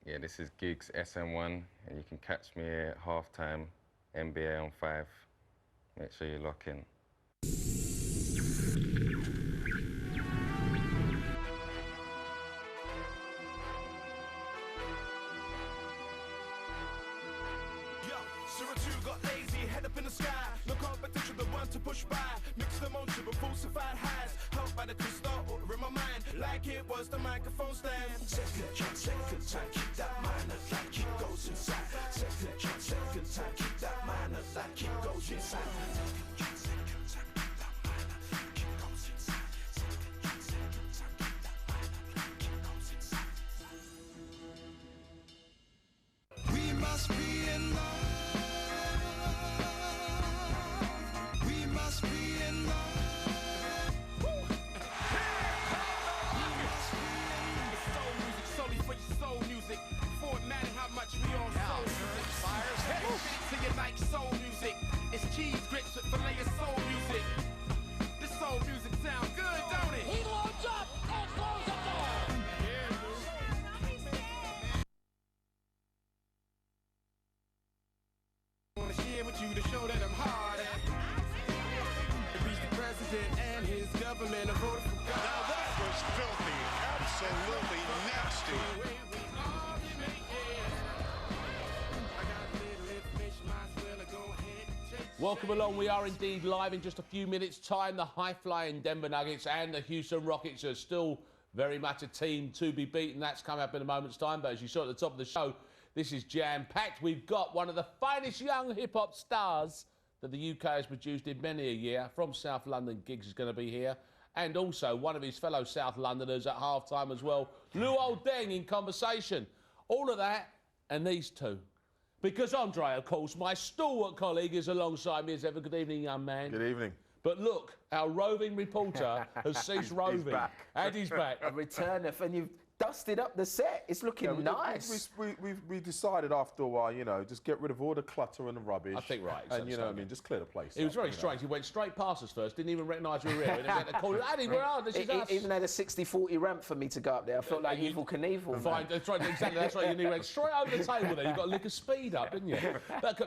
Yeah, this is Gigs SM1, and you can catch me at halftime, NBA on 5. Make sure you lock in. Got lazy, head up in the sky. No competition, the one to push by. Mixed emotion with falsified highs. Held by the crystal in my mind, like it was the microphone stand. Second time, keep that mind up like it goes inside. Second time, keep that mind up like it goes inside. We must be in love. We on soul music. Fires to you like soul music. It's cheese grits with filet of soul music. This soul music sound good, don't it? He loads up and throws it there. I wanna share with you to show that I'm hard at. To reach the president and his government, I voted for God. Now that was filthy, absolutely nasty. Welcome along. We are indeed live in just a few minutes' time. The high-flying Denver Nuggets and the Houston Rockets are still very much a team to be beaten. That's coming up in a moment's time. But as you saw at the top of the show, this is jam-packed. We've got one of the finest young hip-hop stars that the UK has produced in many a year. From South London, Giggs is going to be here. And also one of his fellow South Londoners at half-time as well, Lou Oldeng in conversation. All of that and these two. Because Andre, of course, my stalwart colleague, is alongside me as ever. Good evening, young man. Good evening. But look, our roving reporter has ceased roving. He's back. And he's back. A returner, and you've dusted up the set. It's looking nice. We decided after a while, you know, just get rid of all the clutter and the rubbish. I think right. And, you know what I mean, just clear the place. It was very strange. He went straight past us first, didn't even recognise we were here. And then went to call, Addy, where are this is us. Even had a 60-40 ramp for me to go up there. I felt like Evel Knievel. Fine, that's right, exactly, that's right. You went straight over the table there. You got to lick a speed up, didn't you? But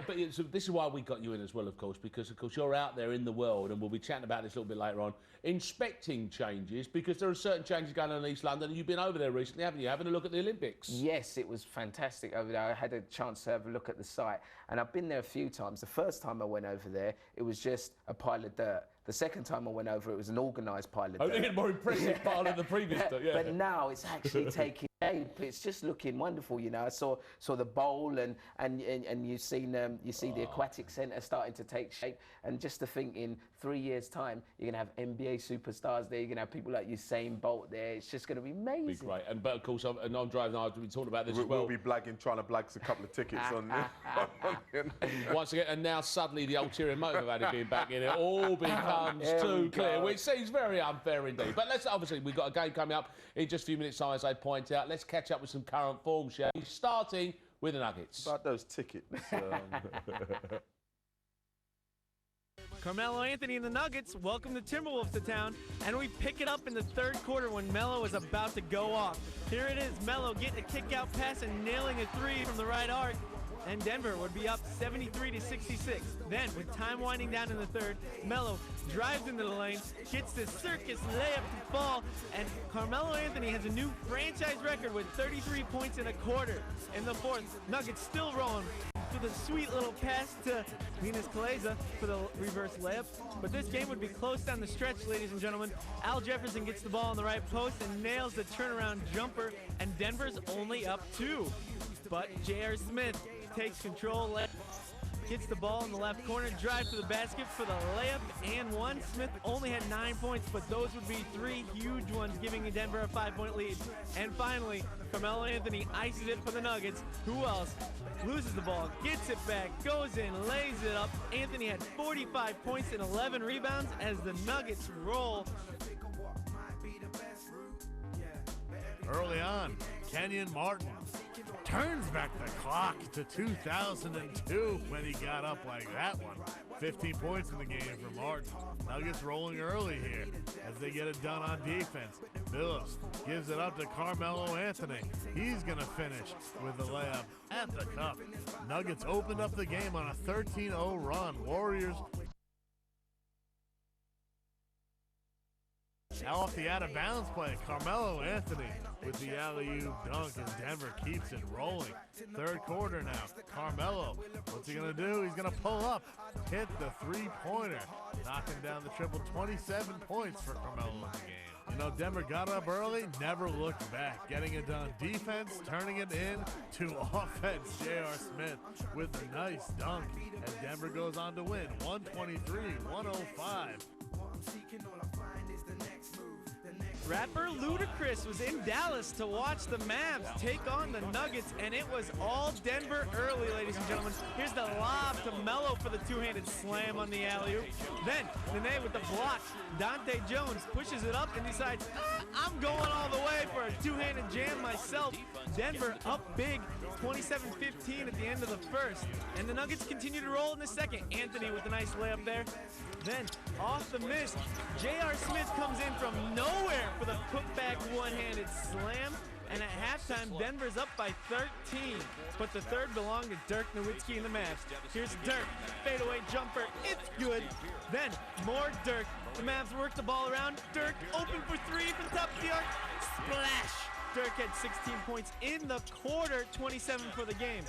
this is why we got you in as well, of course, because, of course, you're out there in the world, and we'll be chatting about this a little bit later on, inspecting changes, because there are certain changes going on in East London, and you've been over there recently, haven't you? Having a look at the Olympics. Yes, it was fantastic over there. I had a chance to have a look at the site, and I've been there a few times. The first time I went over there, it was just a pile of dirt. The second time I went over, it was an organised pile of dirt. I think a more impressive pile of the previous dirt, yeah. But now it's actually taking shape. It's just looking wonderful, you know. I saw the bowl, and you see the aquatic centre starting to take shape. And just to think, in 3 years' time, you're going to have NBA superstars there. You're going to have people like Usain Bolt there. It's just going to be amazing. Be great. But of course, and I'm driving. I've been talking about this as well. We'll be trying to blag a couple of tickets on. Once again, and now suddenly the ulterior motive of Addy being back in it all becomes too clear, which seems very unfair indeed. But let's obviously we've got a game coming up in just a few minutes' time, as I point out. Let's catch up with some current form, shall we? Starting with the Nuggets. About those tickets. Carmelo Anthony and the Nuggets welcome the Timberwolves to town, and we pick it up in the third quarter when Melo is about to go off. Here it is, Melo getting a kick-out pass and nailing a three from the right arc, and Denver would be up 73-66. Then, with time winding down in the third, Melo drives into the lane, gets this circus layup to fall, and Carmelo Anthony has a new franchise record with 33 points in a quarter. In the fourth, Nuggets still rolling with a sweet little pass to Venus Caleza for the reverse layup. But this game would be close down the stretch, ladies and gentlemen. Al Jefferson gets the ball on the right post and nails the turnaround jumper, and Denver's only up 2. But J.R. Smith takes control, gets the ball in the left corner, drives to the basket for the layup and one. Smith only had 9 points, but those would be 3 huge ones, giving Denver a 5-point lead. And finally, Carmelo Anthony ices it for the Nuggets. Who else? Loses the ball, gets it back, goes in, lays it up. Anthony had 45 points and 11 rebounds as the Nuggets roll. Early on, Kenyon Martin turns back the clock to 2002 when he got up like that one. 15 points in the game for Martin. Nuggets rolling early here as they get it done on defense. Phillips gives it up to Carmelo Anthony. He's going to finish with the layup at the cup. Nuggets opened up the game on a 13-0 run. Warriors now off the out-of-bounds play. Carmelo Anthony with the alley-oop dunk, and Denver keeps it rolling. Third quarter now. Carmelo, what's he going to do? He's going to pull up, hit the three-pointer, knocking down the triple. 27 points for Carmelo in the game. You know, Denver got up early, never looked back, getting it done. Defense, turning it in to offense. J.R. Smith with a nice dunk, and Denver goes on to win 123-105. Rapper Ludacris was in Dallas to watch the Mavs take on the Nuggets, and it was all Denver early, ladies and gentlemen. Here's the lob to Melo for the two-handed slam on the alley-oop. Then Nene with the block. Dante Jones pushes it up and decides, I'm going all the way for a two-handed jam myself. Denver up big, 27-15 at the end of the first. And the Nuggets continue to roll in the second. Anthony with a nice layup there. Then, off the miss, J.R. Smith comes in from nowhere for the putback one-handed slam. And at halftime, Denver's up by 13. But the third belonged to Dirk Nowitzki and the Mavs. Here's Dirk, fadeaway jumper, it's good. Then, more Dirk. The Mavs work the ball around. Dirk open for three from top of the arc. Splash! Dirk had 16 points in the quarter, 27 for the game.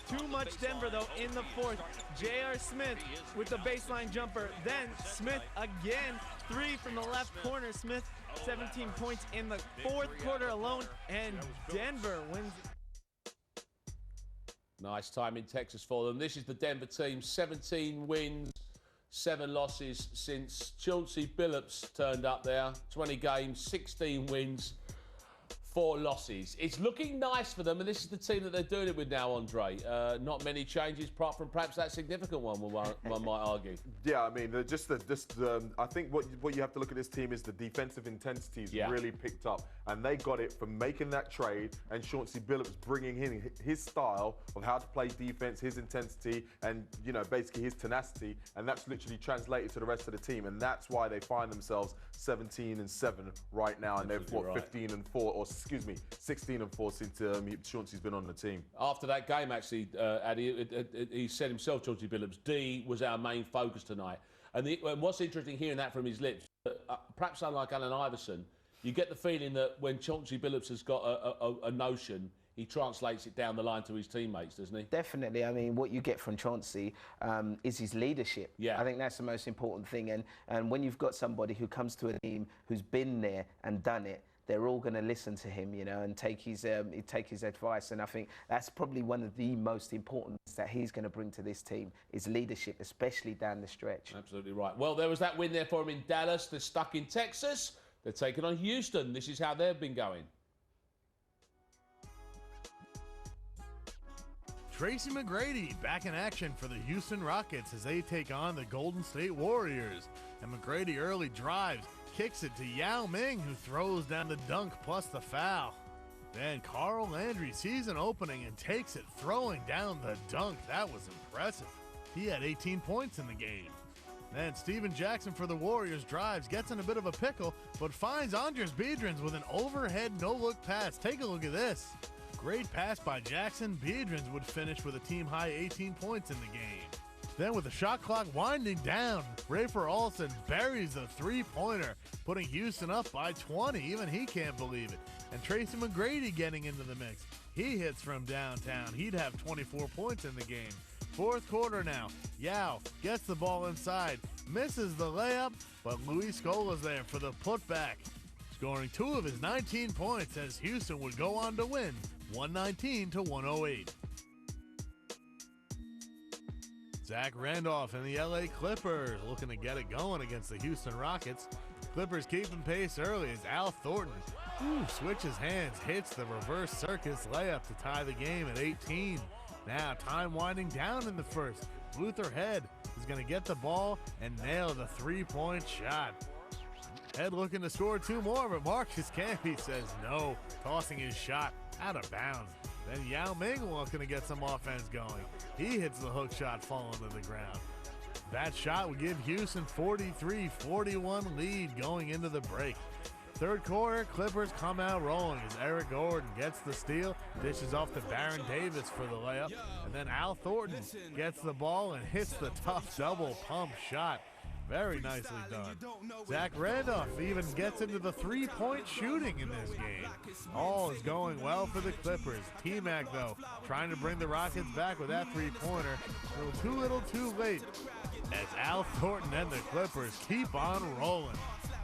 Too much Denver, though, in the fourth. J.R. Smith with the baseline jumper. Then Smith again, three from the left corner. Smith, 17 points in the fourth quarter alone, and Denver wins. Nice time in Texas for them. This is the Denver team, 17 wins, 7 losses since Chauncey Billups turned up there. 20 games, 16 wins, 4 losses. It's looking nice for them, and this is the team that they're doing it with now, Andre. Not many changes, apart from perhaps that significant one might argue. Yeah, I mean, I think what you have to look at this team is the defensive intensity is really picked up, and they got it from making that trade and Chauncey Billups bringing in his style of how to play defense, his intensity, and basically his tenacity, and that's literally translated to the rest of the team, and that's why they find themselves 17-7 right now, and they've fought 15-4 or 16-4 since Chauncey's been on the team. After that game, actually, Addy, he said himself, Chauncey Billups, D was our main focus tonight. And what's interesting hearing that from his lips, perhaps unlike Allen Iverson, you get the feeling that when Chauncey Billups has got a notion, he translates it down the line to his teammates, doesn't he? Definitely. I mean, what you get from Chauncey is his leadership. Yeah. I think that's the most important thing. And when you've got somebody who comes to a team who's been there and done it, they're all going to listen to him, and take his advice. And I think that's probably one of the most important things that he's going to bring to this team is leadership, especially down the stretch. Absolutely right. Well, there was that win there for him in Dallas. They're stuck in Texas. They're taking on Houston. This is how they've been going. Tracy McGrady back in action for the Houston Rockets as they take on the Golden State Warriors. And McGrady early drives, kicks it to Yao Ming, who throws down the dunk plus the foul. Then Carl Landry sees an opening and takes it, throwing down the dunk. That was impressive. He had 18 points in the game. Then Steven Jackson for the Warriors drives, gets in a bit of a pickle, but finds Andres Biedrins with an overhead no-look pass. Take a look at this. Great pass by Jackson. Biedrins would finish with a team-high 18 points in the game. Then with the shot clock winding down, Rafer Alston buries the three-pointer, putting Houston up by 20. Even he can't believe it. And Tracy McGrady getting into the mix. He hits from downtown. He'd have 24 points in the game. Fourth quarter now. Yao gets the ball inside, misses the layup, but Luis Scola's there for the putback, scoring 2 of his 19 points as Houston would go on to win 119-108. Zach Randolph and the LA Clippers looking to get it going against the Houston Rockets. Clippers keeping pace early as Al Thornton switches hands, hits the reverse circus layup to tie the game at 18. Now time winding down in the first. Luther Head is going to get the ball and nail the three-point shot. Head looking to score 2 more, but Marcus Camby says no, tossing his shot out of bounds. Then Yao Ming looking to get some offense going. He hits the hook shot, falling to the ground. That shot would give Houston 43-41 lead going into the break. Third quarter, Clippers come out rolling as Eric Gordon gets the steal, dishes off to Baron Davis for the layup, and then Al Thornton gets the ball and hits the tough double pump shot. Very nicely done. Zach Randolph even gets into the three-point shooting in this game. All is going well for the Clippers. T-Mac, though, trying to bring the Rockets back with that three-pointer. Too little too late as Al Thornton and the Clippers keep on rolling,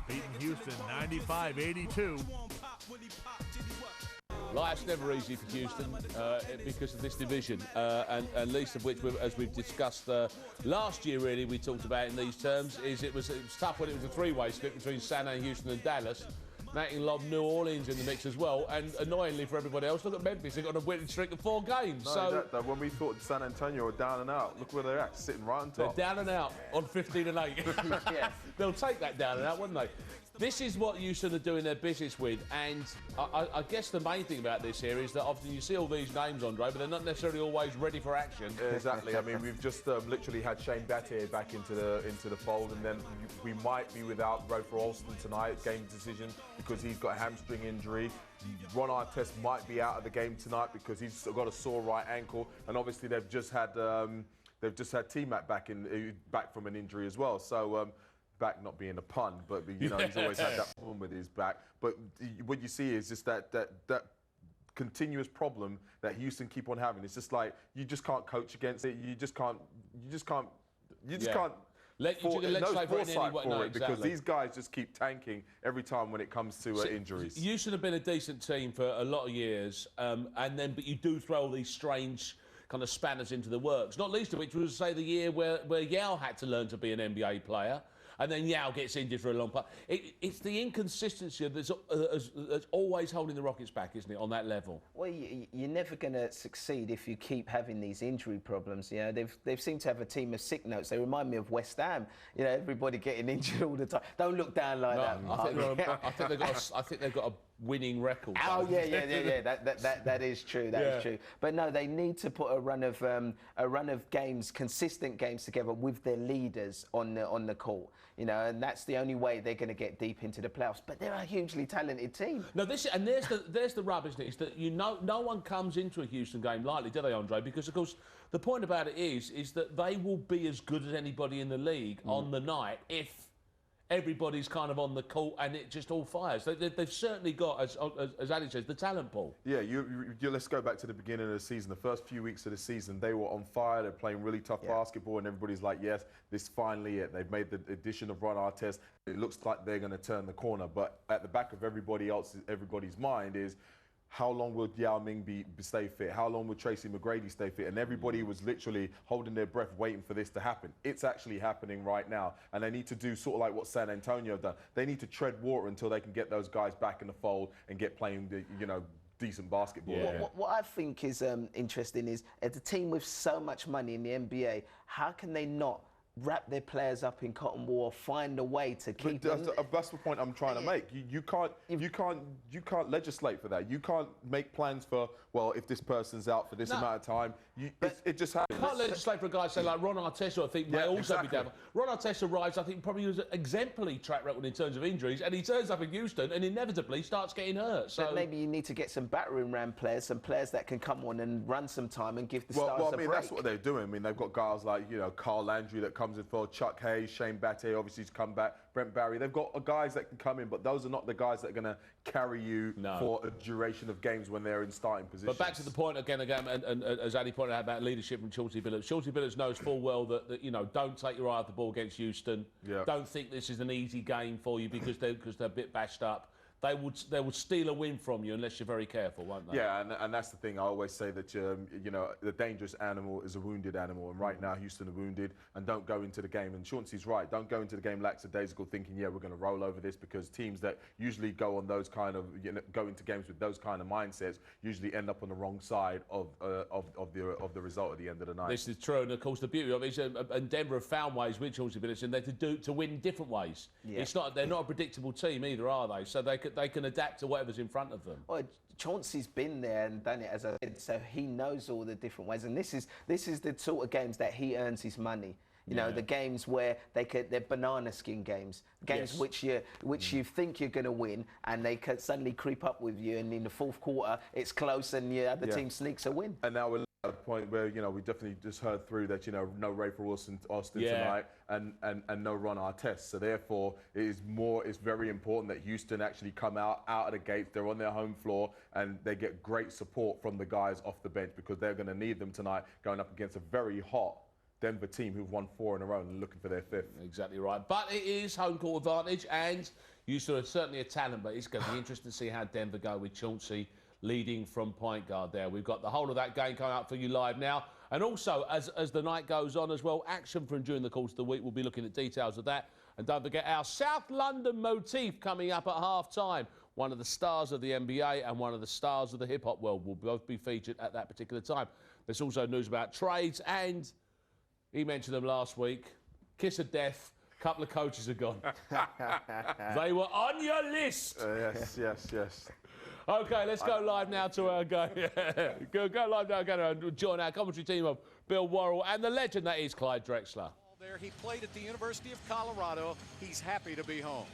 beating Houston 95-82. Life's never easy for Houston because of this division, and least of which, as we've discussed last year, really, we talked about in these terms, is it was tough when it was a three-way split between San Antonio, Houston and Dallas. That can lob New Orleans in the mix as well, and annoyingly for everybody else, look at Memphis, they've got a winning streak of 4 games. No, so when we thought San Antonio were down and out, look where they're at, sitting right on top. They're down and out on 15-8. Yeah. They'll take that down and out, wouldn't they? This is what Houston are doing their business with, and I guess the main thing about this here is that often you see all these names, Andre, but they're not necessarily always ready for action. Exactly. I mean, we've just literally had Shane Battier back into the fold, and then we might be without Roper Alston tonight, game decision, because he's got a hamstring injury. Ron Artest might be out of the game tonight because he's got a sore right ankle, and obviously they've just had T-Mac back from an injury as well. So. Back not being a pun, but you know he's always had that problem with his back. But what you see is just that continuous problem that Houston keep on having. It's just like you just can't coach against it. You just can't. Let foresight for it because these guys just keep tanking every time when it comes to injuries. Houston have been a decent team for a lot of years, but you do throw all these strange kind of spanners into the works. Not least of which was, say, the year where Yao had to learn to be an NBA player. And then Yao gets injured for a long part. It's the inconsistency that's always holding the Rockets back, isn't it, on that level? Well, you're never going to succeed if you keep having these injury problems. You know, they've seemed to have a team of sick notes. They remind me of West Ham. You know, everybody getting injured all the time. Don't look down like that. I think they've got a winning record. Oh yeah. That is true. That is true. But no, they need to put a run of games, consistent games together with their leaders on the court. You know, and that's the only way they're going to get deep into the playoffs. But they're a hugely talented team. No, there's the rub, isn't it? Is that no one comes into a Houston game lightly, do they, Andre? Because of course the point about it is that they will be as good as anybody in the league on the night if everybody's kind of on the court and it just all fires. They've certainly got, as Ali says, the talent pool. Yeah, let's go back to the beginning of the season. The first few weeks of the season, they were on fire. They're playing really tough basketball, and everybody's like, yes, this is finally it. They've made the addition of Ron Artest. It looks like they're going to turn the corner. But at the back of everybody's mind is, how long will Yao Ming stay fit? How long will Tracy McGrady stay fit? And everybody was literally holding their breath waiting for this to happen. It's actually happening right now. And they need to do sort of like what San Antonio have done. They need to tread water until they can get those guys back in the fold and get playing decent basketball. Yeah. What I think is interesting is, as a team with so much money in the NBA, how can they not wrap their players up in cotton wool, find a way to keep them? That's the point I'm trying to make. You can't legislate for that. You can't make plans for, well, if this person's out for this amount of time. It just happens. You can't legislate for a guy, say, like Ron Artest, I think may also be down. Ron Artest arrives, I think, probably was an exemplary track record in terms of injuries, and he turns up in Houston and inevitably starts getting hurt. So but maybe you need to get some battering ram players, some players that can come on and run some time and give the stars a break. That's what they're doing. I mean, they've got guys like, Carl Landry that comes in for Chuck Hayes, Shane Battier, obviously he's come back, Brent Barry. They've got guys that can come in, but those are not the guys that are going to carry you for a duration of games when they're in starting positions. But back to the point again, and as Andy pointed out about leadership from Chauncey Billups. Chauncey Billups knows full well that don't take your eye off the ball against Houston. Yeah. Don't think this is an easy game for you because they're a bit bashed up. They would steal a win from you unless you're very careful, won't they? Yeah, and that's the thing. I always say that the dangerous animal is a wounded animal, and right now Houston are wounded and don't go into the game. And Chauncey's right. Don't go into the game lackadaisical thinking, we're going to roll over this, because teams that usually go on those kind of go into games with those kind of mindsets usually end up on the wrong side of the result at the end of the night. This is true, and of course the beauty of it is, and Denver have found ways with Chauncey Billups and to win different ways. Yeah. They're not a predictable team either, are they? So they can adapt to whatever's in front of them. Well, Chauncey's been there and done it, as I said, so he knows all the different ways. And this is the sort of games that he earns his money. You know, the games where they're banana skin games, games which you think you're going to win, and they could suddenly creep up with you, and in the fourth quarter it's close, and the other team sneaks a win. And now we're at a point where, you know, we definitely just heard through that, you know, no Rafer Austin tonight, and no Ron Artest. So therefore, it's very important that Houston actually come out of the gates. They're on their home floor, and they get great support from the guys off the bench, because they're going to need them tonight going up against a very hot Denver team who've won 4 in a row and looking for their 5th. Exactly right. But it is home court advantage, and Houston are certainly a talent, but it's going to be interesting to see how Denver go with Chauncey leading from point guard there. We've got the whole of that game coming up for you live now. And also, as the night goes on as well, action from during the course of the week. We'll be looking at details of that. And don't forget our South London motif coming up at half-time. One of the stars of the NBA and one of the stars of the hip-hop world will both be featured at that particular time. There's also news about trades, and he mentioned them last week. Kiss of death. A couple of coaches are gone. They were on your list. Yes. OK, let's go live now to our go live now to join our commentary team of Bill Worrell and the legend that is Clyde Drexler. There, he played at the University of Colorado. He's happy to be home.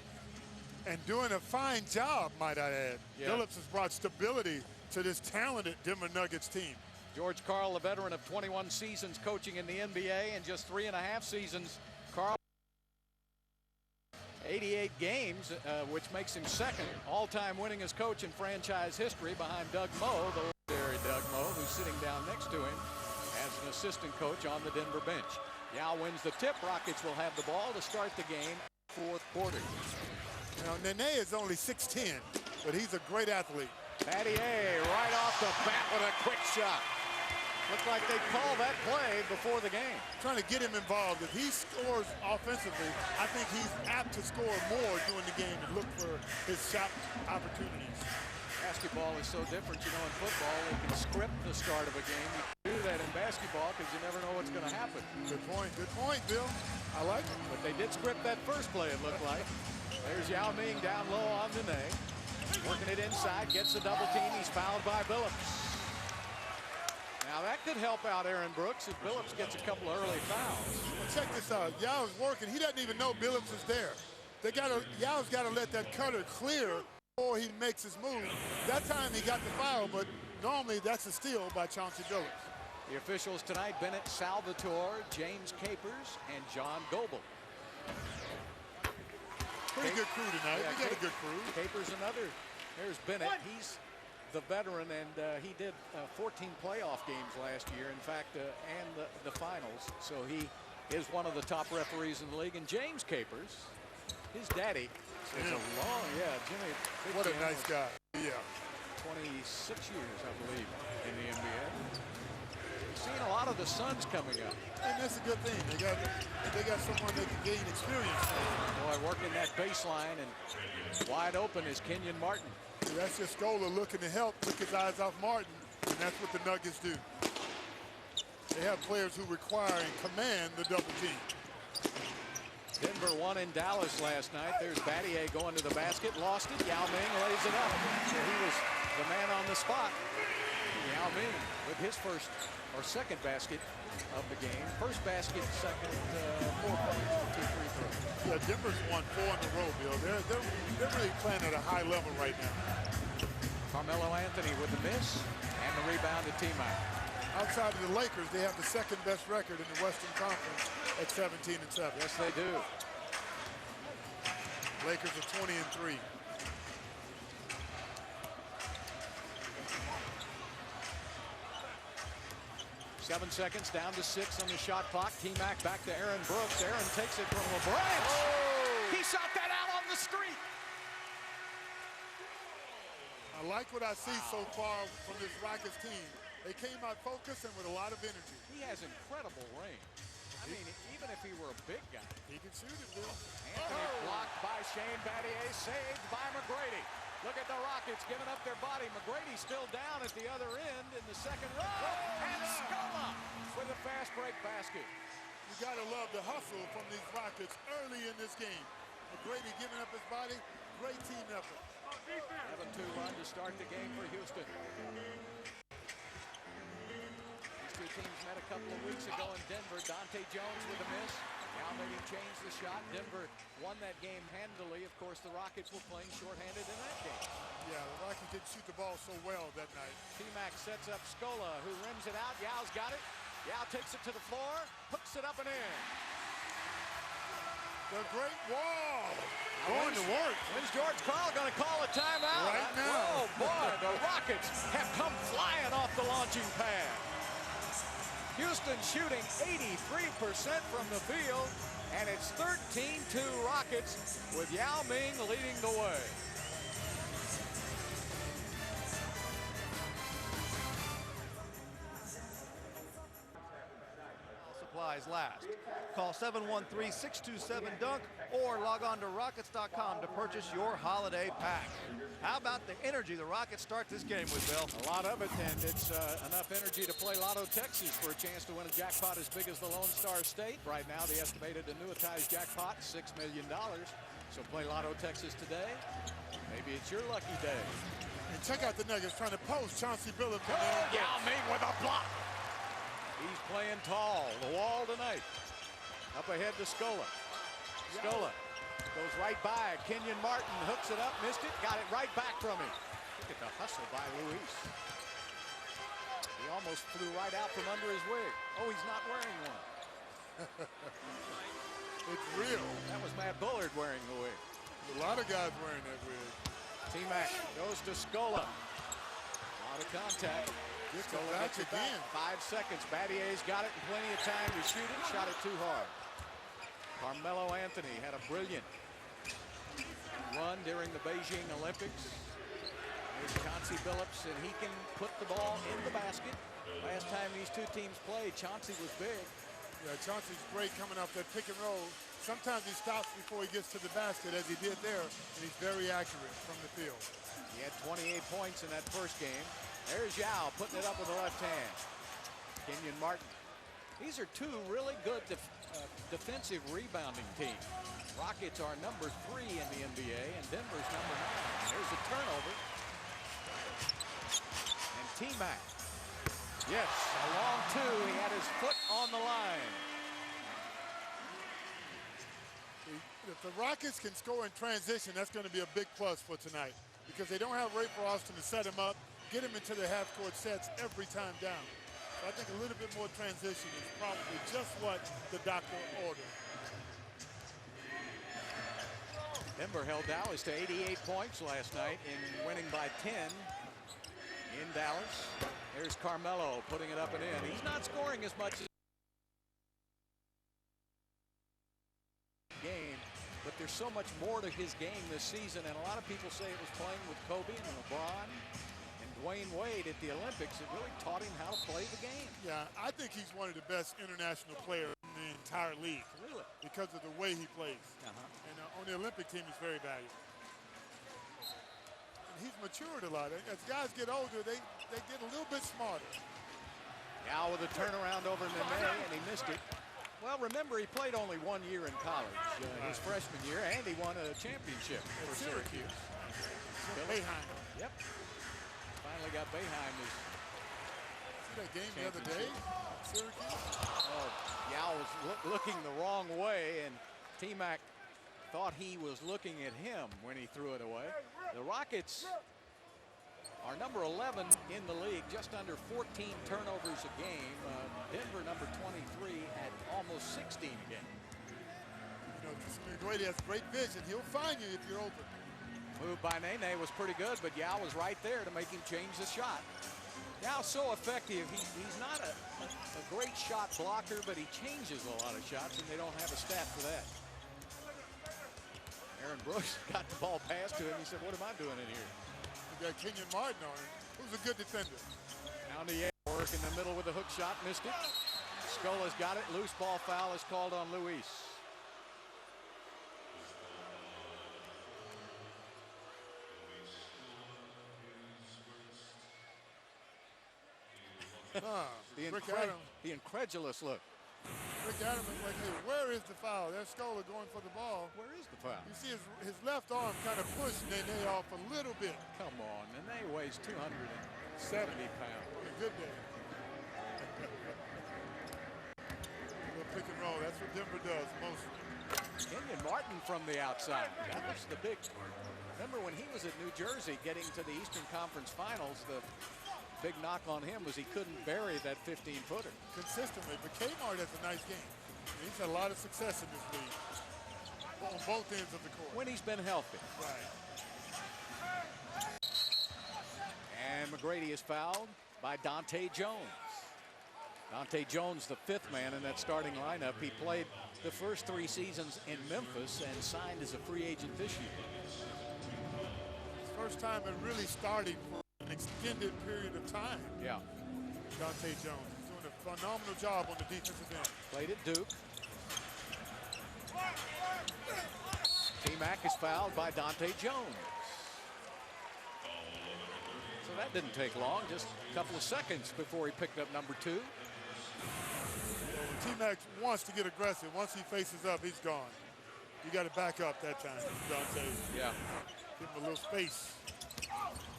And doing a fine job, might I add. Yeah. Phillips has brought stability to this talented Denver Nuggets team. George Karl, a veteran of 21 seasons coaching in the NBA and just 3.5 seasons. Karl, 88 games, which makes him second all-time winningest coach in franchise history behind Doug Moe, the legendary Doug Moe, who's sitting down next to him as an assistant coach on the Denver bench. Yao wins the tip. Rockets will have the ball to start the game, fourth quarter. Now, Nene is only 6'10", but he's a great athlete. Battier right off the bat with a quick shot. Looked like they called that play before the game. Trying to get him involved. If he scores offensively, I think he's apt to score more during the game and look for his shot opportunities. Basketball is so different. You know, in football, they can script the start of a game. You can do that in basketball because you never know what's going to happen. Good point, Bill. I like it. But they did script that first play, it looked like. There's Yao Ming down low on Nene. Working it inside, gets a double team. He's fouled by Billups. Now that could help out Aaron Brooks if Billups gets a couple of early fouls. Well, check this out. Yao's working. He doesn't even know Billups is there. Yao's got to let that cutter clear before he makes his move. That time he got the foul, but normally that's a steal by Chauncey Billups. The officials tonight, Bennett Salvatore, James Capers, and John Goebel. Pretty good crew tonight. Yeah, we got a good crew. Capers another. There's Bennett. He's the veteran, and he did 14 playoff games last year, in fact, and the finals. So he is one of the top referees in the league. And James Capers, his daddy, is a long, Jimmy. What a nice guy. Yeah. 26 years, I believe, in the NBA. Seeing a lot of the Suns coming up. And that's a good thing. They got someone that can gain experience from. Boy, working that baseline, and wide open is Kenyon Martin. That's just Scola looking to help, took his eyes off Martin, and that's what the Nuggets do. They have players who require and command the double team. Denver won in Dallas last night. There's Battier going to the basket, lost it. Yao Ming lays it up. So he was the man on the spot. Yao Ming with his first or second basket of the game. First basket, second 4 points, 2 free throws. Yeah, Denver's won 4 in a row, Bill. They're really playing at a high level right now. Carmelo Anthony with the miss and the rebound to T-Mac. Outside of the Lakers, they have the second best record in the Western Conference at 17-7. Yes, they do. Lakers are 20-3. 7 seconds, down to 6 on the shot clock. T-Mac back to Aaron Brooks. Aaron takes it from LeBranch. Oh. He shot that out on the street. I like what I see so far from this Rockets team. They came out focused and with a lot of energy. He has incredible range. I mean, even if he were a big guy. He can shoot it, Bill. Anthony blocked by Shane Battier, saved by McGrady. Look at the Rockets giving up their body. McGrady still down at the other end in the second row. And Scola with a fast break basket. You got to love the hustle from these Rockets early in this game. McGrady giving up his body. Great team effort. 7-2 run to start the game for Houston. These two teams met a couple of weeks ago in Denver. Dante Jones with a miss. Yao Ming changed the shot. Denver won that game handily. Of course, the Rockets were playing shorthanded in that game. Yeah, the Rockets didn't shoot the ball so well that night. T-Mac sets up Scola, who rims it out. Yao's got it. Yao takes it to the floor, hooks it up and in. The great wall. Going to work. When's George Karl going to call a timeout? Right now. Oh, boy, the Rockets have come flying off the launching pad. Houston shooting 83% from the field, and it's 13-2 Rockets with Yao Ming leading the way. Supplies last. Call 713-627-DUNK or log on to Rockets.com to purchase your holiday pack. How about the energy the Rockets start this game with, Bill? A lot of it, and it's enough energy to play Lotto Texas for a chance to win a jackpot as big as the Lone Star State. Right now, the estimated annuitized jackpot, $6 million. So play Lotto Texas today. Maybe it's your lucky day. And check out the Nuggets trying to post Chauncey Billups. Yao Ming with a block. He's playing tall. The wall tonight. Up ahead to Scola. Scola goes right by. Kenyon Martin hooks it up, missed it, got it right back from him. Look at the hustle by Luis. He almost flew right out from under his wig. Oh, he's not wearing one. It's real. That was Matt Bullard wearing the wig. A lot of guys wearing that wig. T-Mac goes to Scola. A lot of contact. Scola gets it again. 5 seconds. Battier's got it and plenty of time to shoot it. Shot it too hard. Carmelo Anthony had a brilliant run during the Beijing Olympics. There's Chauncey Billups, and he can put the ball in the basket. Last time these two teams played, Chauncey was big. Yeah, Chauncey's great coming off that pick and roll. Sometimes he stops before he gets to the basket, as he did there, and he's very accurate from the field. He had 28 points in that first game. There's Yao putting it up with the left hand. Kenyon Martin. These are two really good defensive rebounding teams. Rockets are number 3 in the NBA, and Denver's number 9. There's a turnover. And T-Mac. Yes, a long two. He had his foot on the line. If the Rockets can score in transition, that's going to be a big plus for tonight, because they don't have Ray Austin to set him up, get him into the half-court sets every time down. So I think a little bit more transition is probably just what the doctor ordered. Denver held Dallas to 88 points last night in winning by 10 in Dallas. There's Carmelo putting it up and in. He's not scoring as much as game, but there's so much more to his game this season, and a lot of people say it was playing with Kobe and LeBron and Dwayne Wade at the Olympics. It really taught him how to play the game. Yeah, I think he's one of the best international players in the entire league. Really? Because of the way he plays. And on the Olympic team, he's very valuable. And he's matured a lot. As guys get older, they get a little bit smarter. Now with a turnaround over Nene, and he missed it. Well, remember, he played only 1 year in college, his freshman year, and he won a championship for Syracuse. Boeheim. Yep. Finally got Boeheim. See that game the other day? Syracuse? Oh, Yao was looking the wrong way, and T-Mac thought he was looking at him when he threw it away. The Rockets are number 11 in the league, just under 14 turnovers a game. Denver number 23 at almost 16 a game. You know, McGrady has great vision. He'll find you if you're open. Move by Nene was pretty good, but Yao was right there to make him change the shot. Yao's so effective. He's not a great shot blocker, but he changes a lot of shots, and they don't have a stat for that. Aaron Brooks got the ball passed to him. He said, "What am I doing in here?" You got Kenyon Martin on him, who's a good defender. Down to Yale, work in the middle with a hook shot, missed it. Scola's got it. Loose ball foul is called on Luis. The incredulous look. Rick Adams is like, hey, where is the foul? There's Scola going for the ball. Where is the foul? You see his left arm kind of pushed Nene off a little bit. Come on, Nene weighs 270 pounds. On a good day. Martin from the outside. That was the big. Remember when he was at New Jersey getting to the Eastern Conference Finals, the big knock on him was he couldn't bury that 15-footer. Consistently, but Kmart has a nice game. He's had a lot of success in this league on both ends of the court. When he's been healthy. Right. And McGrady is fouled by Dante Jones. Dante Jones, the 5th man in that starting lineup. He played the first 3 seasons in Memphis and signed as a free agent this year. First time it really started for an extended period of time. Yeah. Dante Jones is doing a phenomenal job on the defensive end. Played at Duke. T-Mac is fouled by Dante Jones. So that didn't take long, just a couple of seconds before he picked up number 2. T-Mac wants to get aggressive. Once he faces up, he's gone. You got to back up that time, Dante. Yeah. Give him a little space.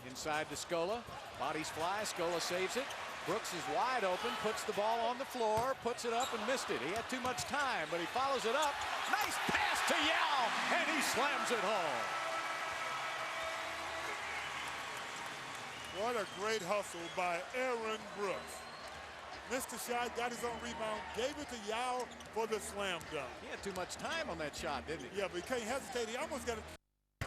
Inside to Scola. Bodies fly. Scola saves it. Brooks is wide open. Puts the ball on the floor. Puts it up and missed it. He had too much time, but he follows it up. Nice pass to Yao, and he slams it home. What a great hustle by Aaron Brooks. Missed the shot, got his own rebound, gave it to Yao for the slam dunk. He had too much time on that shot, didn't he? Yeah, but he can't hesitate. He almost got a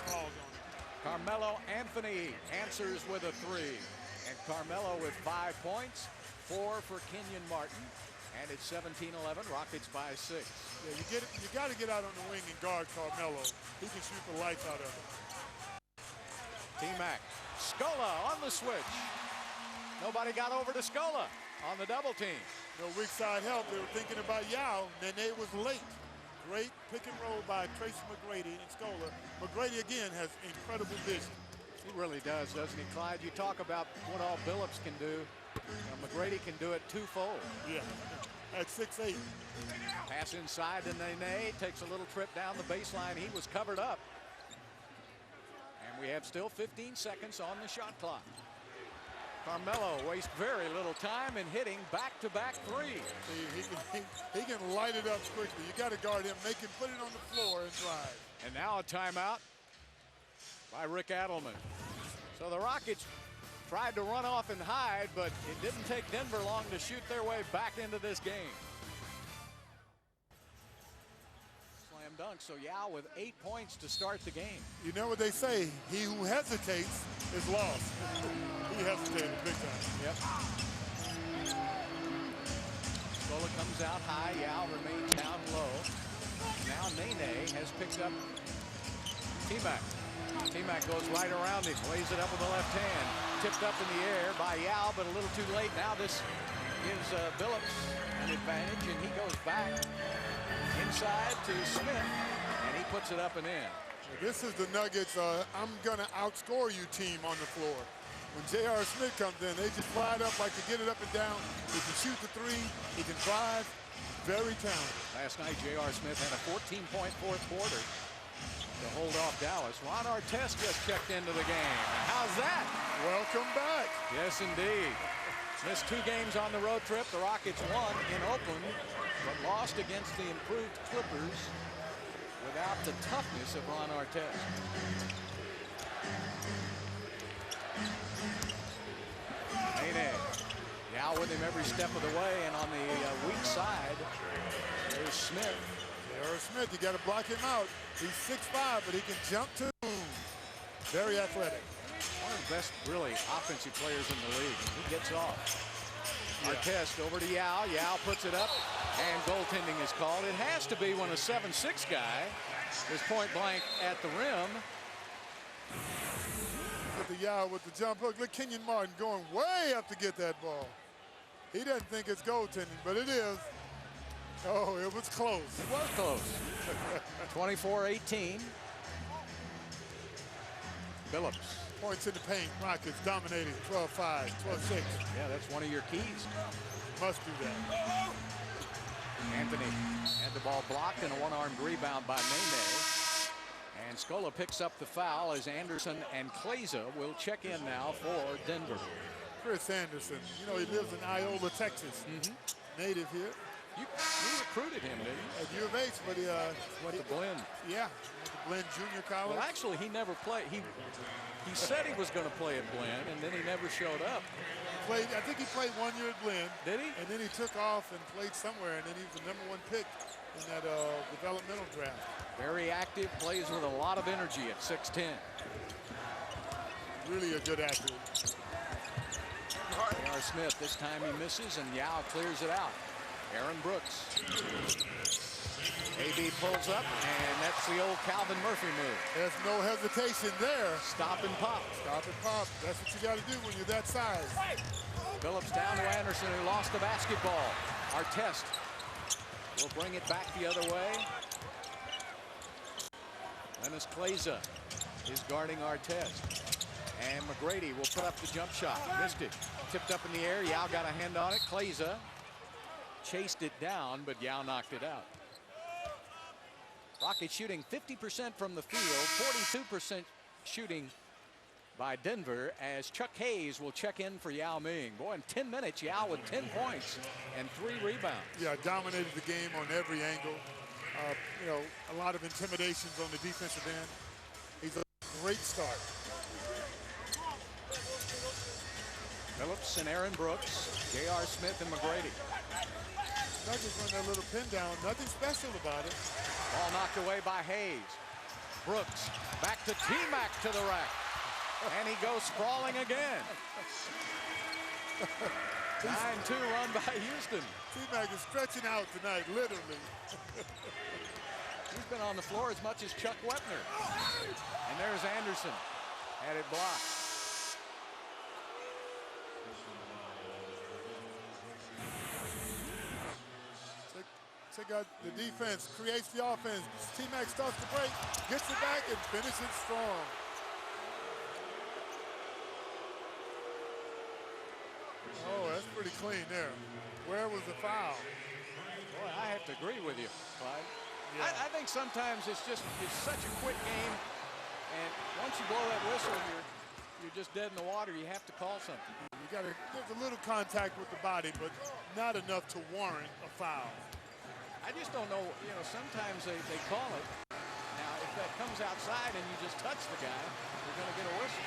called on it. Carmelo Anthony answers with a 3. And Carmelo with 5 points, 4 for Kenyon Martin. And it's 17-11, Rockets by 6. Yeah, you got to get out on the wing and guard Carmelo. He can shoot the lights out of it. T-Mac. Scola on the switch. Nobody got over to Scola on the double team. No weak side help. They were thinking about Yao. Nene was late. Great pick and roll by Tracy McGrady and Scola. McGrady again has incredible vision. He really does, doesn't he, Clyde? You talk about what all Billups can do. McGrady can do it twofold. Yeah, at 6'8". Pass inside to Nene. Takes a little trip down the baseline. He was covered up. And we have still 15 seconds on the shot clock. Carmelo wastes very little time in hitting back-to-back 3s. He can light it up quickly. You got to guard him, make him put it on the floor and drive. And now a timeout by Rick Adelman. So the Rockets tried to run off and hide, but it didn't take Denver long to shoot their way back into this game. Slam dunk, so Yao with 8 points to start the game. You know what they say, he who hesitates is lost. He hesitated big time. Yep. Scola comes out high, Yao remains down low. Now Nene has picked up T-Mac. T-Mac goes right around him, lays it up with the left hand. Tipped up in the air by Yao, but a little too late. Now this gives Billups an advantage, and he goes back inside to Smith, and he puts it up and in. This is the Nuggets, I'm going to outscore you team on the floor. When J.R. Smith comes in, they just fly it up like to get it up and down. He can shoot the 3, he can drive. Very talented. Last night, J.R. Smith had a 14-point fourth quarter to hold off Dallas. Ron Artest just checked into the game. How's that? Welcome back. Yes, indeed. Missed 2 games on the road trip. The Rockets won in Oakland, but lost against the improved Clippers without the toughness of Ron Artest. Nene. Yao with him every step of the way, and on the weak side, there's Smith. J.R. Smith, you got to block him out. He's 6'5", but he can jump too. Very athletic. One of the best, really, offensive players in the league. He gets off. Yeah. Artest over to Yao. Yao puts it up, and goaltending is called. It has to be when a 7'6" guy is point blank at the rim. With the Yao with the jump hook. Look, Kenyon Martin going way up to get that ball. He doesn't think it's goaltending, but it is. Oh, it was close. It was close. 24-18. Billups. Points in the paint. Rockets dominating. 12-5, 12-6. Yeah, that's one of your keys. Must do that. Anthony had the ball blocked and a one-armed rebound by Nene. And Scola picks up the foul as Anderson and Kleza will check in now for Denver. Chris Anderson, you know, he lives in Iola, Texas. Native here. You recruited him, didn't you? At U of H, but he Went to Blinn. yeah, went to Blinn Junior College. Well, actually, he never played. He said he was going to play at Blinn, and then he never showed up. I think he played 1 year at Blinn. Did he? And then he took off and played somewhere, and then he was the #1 pick in that developmental draft. Very active, plays with a lot of energy at 6'10". Really a good athlete. J.R. Smith, this time he misses, and Yao clears it out. Aaron Brooks. AB pulls up, and that's the old Calvin Murphy move. There's no hesitation there. Stop and pop. Stop and pop. That's what you got to do when you're that size. Phillips down to Anderson, who lost the basketball. Artest will bring it back the other way. Lennis Kleza is guarding Artest. And McGrady will put up the jump shot. Missed it. Tipped up in the air. Yao got a hand on it. Kleza chased it down, but Yao knocked it out. Rockets shooting 50% from the field, 42% shooting by Denver, as Chuck Hayes will check in for Yao Ming. Boy, in 10 minutes, Yao with 10 points and 3 rebounds. Yeah, dominated the game on every angle. You know, a lot of intimidations on the defensive end. He's a great start. Phillips and Aaron Brooks, J.R. Smith and McGrady. Nuggets run that little pin down. Nothing special about it. Ball knocked away by Hayes. Brooks back to T-Mac to the rack. And he goes sprawling again. 9-2 run by Houston. T-Mac is stretching out tonight, literally. He's been on the floor as much as Chuck Wepner. And there's Anderson. Had it blocked. Check out the defense, creates the offense. T-Mac starts to break, gets it back, and finishes strong. Oh, that's pretty clean there. Where was the foul? Boy, I have to agree with you, Clyde. Yeah. I think sometimes it's such a quick game, and once you blow that whistle, you're just dead in the water. You have to call something. There's a little contact with the body, but not enough to warrant a foul. I just don't know, you know, sometimes they call it. Now, if that comes outside and you just touch the guy, you're going to get a whistle.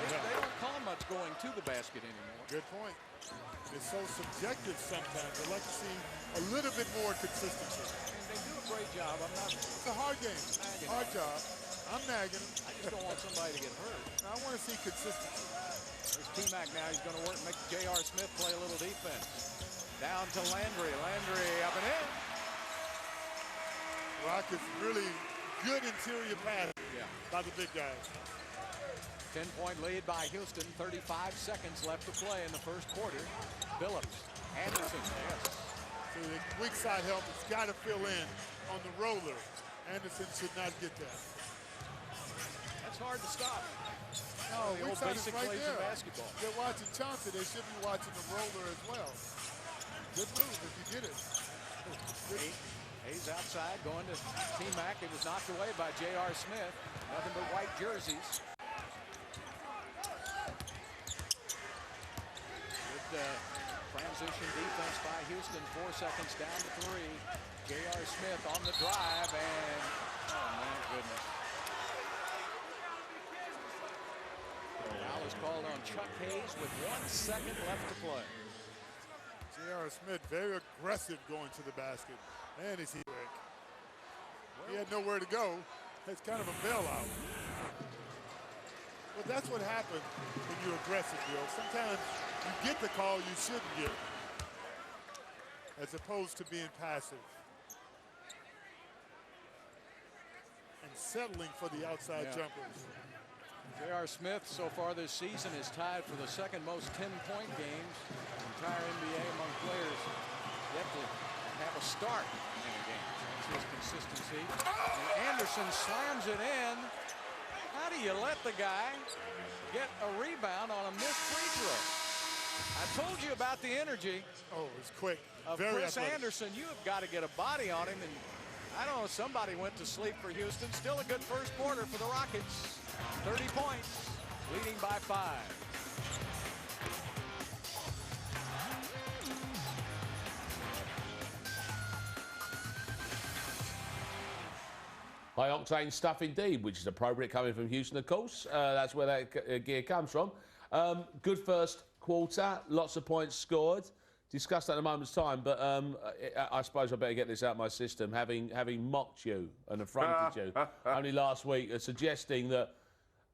They don't call much going to the basket anymore. Good point. It's so subjective sometimes. I'd like to see a little bit more consistency. And they do a great job. It's a hard game. Hard job. I'm nagging them. I just don't want somebody to get hurt. I want to see consistency. There's T-Mac now. He's going to work, make J.R. Smith play a little defense. Down to Landry. Landry up and in. Rockets really good interior pass by the big guys. 10-point lead by Houston. 35 seconds left to play in the first quarter. Phillips, Anderson, yes. So the weak side help has got to fill in on the roller. Anderson should not get that. That's hard to stop. No, the weak old side basic is right plays there. of basketball. They're watching Chauncey. They should be watching the roller as well. Good move if you get it. Hayes outside, going to T-Mac. It was knocked away by J.R. Smith. Nothing but white jerseys. Good transition defense by Houston. 4 seconds down to 3. J.R. Smith on the drive, and oh my goodness. Foul is called on Chuck Hayes with 1 second left to play. J.R. Smith very aggressive going to the basket. Man, is he quick. He had nowhere to go. It's kind of a bailout. But that's what happens when you're aggressive, Bill. Sometimes you get the call you shouldn't get, as opposed to being passive and settling for the outside jumpers. J.R. Smith so far this season is tied for the second most 10-point games in the entire NBA among players yet to have a start in a game. That's his consistency. And Anderson slams it in. How do you let the guy get a rebound on a missed free throw? I told you about the energy. Oh, it's quick. Of Very Chris athletic. Anderson. You have got to get a body on him. And I don't know, somebody went to sleep for Houston. Still a good first quarter for the Rockets. 30 points, leading by 5. High octane stuff indeed, which is appropriate coming from Houston, of course. That's where that gear comes from. Good first quarter, lots of points scored. Discuss that in a moment's time, but I suppose I better get this out of my system. Having mocked you and affronted you only last week, suggesting that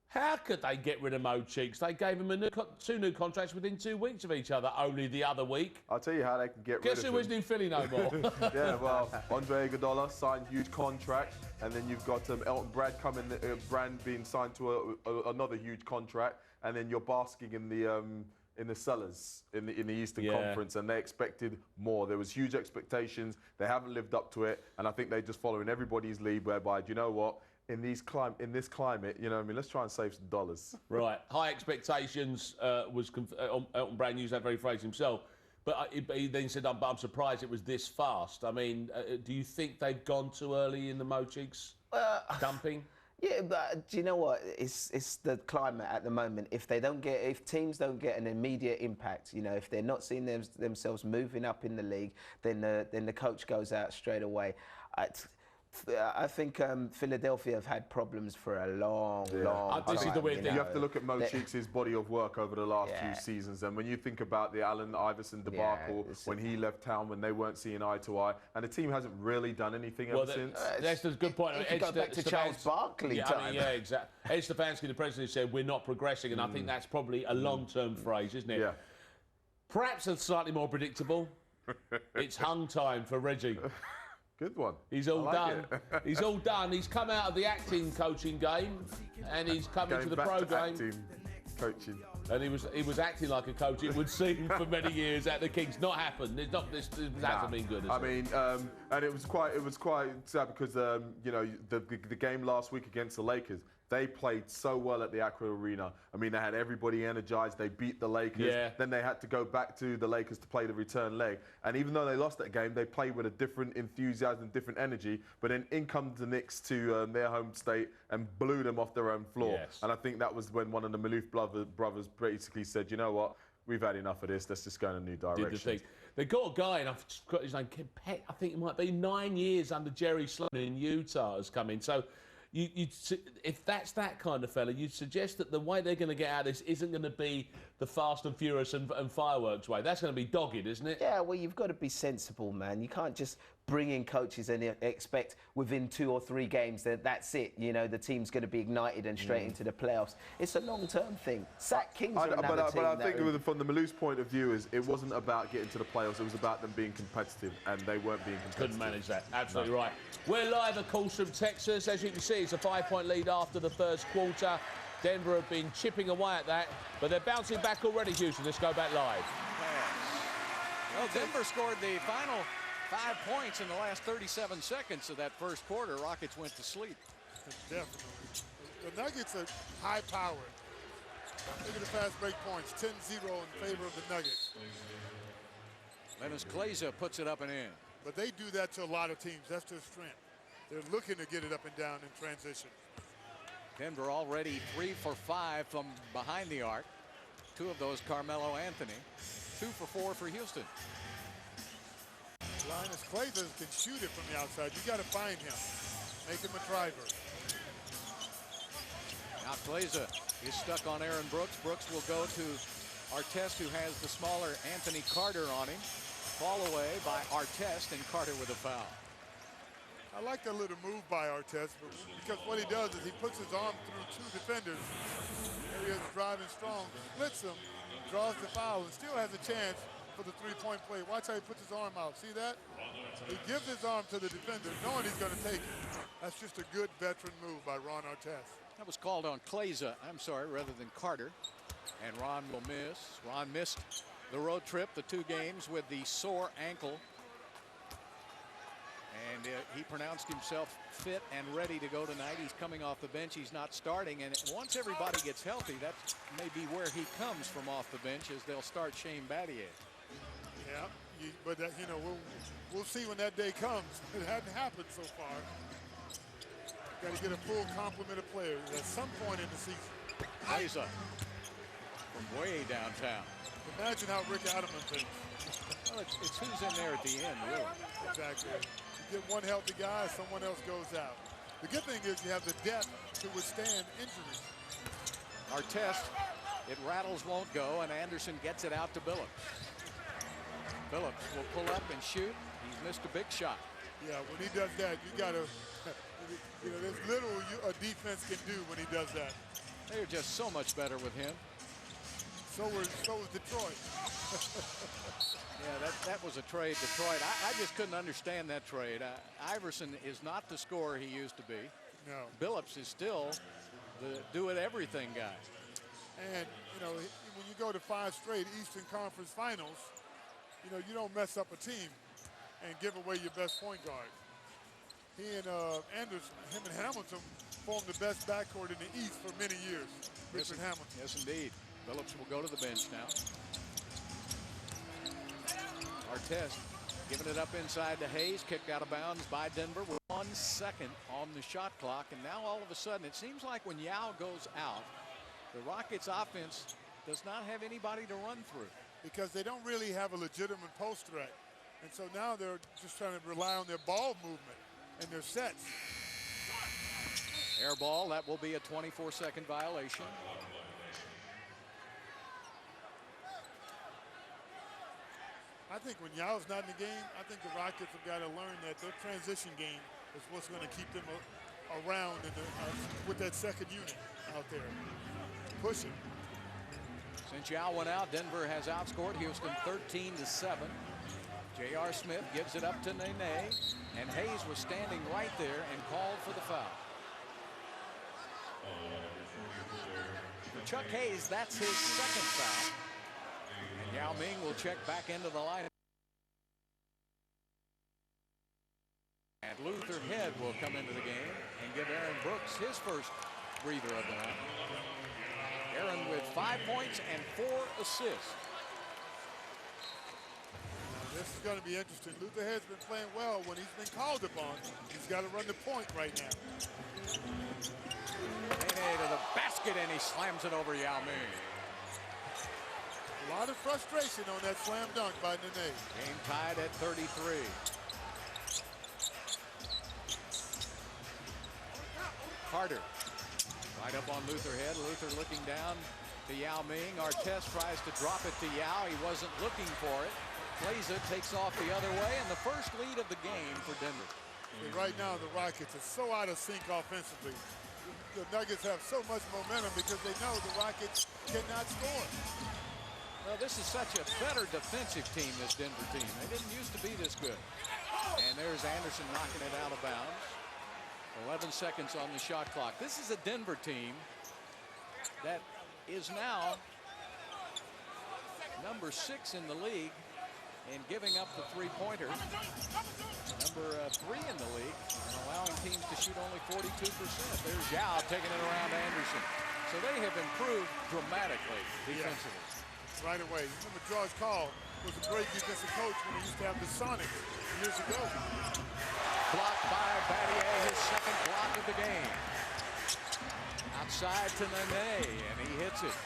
how could they get rid of Mo Cheeks? They gave him two new contracts within 2 weeks of each other only the other week. I'll tell you how they can get rid of him. Guess who isn't in Philly no more? Yeah, well, Andre Iguodala signed huge contract, and then you've got Elton Brand being signed to another huge contract, and then you're basking in the cellars in the Eastern Conference, and they expected more. There was huge expectations. They haven't lived up to it, and I think they're just following everybody's lead. Whereby, do you know what? In this climate, you know what I mean, let's try and save some dollars. Right. High expectations Elton Brand used that very phrase himself. But he then said, I'm surprised it was this fast. I mean, do you think they've gone too early in the Mo Cheeks dumping? Yeah, but do you know what? It's the climate at the moment. If teams don't get an immediate impact, you know, if they're not seeing themselves moving up in the league, then the coach goes out straight away. I think Philadelphia have had problems for a long time. This is the weird thing. You have to look at Mo Cheeks' body of work over the last few seasons, and when you think about the Allen Iverson debacle, when he left town, when they weren't seeing eye to eye, and the team hasn't really done anything ever since. That's a good point. You go back to Charles Barkley time. Yeah, exactly. Ed Stefanski, the president, said we're not progressing, and I think that's probably a long-term phrase, isn't it? Yeah. Perhaps it's slightly more predictable. It's hung time for Reggie. Good one. He's all done. He's all done. He's come out of the acting coaching game, and he's come into the pro game. Acting, coaching. And he was acting like a coach. It would seem for many years at the Kings. Not happened. It's not. This hasn't been good. I mean, and it was quite sad because you know the game last week against the Lakers. They played so well at the Accra Arena. I mean, they had everybody energized. They beat the Lakers. Yeah. Then they had to go back to the Lakers to play the return leg. And even though they lost that game, they played with a different enthusiasm, different energy. But then in comes the Knicks to their home state and blew them off their own floor. Yes. And I think that was when one of the Maloof brothers basically said, you know what? We've had enough of this. Let's just go in a new direction. They got a guy, and I've got his name, Pet. I think it might be 9 years under Jerry Sloan in Utah has come in. So if that's that kind of fella, you'd suggest that the way they're going to get out of this isn't going to be the fast and furious and fireworks way. That's going to be dogged, isn't it? Yeah, well, you've got to be sensible, man. You can't just bring in coaches and expect within 2 or 3 games that that's it. You know, the team's going to be ignited and straight into the playoffs. It's a long-term thing. Kings are another team. But I think from the Maloof's point of view, it wasn't about getting to the playoffs. It was about them being competitive, and they weren't being competitive. Couldn't manage that. Absolutely right. We're live, of course, from Texas. As you can see, it's a 5-point lead after the first quarter. Denver have been chipping away at that, but they're bouncing back already, Houston. Let's go back live. Well, Denver scored the final 5 points in the last 37 seconds of that first quarter. Rockets went to sleep. Definitely. The Nuggets are high-powered. Look at the fast break points, 10-0 in favor of the Nuggets. Lennis Kleza puts it up and in. But they do that to a lot of teams. That's their strength. They're looking to get it up and down in transition. Denver already 3 for 5 from behind the arc. 2 of those Carmelo Anthony. 2 for 4 for Houston. Linus Kleza can shoot it from the outside. You got to find him. Make him a driver. Now Kleza is stuck on Aaron Brooks. Brooks will go to Artest, who has the smaller Anthony Carter on him. Fall away by Artest, and Carter with a foul. I like that little move by Artest, because what he does is he puts his arm through 2 defenders. There he is driving strong, splits them, draws the foul, and still has a chance for the 3-point play. Watch how he puts his arm out. See that? He gives his arm to the defender, knowing he's going to take it. That's just a good veteran move by Ron Artest. That was called on Kleza, rather than Carter. And Ron will miss. Ron missed the road trip, the 2 games, with the sore ankle. And he pronounced himself fit and ready to go tonight. He's coming off the bench. He's not starting. And once everybody gets healthy, that may be where he comes from off the bench, as they'll start Shane Battier. Yeah, but you know, we'll see when that day comes. It hadn't happened so far. Got to get a full complement of players at some point in the season. Kleza from way downtown. Imagine how Rick Adelman thinks. Well, it's who's in there at the end, really. Exactly. You get one healthy guy, someone else goes out. The good thing is you have the depth to withstand injuries. Artest, it rattles, won't go, and Anderson gets it out to Billups. Billups will pull up and shoot. He's missed a big shot. Yeah, when he does that, you got to, there's little a defense can do when he does that. They're just so much better with him. So was Detroit. Yeah, that was a trade, Detroit. I just couldn't understand that trade. Iverson is not the scorer he used to be. No. Billups is still the do-it-everything guy. And, when you go to 5 straight Eastern Conference Finals, you don't mess up a team and give away your best point guard. He and Anderson, him and Hamilton formed the best backcourt in the East for many years. Richard Hamilton. Yes, indeed. Billups will go to the bench now. Artest giving it up inside to Hayes, kicked out of bounds by Denver with 1 second on the shot clock. And now all of a sudden, it seems like when Yao goes out, the Rockets offense does not have anybody to run through. Because they don't really have a legitimate post threat. And so now they're just trying to rely on their ball movement and their sets. Air ball, that will be a 24-second violation. I think when Yao's not in the game, I think the Rockets have got to learn that their transition game is what's going to keep them around with that second unit out there. Pushing. Since Yao went out, Denver has outscored Houston 13-7. J.R. Smith gives it up to Nene, and Hayes was standing right there and called for the foul. For Chuck Hayes, that's his second foul. And Yao Ming will check back into the lineup. And Luther Head will come into the game and give Aaron Brooks his first breather of the night. Aaron with 5 points and 4 assists. This is going to be interesting. Luther Head's been playing well when he's been called upon. He's got to run the point right now. Nene to the basket, and he slams it over Yao Ming. A lot of frustration on that slam dunk by Nene. Game tied at 33. Carter right up on Luther Head. Luther looking down to Yao Ming. Artest tries to drop it to Yao. He wasn't looking for it. Plays it, takes off the other way, and the first lead of the game for Denver. And right now, the Rockets are so out of sync offensively. The Nuggets have so much momentum because they know the Rockets cannot score. Well, this is such a better defensive team, this Denver team. They didn't used to be this good. And there's Anderson knocking it out of bounds. 11 seconds on the shot clock. This is a Denver team that is now number 6 in the league in giving up the three-pointer. Number 3 in the league and allowing teams to shoot only 42%. There's Yao taking it around Anderson. So they have improved dramatically defensively. Yeah. Right away. Remember George Karl was a great defensive coach when he used to have the Sonics years ago. Blocked by Battier, his second block of the game. Outside to Nene, and he hits it.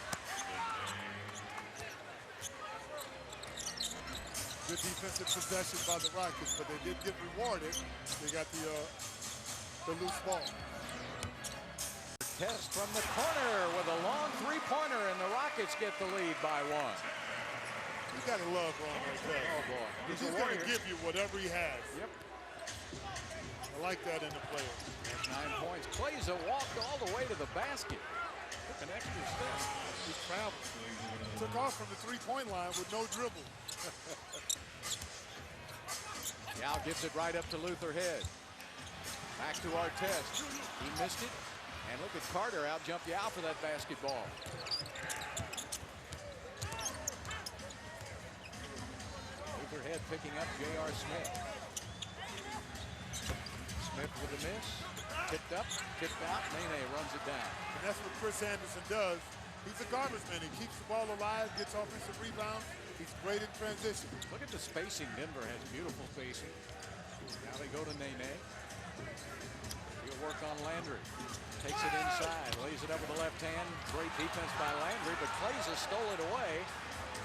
Good defensive possession by the Rockets, but they did get rewarded. They got the loose ball. Test from the corner with a long three-pointer, and the Rockets get the lead by 1. You gotta love Ron Artest. Oh boy, he's gonna give you whatever he has. Yep. I like that in the player. 9 points. Claza walked all the way to the basket. Took an extra step. He traveled. Took off from the three-point line with no dribble. Yao gives it right up to Luther Head. Back to Artest. He missed it. And look at Carter out jump Yao for that basketball. Luther Head picking up J.R. Smith. Smith with a miss. Tipped up, tipped out. Nene runs it down. And that's what Chris Anderson does. He's a garbage man. He keeps the ball alive, gets offensive rebounds. He's great in transition. Look at the spacing. Denver has beautiful spacing. Now they go to Nene. He'll work on Landry. Takes it inside, lays it up with the left hand. Great defense by Landry, but Claza stole it away.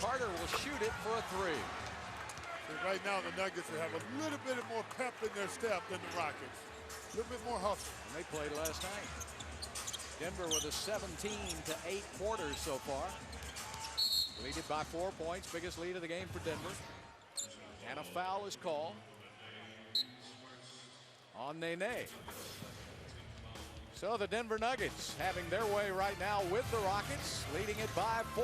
Carter will shoot it for a 3. And right now, the Nuggets have a little bit more pep in their step than the Rockets. A little bit more hustle. And they played last night. Denver with a 17-8 quarters so far. Leaded by 4 points, biggest lead of the game for Denver. And a foul is called on Nene. So the Denver Nuggets having their way right now with the Rockets, leading it by 4.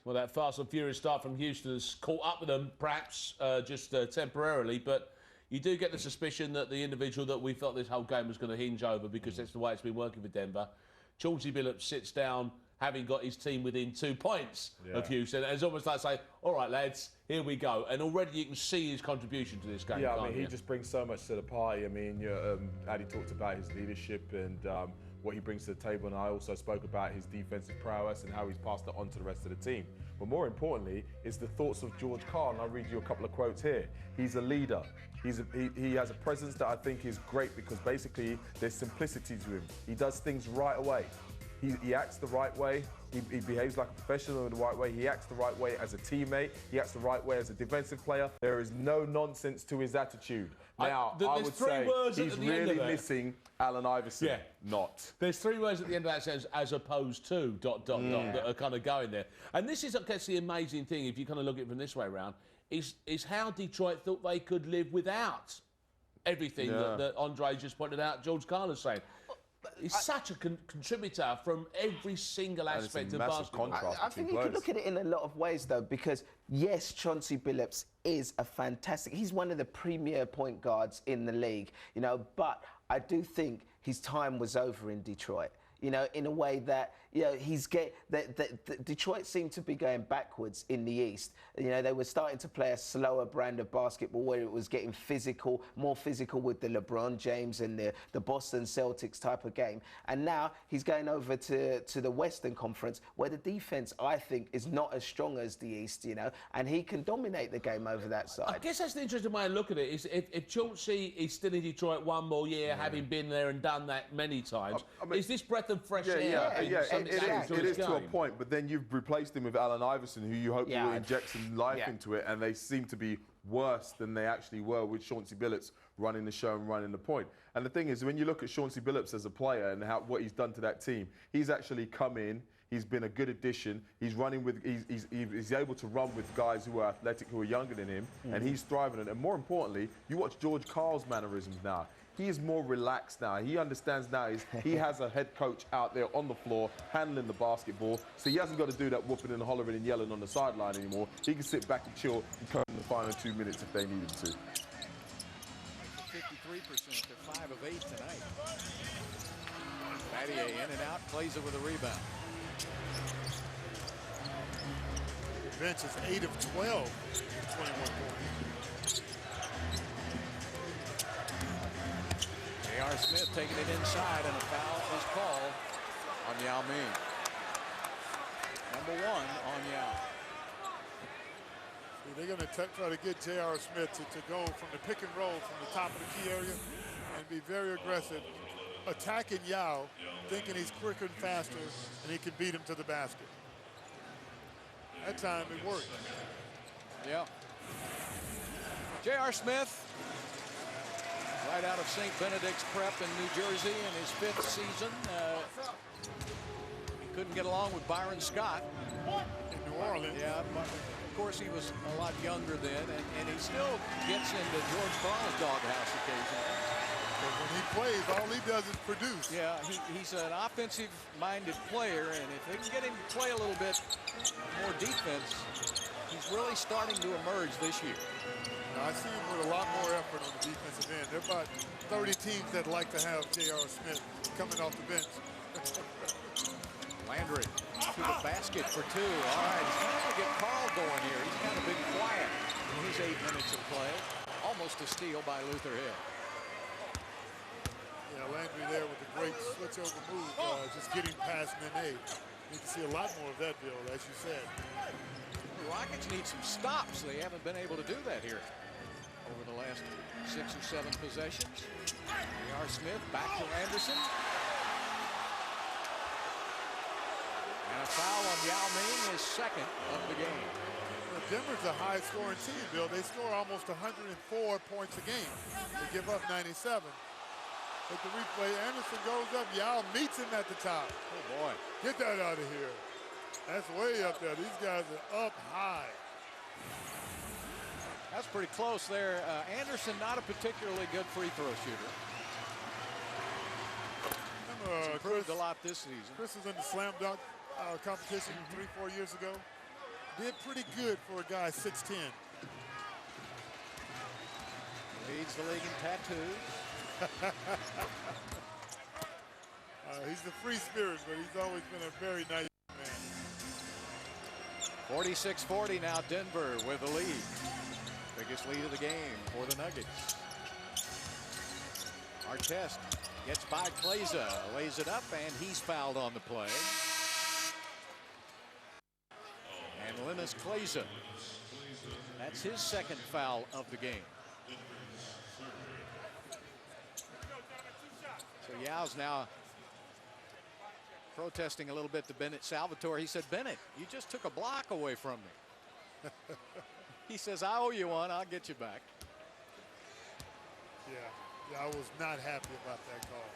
Well, that fast and furious start from Houston has caught up with them, perhaps just temporarily, but you do get the suspicion that the individual that we thought this whole game was going to hinge over, because that's the way it's been working for Denver, Chauncey Billups sits down, having got his team within 2 points of Houston. And it's almost like say, all right, lads, here we go. And already you can see his contribution to this game. Yeah, I mean, he just brings so much to the party. I mean, Addy talked about his leadership and what he brings to the table, and I also spoke about his defensive prowess and how he's passed it on to the rest of the team. But more importantly, is the thoughts of George Karl, and I'll read you a couple of quotes here. He's a leader. He has a presence that I think is great, because basically there's simplicity to him. He does things right away. He acts the right way. He behaves like a professional in the right way. He acts the right way as a teammate. He acts the right way as a defensive player. There is no nonsense to his attitude. Now, I would say he's really missing Allen Iverson. Yeah. Not. There's 3 words at the end of that sentence, as opposed to ... that are kind of going there. And this is, I guess, the amazing thing, if you kind of look at it from this way around, is how Detroit thought they could live without everything that Andre just pointed out, George Karl is saying. He's such a contributor from every single aspect of basketball. I think you could look at it in a lot of ways, though, because, yes, Chauncey Billups is a fantastic... He's one of the premier point guards in the league, you know, but I do think his time was over in Detroit. You know, in a way that, you know, Detroit seemed to be going backwards in the East. You know, they were starting to play a slower brand of basketball where it was getting physical, more physical with the LeBron James and the Boston Celtics type of game. And now he's going over to the Western Conference, where the defense, I think, is not as strong as the East, you know, and he can dominate the game over that side. I guess that's the interesting way to look at it, is if Chauncey is still in Detroit one more year, having been there and done that many times, I mean, is this breath of fresh air? It is to a point, but then you've replaced him with Allen Iverson, who you hope will inject some life into it, and they seem to be worse than they actually were with Chauncey Billups running the show and running the point. And the thing is, when you look at Chauncey Billups as a player and what he's done to that team, he's actually come in. He's been a good addition. He's running with. He's able to run with guys who are athletic, who are younger than him, and he's thriving. And more importantly, you watch George Karl's mannerisms now. He is more relaxed now. He understands now he has a head coach out there on the floor handling the basketball, so he hasn't got to do that whooping and hollering and yelling on the sideline anymore. He can sit back and chill and come in the final 2 minutes if they need him to. 53%, they're 5 of 8 tonight. Battier in and out, plays it with a rebound. Bench is 8 of 12, 21 points. J.R. Smith taking it inside, and a foul is called on Yao Ming. Number 1 on Yao. They're going to try to get J.R. Smith to go from the pick and roll from the top of the key area and be very aggressive, attacking Yao, thinking he's quicker and faster, and he can beat him to the basket. That time it worked. Yeah. J.R. Smith, right out of St. Benedict's Prep in New Jersey in his 5th season. He couldn't get along with Byron Scott. In New Orleans. Yeah, but of course he was a lot younger then, and he still gets into George Karl's doghouse occasionally. But when he plays, all he does is produce. Yeah, he's an offensive-minded player, and if they can get him to play a little bit more defense, he's really starting to emerge this year. Now, I see him with a lot more effort on the defensive end. There are about 30 teams that like to have J.R. Smith coming off the bench. Landry to the basket for 2. All right, he's trying to get Karl going here. He's kind of been quiet in his 8 minutes of play. Almost a steal by Luther Hill. Yeah, Landry there with a great switch-over move, just getting past Nene. You can see a lot more of that, Bill, as you said. The Rockets need some stops. They haven't been able to do that here over the last 6 or 7 possessions. J.R. Smith back to Anderson. And a foul on Yao Ming, his 2nd of the game. Denver's a high-scoring team, Bill. They score almost 104 points a game. They give up 97. At the replay, Anderson goes up. Yao meets him at the top. Oh, boy. Get that out of here. That's way up there. These guys are up high. That's pretty close there. Anderson, not a particularly good free throw shooter. He's improved a lot this season. Chris was in the slam dunk competition 3-4 years ago. Did pretty good for a guy 6'10". Leads the league in tattoos. He's the free spirit, but he's always been a very nice man. 46-40 now, Denver with the lead. Biggest lead of the game for the Nuggets. Artest gets by Kleza, lays it up, and he's fouled on the play. And Linus Kleza, that's his second foul of the game. So Yao's now protesting a little bit to Bennett Salvatore. He said, Bennett, you just took a block away from me. He says, I owe you one. I'll get you back. Yeah, I was not happy about that call.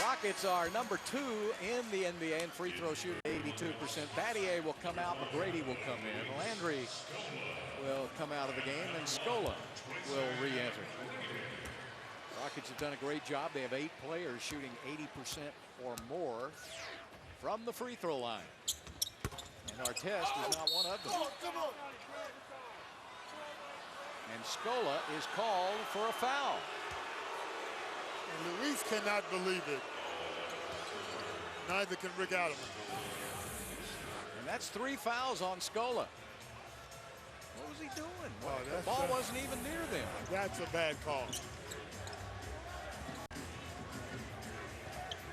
Rockets are number 2 in the NBA in free throw shooting, 82%. Battier will come out, McGrady will come in, Landry will come out of the game, and Scola will re-enter. Rockets have done a great job. They have 8 players shooting 80% or more from the free throw line. And Artest is not one of them. And Scola is called for a foul. And Luis cannot believe it. Neither can Rick Adams. And that's 3 fouls on Scola. What was he doing? Oh, the ball wasn't even near them. That's a bad call.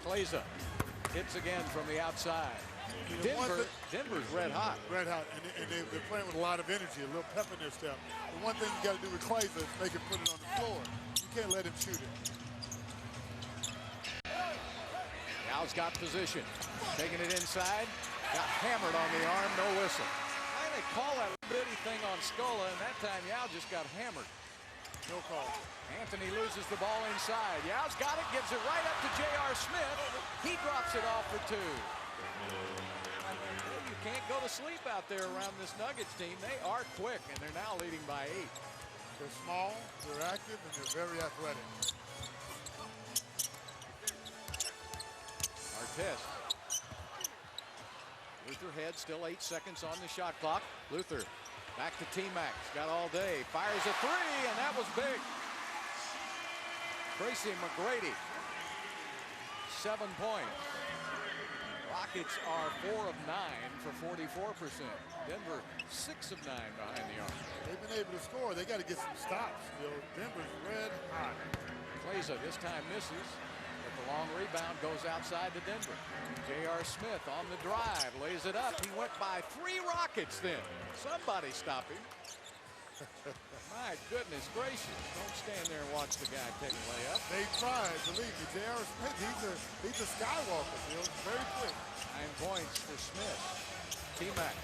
Kleza hits again from the outside. Denver's red hot. Red hot, and they're playing with a lot of energy, a little pep in their step. The one thing you got to do with Kleza is make him put it on the floor. You can't let him shoot it. Now's got position. Taking it inside. Got hammered on the arm, no whistle. Why they call that bitty thing on Scola, and that time Yao just got hammered. No call. Anthony loses the ball inside. Yao's got it, gives it right up to J.R. Smith. He drops it off for 2. You can't go to sleep out there around this Nuggets team. They are quick, and they're now leading by 8. They're small, they're active, and they're very athletic. Artest. Luther head, still 8 seconds on the shot clock. Luther back to T-Mac. Got all day. Fires a 3, and that was big. Tracy McGrady, 7 points. Rockets are 4 of 9 for 44%. Denver 6 of 9 behind the arc. They've been able to score. They got to get some stops. Denver's red hot. Kleza this time misses, but the long rebound goes outside to Denver. J.R. Smith on the drive, lays it up. He went by 3 Rockets then. Somebody stop him. My goodness gracious. Don't stand there and watch the guy take a layup. They tried, believe me. J.R. Smith, he's a Skywalker, very quick. 9 points for Smith. T-Mac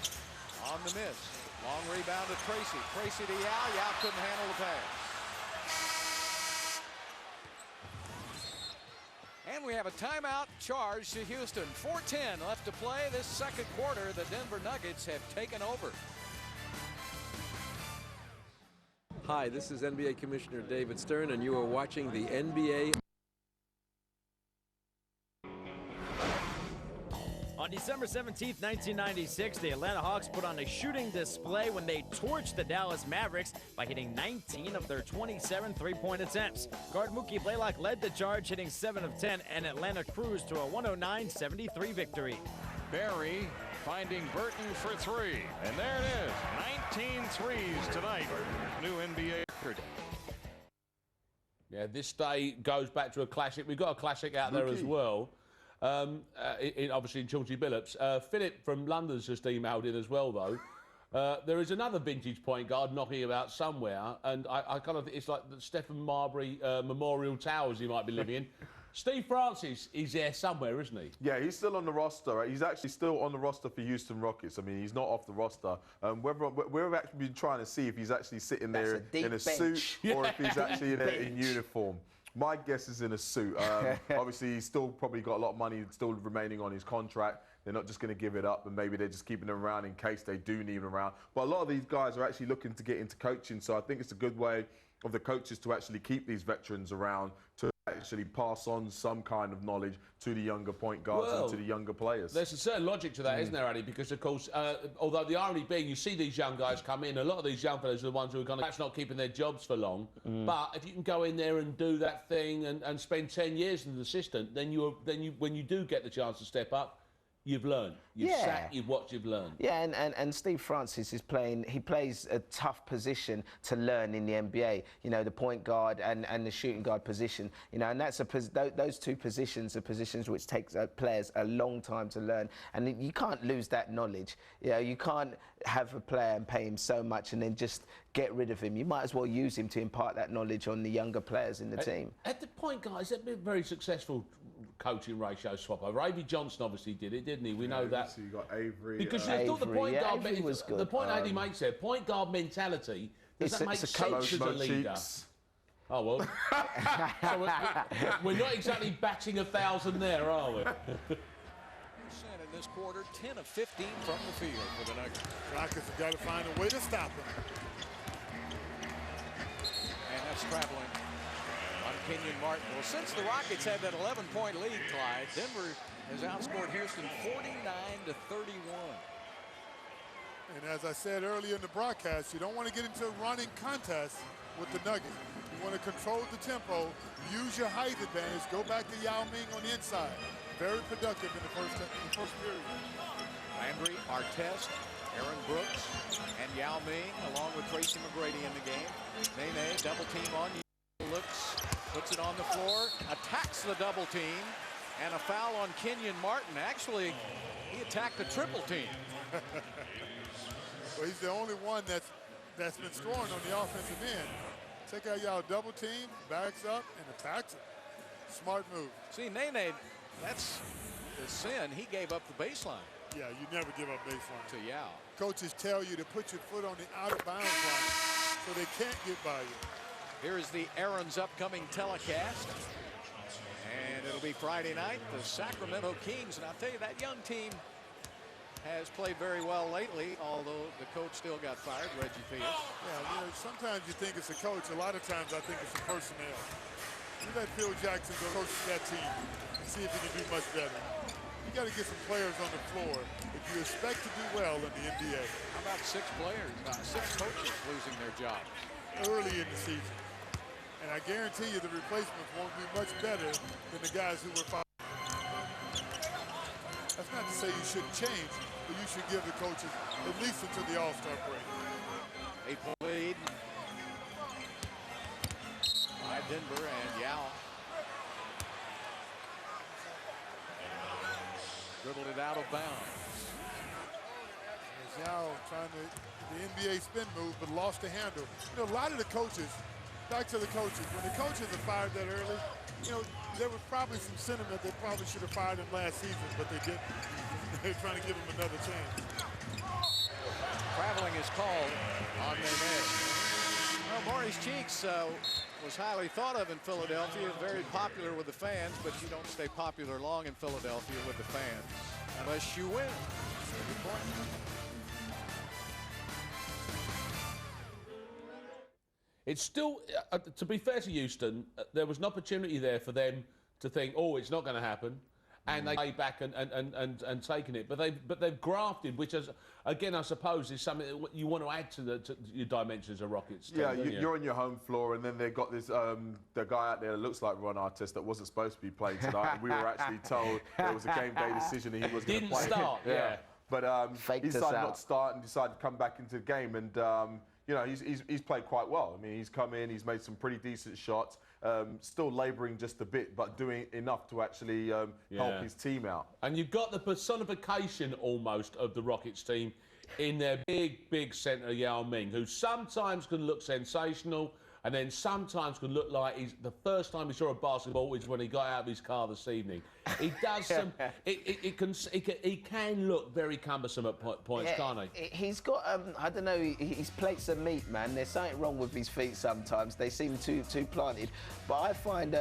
on the miss. Long rebound to Tracy. Tracy to Yao. Yao couldn't handle the pass. And we have a timeout charge to Houston. 4:10 left to play this second quarter. The Denver Nuggets have taken over. Hi, this is NBA Commissioner David Stern, and you are watching the NBA. On December 17th, 1996, the Atlanta Hawks put on a shooting display when they torched the Dallas Mavericks by hitting 19 of their 27 three-point attempts. Guard Mookie Blaylock led the charge, hitting 7 of 10, and Atlanta cruised to a 109-73 victory. Barry finding Burton for 3, and there it is, 19 threes tonight, new NBA record. Yeah, this day goes back to a classic. We've got a classic out there as well. Obviously, Georgie Billups. Philip from London's just emailed in as well, though. There is another vintage point guard knocking about somewhere, and I kind of think it's like the Stephen Marbury Memorial Towers he might be living in. Steve Francis is there somewhere, isn't he? Yeah, he's still on the roster. He's actually still on the roster for Houston Rockets. I mean, he's not off the roster. We've actually been trying to see if he's actually sitting there in a suit or if he's actually in uniform. My guess is in a suit. Obviously, he's still probably got a lot of money still remaining on his contract. They're not just going to give it up, and maybe they're just keeping him around in case they do need him around. But a lot of these guys are actually looking to get into coaching, so I think it's a good way of the coaches to actually keep these veterans around to actually pass on some kind of knowledge to the younger point guards and to the younger players. There's a certain logic to that, isn't there, Addy? Because, of course, although the irony being you see these young guys come in, a lot of these young fellas are the ones who are kind of perhaps not keeping their jobs for long. But if you can go in there and do that thing and spend 10 years as an assistant, then when you do get the chance to step up, you've learned. You've sat, you've watched, you've learned. Yeah, and Steve Francis is he plays a tough position to learn in the NBA. You know, the point guard and the shooting guard position. You know, and that's those two positions are positions which takes players a long time to learn. And you can't lose that knowledge. You know, you can't have a player and pay him so much and then just get rid of him. You might as well use him to impart that knowledge on the younger players in the team. At the point guards, that's been a very successful coaching ratio swap over. Avery Johnson obviously did it, didn't he? We know that. So you got Avery. Because I thought the point guard was good. The point Eddie makes there, point guard mentality, does that make sense as a leader? Oh, well. So we're not exactly batting 1,000 there, are we? In this quarter, 10 of 15 from the field for the Nuggets. Rockets have got to find a way to stop him. And that's traveling on Kenyon Martin. Well, since the Rockets had that 11-point lead, Clyde, Denver has outscored Houston 49-31. And as I said earlier in the broadcast, you don't want to get into a running contest with the Nuggets. You want to control the tempo, use your height advantage, go back to Yao Ming on the inside. Very productive in the first period. Landry, Artest, Aaron Brooks, and Yao Ming, along with Tracy McGrady in the game. Nene, double team on you. Looks, puts it on the floor, attacks the double team, and a foul on Kenyon Martin. Actually, he attacked a triple team. Well, he's the only one that's been scoring on the offensive end. Take out y'all double team, backs up, and attacks it. Smart move. See, Nene, that's the sin. He gave up the baseline. Yeah, you never give up baseline. To Yao. Coaches tell you to put your foot on the out-of-bounds line so they can't get by you. Here is the Aaron's upcoming telecast. And it'll be Friday night, the Sacramento Kings. And I'll tell you, that young team has played very well lately, although the coach still got fired, Reggie Theus. Yeah, you know, sometimes you think it's a coach. A lot of times I think it's the personnel. You let Phil Jackson go coach that team and see if he can do much better. You got to get some players on the floor if you expect to do well in the NBA. How about 6 players, 6 coaches losing their job early in the season? And I guarantee you the replacements won't be much better than the guys who were fired. That's not to say you shouldn't change, but you should give the coaches at least until the All-Star break. 8-point lead by Denver and Yao. Dribbled it out of bounds. Yao trying the NBA spin move, but lost the handle. You know, a lot of the coaches, back to the coaches, when the coaches are fired that early, you know, there was probably some sentiment they probably should have fired him last season, but they didn't. They're trying to give him another chance. Traveling is called on Nene. Well, Maurice Cheeks was highly thought of in Philadelphia, very popular with the fans, but you don't stay popular long in Philadelphia with the fans unless you win. Good point. It's still, to be fair to Houston, there was an opportunity there for them to think, oh, it's not going to happen, and they lay back and taken it. But they've grafted, which is, again, I suppose, is something that you want to add to your dimensions of Rockets. Yeah, you're on your home floor, and then they've got this the guy out there that looks like Ron Artest that wasn't supposed to be playing tonight. And we were actually told it was a game day decision and he was going to play. Didn't start, yeah. But he decided not to start and decided to come back into the game. And you know, he's played quite well. I mean, he's come in, he's made some pretty decent shots, still labouring just a bit, but doing enough to actually help his team out. And you've got the personification almost of the Rockets team in their big centre, Yao Ming, who sometimes can look sensational, and then sometimes can look like the first time he saw a basketball was when he got out of his car this evening. He does some. He can look very cumbersome at points, can't he? He's got I don't know. His plates of meat, man. There's something wrong with his feet sometimes. They seem too planted. But I find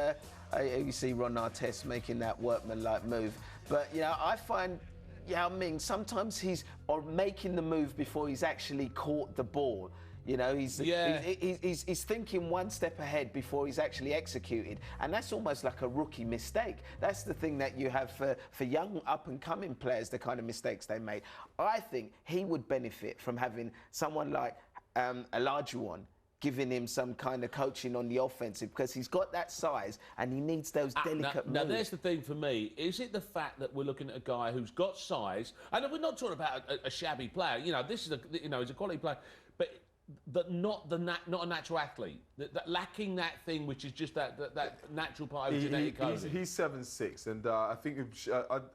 you see Ron Artest making that workman-like move. But you know, I find Yao Ming sometimes he's making the move before he's actually caught the ball. You know, he's thinking one step ahead before he's actually executed, and that's almost like a rookie mistake. That's the thing that you have for young up-and-coming players, the kind of mistakes they make. I think he would benefit from having someone like Olajuwon giving him some kind of coaching on the offensive, because he's got that size and he needs those delicate moves. Now, there's the thing for me. Is it the fact that we're looking at a guy who's got size, and we're not talking about a shabby player. You know, this is he's a quality player, but not a natural athlete. That lacking that thing, which is just that natural part of genetic code. He's 7'6", and I think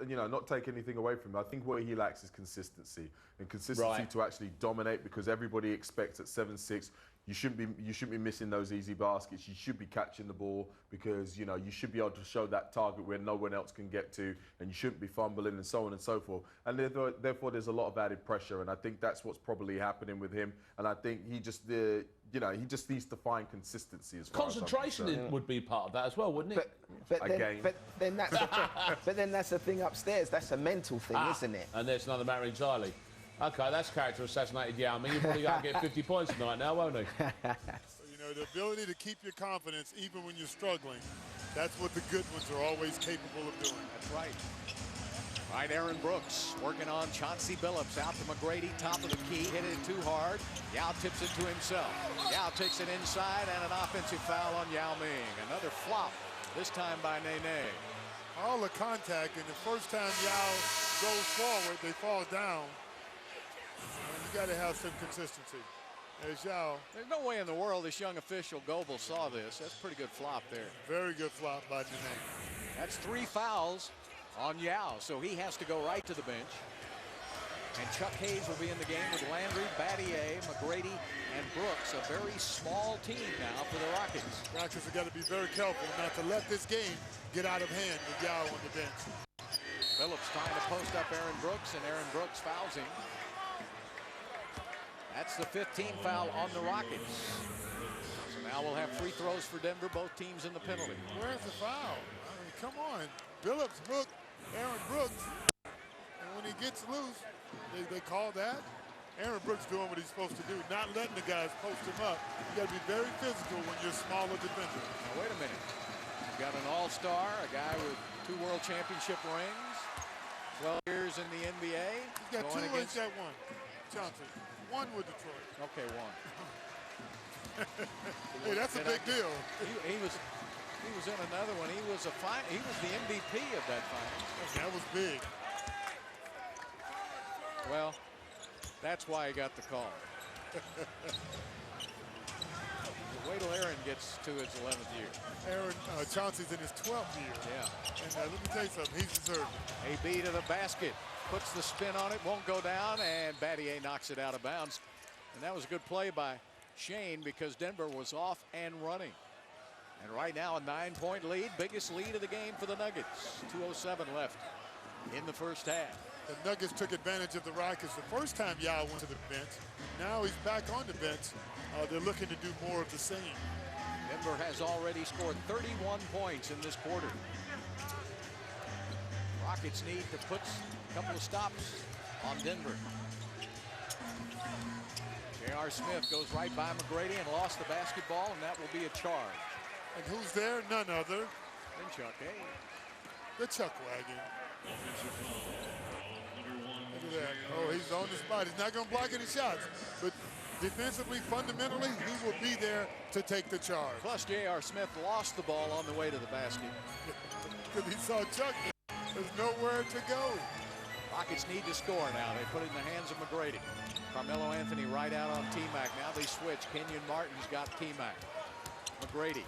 you know, not take anything away from him. I think what he lacks is consistency to actually dominate, because everybody expects at 7'6". You shouldn't be missing those easy baskets. You should be catching the ball, because you know you should be able to show that target where no one else can get to, and you shouldn't be fumbling and so on and so forth. And therefore there's a lot of added pressure, and I think that's what's probably happening with him. And I think he just he just needs to find consistency as far concentration would be part of that as well, wouldn't it? But then that's the thing upstairs. That's a mental thing, isn't it? And there's another matter entirely. Okay, that's character assassinated Yao Ming. You're probably going to get 50 points tonight now, won't he? You know, the ability to keep your confidence even when you're struggling, that's what the good ones are always capable of doing. That's right. All right, Aaron Brooks working on Chauncey Billups. Out to McGrady, top of the key, hit it too hard. Yao tips it to himself. Yao takes it inside, and an offensive foul on Yao Ming. Another flop, this time by Nene. All the contact, and the first time Yao goes forward, they fall down. You got to have some consistency. There's Yao. There's no way in the world this young official Goebel saw this. That's a pretty good flop there. Very good flop by Nene. That's 3 fouls on Yao, so he has to go right to the bench. And Chuck Hayes will be in the game with Landry, Battier, McGrady, and Brooks. A very small team now for the Rockets. Rockets have got to be very careful not to let this game get out of hand with Yao on the bench. Phillips trying to post up Aaron Brooks, and Aaron Brooks fouls him. That's the 15th foul on the Rockets. So now we'll have free throws for Denver, both teams in the penalty. Where's the foul? I mean, come on. Billups hooked Aaron Brooks, and when he gets loose, they call that. Aaron Brooks doing what he's supposed to do, not letting the guys post him up. You got to be very physical when you're a smaller defender. Now, wait a minute. You've got an all-star, a guy with 2 world championship rings, 12 years in the NBA. He's got 2 rings, got 1. Johnson. 1 with Detroit. Okay, 1. Hey, that's a big deal. He was in another one. He was the MVP of that finals. That was big. Well, that's why he got the call. Wait till Aaron gets to his 11th year. Aaron Chauncey's in his 12th year. Yeah. And let me tell you something. He's deserving. AB to the basket. Puts the spin on it, won't go down, and Battier knocks it out of bounds. And that was a good play by Shane, because Denver was off and running. And right now a 9-point lead, biggest lead of the game for the Nuggets. 2:07 left in the first half. The Nuggets took advantage of the Rockets the first time Yao went to the bench. Now he's back on the bench. They're looking to do more of the same. Denver has already scored 31 points in this quarter. Rockets need to put a couple of stops on Denver. J.R. Smith goes right by McGrady and lost the basketball, and that will be a charge. And who's there? None other than Chuck Hayes. The Chuck Wagon. Look at that. Oh, he's on the spot. He's not going to block any shots. But defensively, fundamentally, he will be there to take the charge. Plus, J.R. Smith lost the ball on the way to the basket. Because he saw Chuck. There's nowhere to go. Rockets need to score now. They put it in the hands of McGrady. Carmelo Anthony right out on T-Mac. Now they switch. Kenyon Martin's got T-Mac. McGrady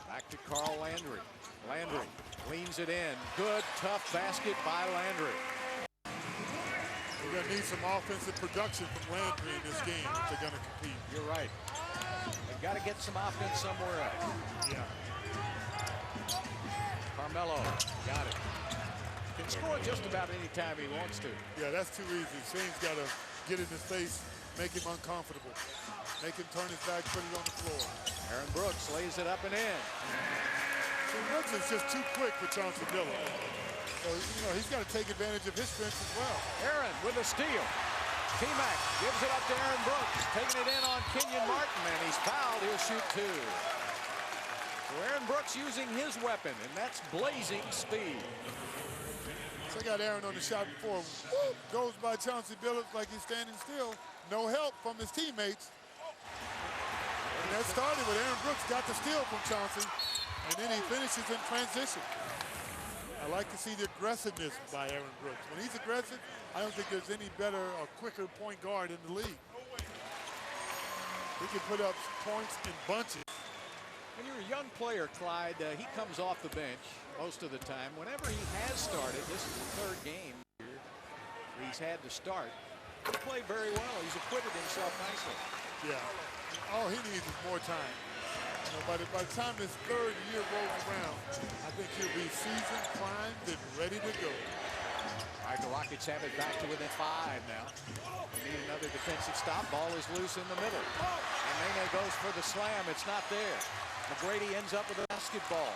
back to Carl Landry. Landry leans it in. Good, tough basket by Landry. We're going to need some offensive production from Landry in this game if they're going to compete. You're right. They've got to get some offense somewhere else. Yeah. Carmelo got it. Can score just about any time he wants to. Yeah, that's too easy. Shane's got to get in his face, make him uncomfortable, make him turn his back, put it on the floor. Aaron Brooks lays it up and in. So Brooks is just too quick for Chauncey Billups. So, you know, he's got to take advantage of his strengths as well. Aaron with a steal. T-Mac gives it up to Aaron Brooks, taking it in on Kenyon Martin, and he's fouled. He'll shoot two. So Aaron Brooks using his weapon, and that's blazing speed. So I got Aaron on the shot before. Whoop, goes by Chauncey Billups like he's standing still. No help from his teammates. And that started with Aaron Brooks got the steal from Chauncey, and then he finishes in transition. I like to see the aggressiveness by Aaron Brooks. When he's aggressive, I don't think there's any better or quicker point guard in the league. He can put up points in bunches. When you're a young player, Clyde, he comes off the bench most of the time. Whenever he has started, this is the third game here he's had to start. He played very well. He's acquitted himself nicely. Yeah. All he needs is more time. You know, by the time his third year rolls around, I think he'll be seasoned, primed, and ready to go. All right, the Rockets have it back to within 5 now. They need another defensive stop. Ball is loose in the middle. And Nene goes for the slam. It's not there. McGrady ends up with a basketball.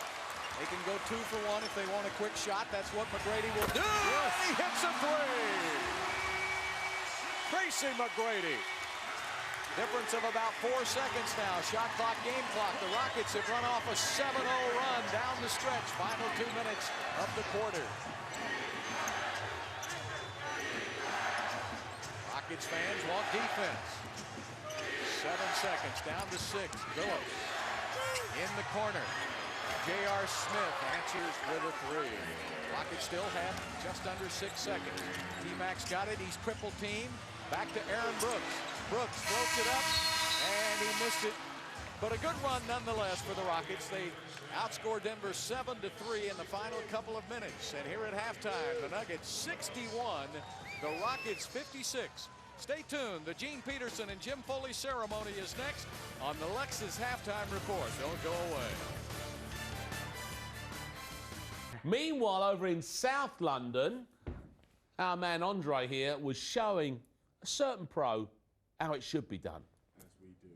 They can go 2 for 1 if they want a quick shot. That's what McGrady will do. Yes. He hits a 3. Tracy McGrady. Difference of about 4 seconds now. Shot clock, game clock. The Rockets have run off a 7-0 run down the stretch. Final 2 minutes of the quarter. Rockets fans want defense. 7 seconds, down to 6. Billups in the corner. J.R. Smith answers with a 3. Rockets still have just under 6 seconds. T-Mac's got it. He's triple teamed. Back to Aaron Brooks. Brooks floats it up, and he missed it. But a good run nonetheless for the Rockets. They outscored Denver 7-3 in the final couple of minutes. And here at halftime, the Nuggets 61, the Rockets 56. Stay tuned. The Gene Peterson and Jim Foley ceremony is next on the Lexus Halftime Report. Don't go away. Meanwhile, over in South London, our man Andre here was showing a certain pro how it should be done. As we do.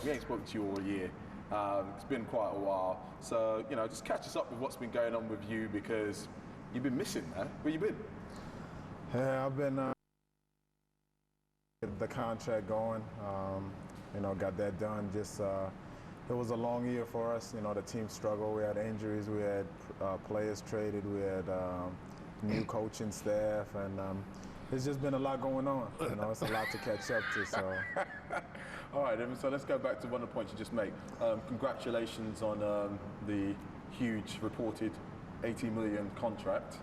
We ain't spoken to you all year. It's been quite a while. So, you know, just catch us up with what's been going on with you because you've been missing, man. Where you been? Yeah, I've been the contract going. You know, got that done. Just it was a long year for us. You know, the team struggled. We had injuries. We had players traded. We had new coaching staff, and it's just been a lot going on. You know, it's a lot to catch up to. So. All right, so let's go back to one of the points you just made. Congratulations on the huge reported $80 million contract.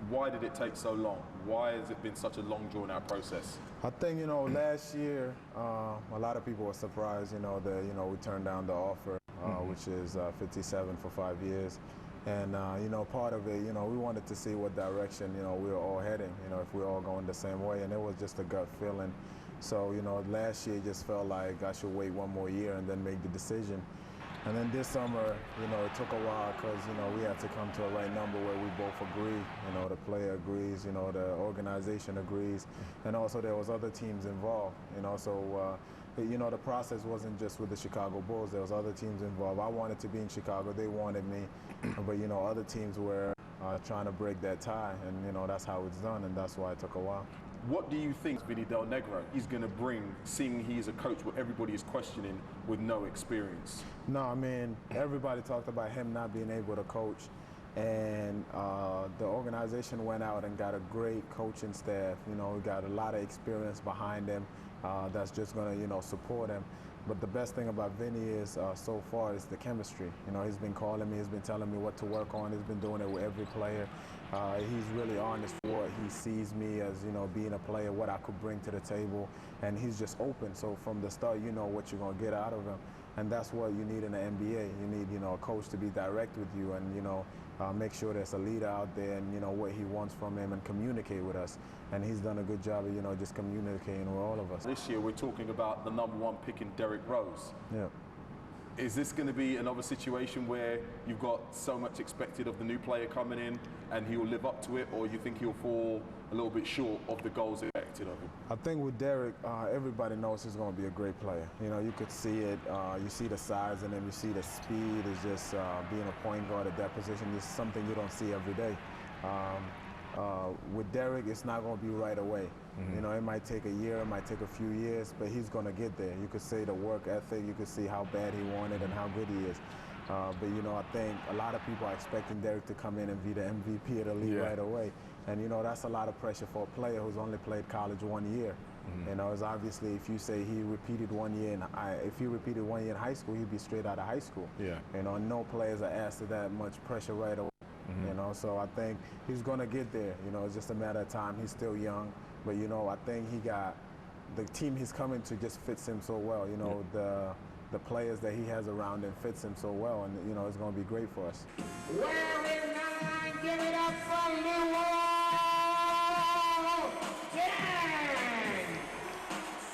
Why did it take so long? Why has it been such a long, drawn-out process? I think, you know, last year, a lot of people were surprised, you know, that, you know, we turned down the offer, which is 57 for 5 years. And, you know, part of it, you know, we wanted to see what direction, you know, we were all heading, you know, if we were all going the same way. And it was just a gut feeling. So, you know, last year just felt like I should wait one more year and then make the decision. And then this summer, you know, it took a while because, you know, we had to come to a right number where we both agree. You know, the player agrees, you know, the organization agrees. And also there was other teams involved, you know. So, you know, the process wasn't just with the Chicago Bulls. There was other teams involved. I wanted to be in Chicago. They wanted me. But, you know, other teams were trying to break that tie. And, you know, that's how it's done. And that's why it took a while. What do you think Vinny Del Negro is going to bring, seeing he is a coach where everybody is questioning with no experience? No, I mean, everybody talked about him not being able to coach. And the organization went out and got a great coaching staff. You know, we got a lot of experience behind him that's just going to, you know, support him. But the best thing about Vinny is so far is the chemistry. You know, he's been calling me, he's been telling me what to work on. He's been doing it with every player. He's really honest for what he sees me as, you know, being a player, what I could bring to the table. And he's just open. So from the start, you know what you're going to get out of him. And that's what you need in the NBA. You need, you know, a coach to be direct with you and, you know, make sure there's a leader out there and, you know, what he wants from him and communicate with us. And he's done a good job of, you know, just communicating with all of us. This year we're talking about the #1 pick in Derrick Rose. Yeah. Is this going to be another situation where you've got so much expected of the new player coming in and he'll live up to it, or you think he'll fall a little bit short of the goals expected of him? I think with Derrick, everybody knows he's going to be a great player. You know, you could see it. You see the size in him. You see the speed. It's just being a point guard at that position is something you don't see every day. With Derrick, it's not going to be right away. You know, it might take a year, it might take a few years, but he's going to get there. You could see the work ethic, you could see how bad he wanted and how good he is. But, you know, I think a lot of people are expecting Derrick to come in and be the MVP of the league right away. And, you know, that's a lot of pressure for a player who's only played college 1 year. You know, it's obviously if you say he repeated 1 year, if he repeated 1 year in high school, he'd be straight out of high school. You know, no players are asked to that much pressure right away. You know, so I think he's going to get there. You know, it's just a matter of time. He's still young. But, you know, I think he got the team he's coming to just fits him so well. You know, the players that he has around him fits him so well. And, you know, it's going to be great for us. Where is that line? Give it up for New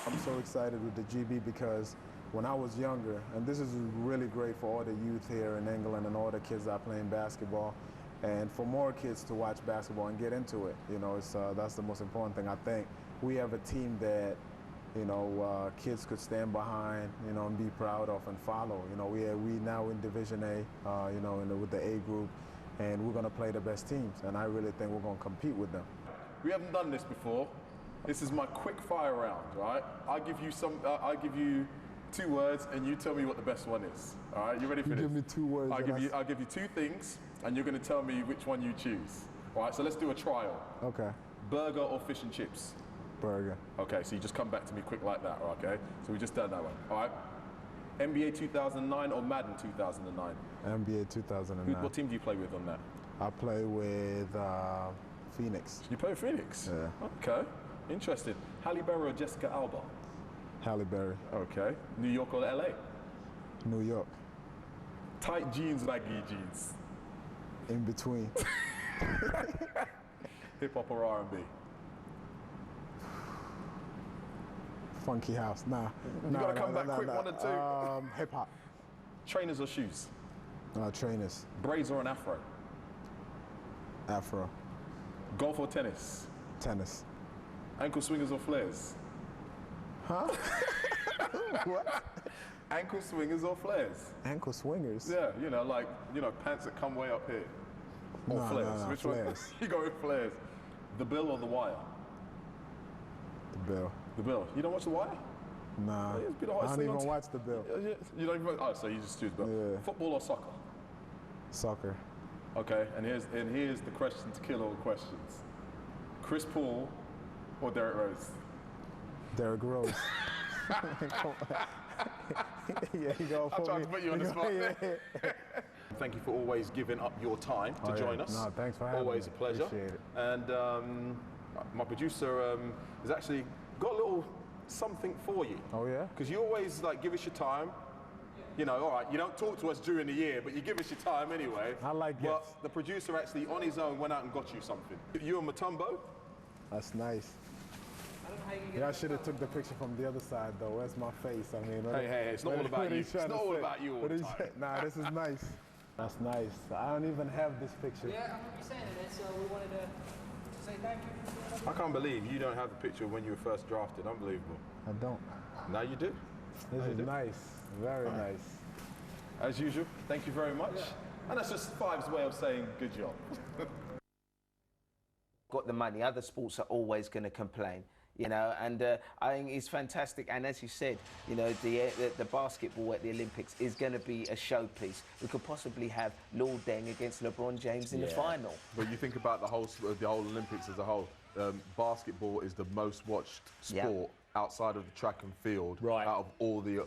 I'm so excited with the GB because when I was younger, and this is really great for all the youth here in England and all the kids that are playing basketball, and for more kids to watch basketball and get into it. You know, that's the most important thing. I think we have a team that, you know, kids could stand behind, you know, and be proud of and follow. You know, we now in Division A, you know, with the A group, and we're going to play the best teams, and I really think we're going to compete with them. We haven't done this before. This is my quick fire round, right? I'll give you 2 words, and you tell me what the best one is. All right, you ready for this? Give me 2 words. I'll give you 2 things, and you're going to tell me which one you choose. All right, so let's do a trial. Okay. Burger or fish and chips? Burger. Okay, so you just come back to me quick like that, okay? So we just done that one. All right. NBA 2009 or Madden 2009? NBA 2009. What team do you play with on that? I play with Phoenix. You play with Phoenix? Yeah. Okay, interesting. Halle Berry or Jessica Alba? Halle Berry. Okay. New York or LA? New York. Tight jeans, baggy jeans? In between. Hip hop or R&B? Funky house. Nah. You gotta come back quick, 1 or 2. Hip hop. Trainers or shoes? Trainers. Braids or an afro? Afro. Golf or tennis? Tennis. Ankle swingers or flares? Huh? What? Ankle swingers or flares? Ankle swingers? Yeah, you know, like, you know, pants that come way up here. Or No, flares? no, Which flares. one? You go with flares. The Bill or the Wire? The Bill. The Bill. You don't watch the Wire? Nah. Yeah, it's been the I hottest don't thing on even watch the Bill. You don't even. Oh, so you just choose Bill. Yeah. Football or soccer? Soccer. Okay, and here's the question to kill all questions. Chris Paul or Derrick Rose? Derrick Rose. Yeah, you go for I'm trying me. to put you on the spot. Yeah. Thank you for always giving up your time to join us. No, thanks for having me. Always a pleasure. Appreciate it. And my producer has actually got a little something for you. Oh yeah? Because you always like give us your time. You know, all right, you don't talk to us during the year, but you give us your time anyway. I like But gifts. the producer actually, on his own, went out and got you something. You and Mutombo? That's nice. Yeah, I should have took the picture from the other side though. Where's my face? I mean, Hey, it's not all about you. It's not all about you all the time. Nah, this is nice. That's nice. I don't even have this picture. Yeah, I remember you saying it, so we wanted to say thank you. I can't believe you don't have the picture when you were first drafted. Unbelievable. I don't. Now you do. This is nice. Very nice. As usual, thank you very much. And that's just Five's way of saying good job. Got the money. Other sports are always going to complain, you know, and I think it's fantastic. And as you said, you know, the basketball at the Olympics is going to be a showpiece. We could possibly have Lord Deng against LeBron James in the final. When you think about the whole Olympics as a whole, basketball is the most watched sport outside of the track and field, out of all the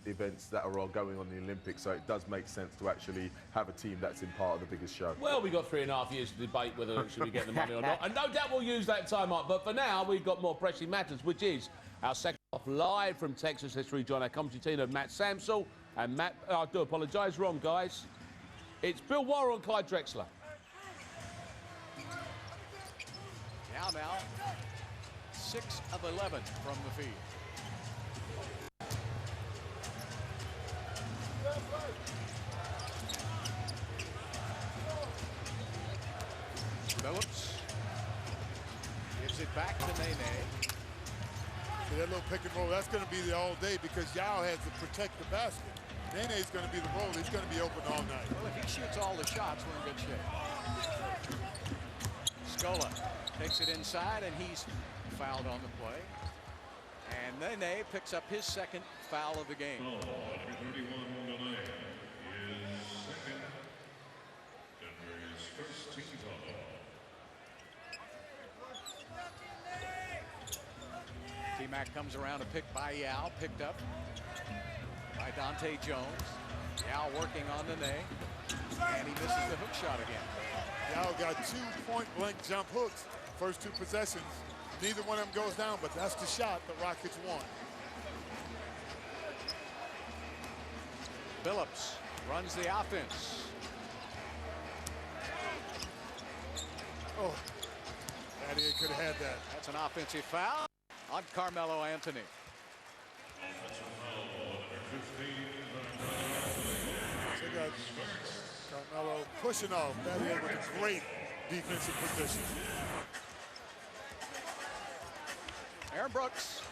events that are going on in the Olympics. So it does make sense to actually have a team that's in part of the biggest show. Well, we've got 3.5 years to debate whether should we get the money or not, and no doubt we'll use that time up. But for now, we've got more pressing matters, which is our second Live from Texas history, John. Our commentary team of Matt Samsel and Matt. I do apologise, wrong guys. It's Bill Warren and Clyde Drexler. Now, 6 of 11 from the field. Phillips gives it back to Nene. See that little pick and roll, that's going to be the all day because Yao has to protect the basket. Nene's going to be the roller. He's going to be open all night. Well, if he shoots all the shots, we're in good shape. Scola takes it inside, and he's fouled on the play. And Nene picks up his second foul of the game. T-Mac comes around a pick by Yao, picked up by Dante Jones. Yao working on Nene, and he misses the hook shot again. Yao got 2 point-blank jump hooks first 2 possessions. Neither one of them goes down, but that's the shot the Rockets won. Phillips runs the offense. Oh, Battier could have had that. That's an offensive foul on Carmelo Anthony. So you got Carmelo pushing off. Battier with a great defensive position. Aaron Brooks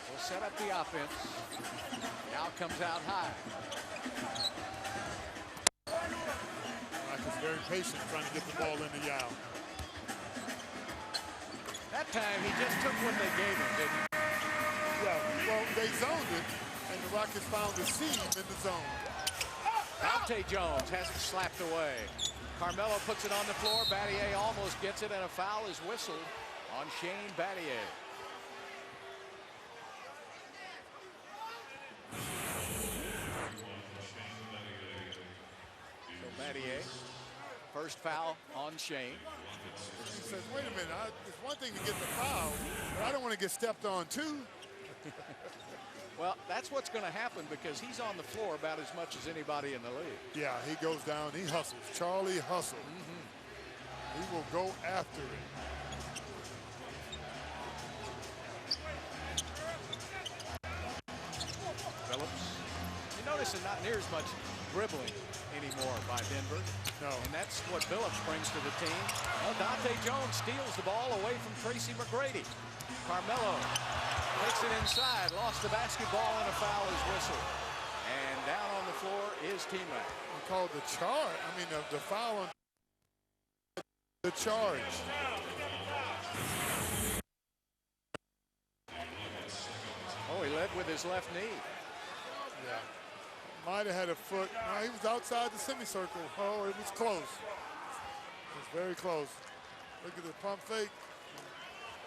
will set up the offense. Now comes out high. Rockets very patient trying to get the ball into Yao. That time he just took what they gave him, didn't he? Yeah, well, they zoned it, and the Rockets found the seam in the zone. Dante Jones has it slapped away. Carmelo puts it on the floor. Battier almost gets it, and a foul is whistled on Shane Battier. So Battier, first foul on Shane. He says, wait a minute, it's one thing to get the foul, but I don't want to get stepped on too. Well, that's what's going to happen because he's on the floor about as much as anybody in the league. Yeah, he goes down, he hustles. Charlie hustle. He will go after it. Phillips. You notice there's not near as much dribbling anymore by Denver. No. And that's what Phillips brings to the team. Well, Dante Jones steals the ball away from Tracy McGrady. Carmelo takes it inside, lost the basketball, and a foul is whistled. And down on the floor is T-Mac. He called the charge. I mean, the foul on the charge. Oh, he led with his left knee. Yeah. Might have had a foot. No, he was outside the semicircle. Oh, it was close. It was very close. Look at the pump fake.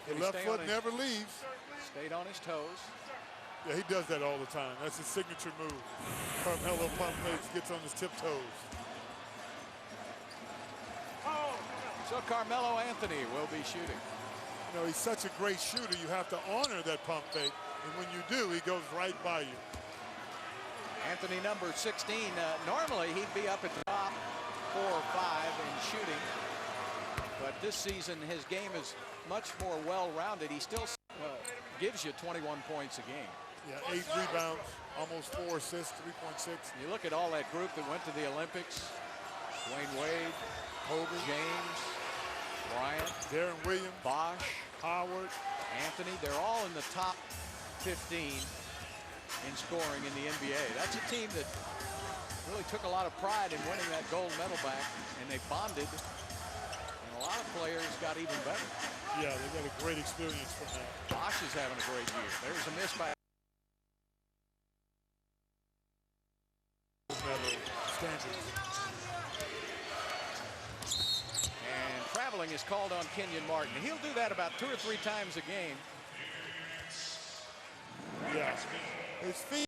The left foot never leaves. Stayed on his toes. Yeah, he does that all the time. That's his signature move. Carmelo pump fakes, gets on his tiptoes. So Carmelo Anthony will be shooting. You know, he's such a great shooter. You have to honor that pump fake. And when you do, he goes right by you. Anthony, number 16. Normally, he'd be up at the top 4 or 5 in shooting. But this season, his game is much more well-rounded. He still gives you 21 points a game. Yeah, 8 rebounds, almost 4 assists, 3.6. You look at all that group that went to the Olympics. Dwayne Wade, Hogan, James, Bryant, Darren Williams, Bosch, Howard, Anthony. They're all in the top 15 in scoring in the NBA. That's a team that really took a lot of pride in winning that gold medal back, and they bonded. And a lot of players got even better. Yeah, they got a great experience from that. Bosch is having a great year. There's a miss by standards. And traveling is called on Kenyon Martin. He'll do that about 2 or 3 times a game. Yeah. His feet.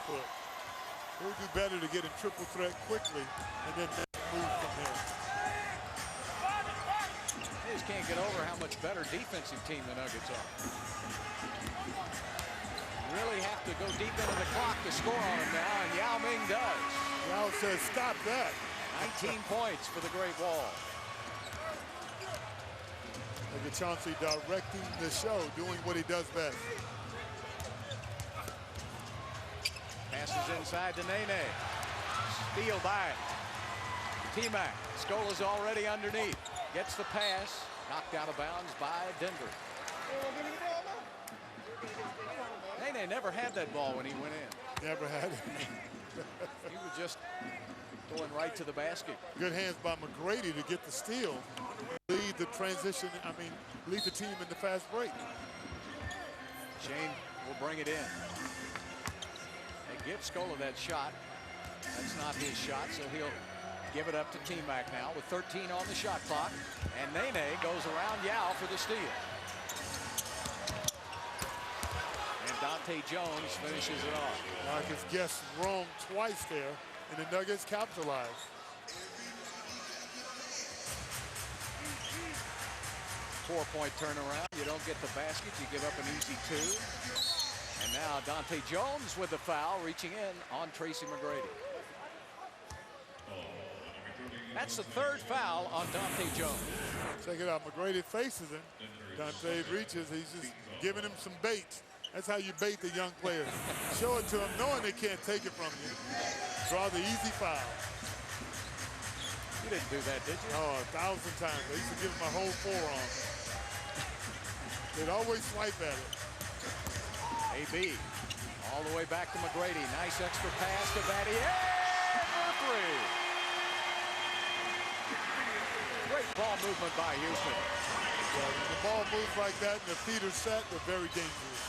He'll do better to get in triple threat quickly and then move from there. can't get over how much better defensive team the Nuggets are. Really have to go deep into the clock to score on them now, and Yao Ming does. Yao says, stop that. 19 points for the Great Wall. Look at Chauncey directing the show, doing what he does best. Passes inside to Nene. Steal by it. T-Mac. Scola's already underneath. Gets the pass. Knocked out of bounds by Denver. Nene never had that ball when he went in. Never had it. He was just going right to the basket. Good hands by McGrady to get the steal. Lead the transition, lead the team in the fast break. Shane will bring it in. They give Scola that shot. That's not his shot, so he'll give it up to T-Mac now with 13 on the shot clock. And Nene goes around Yao for the steal. And Dante Jones finishes it off. Marcus guessed wrong twice there, and the Nuggets capitalized. Four-point turnaround. You don't get the basket, you give up an easy two. And now Dante Jones with the foul, reaching in on Tracy McGrady. That's the third foul on Dante Jones. Check it out, McGrady faces him. Dante reaches, he's just giving him some bait. That's how you bait the young players. Show it to them knowing they can't take it from you. Draw the easy foul. You didn't do that, did you? Oh, 1,000 times. I used to give him my whole forearm. They'd always swipe at it. AB all the way back to McGrady. Nice extra pass to Battier for three. Great ball movement by Houston. Yeah, when the ball moves like that and the feet are set, they're very dangerous.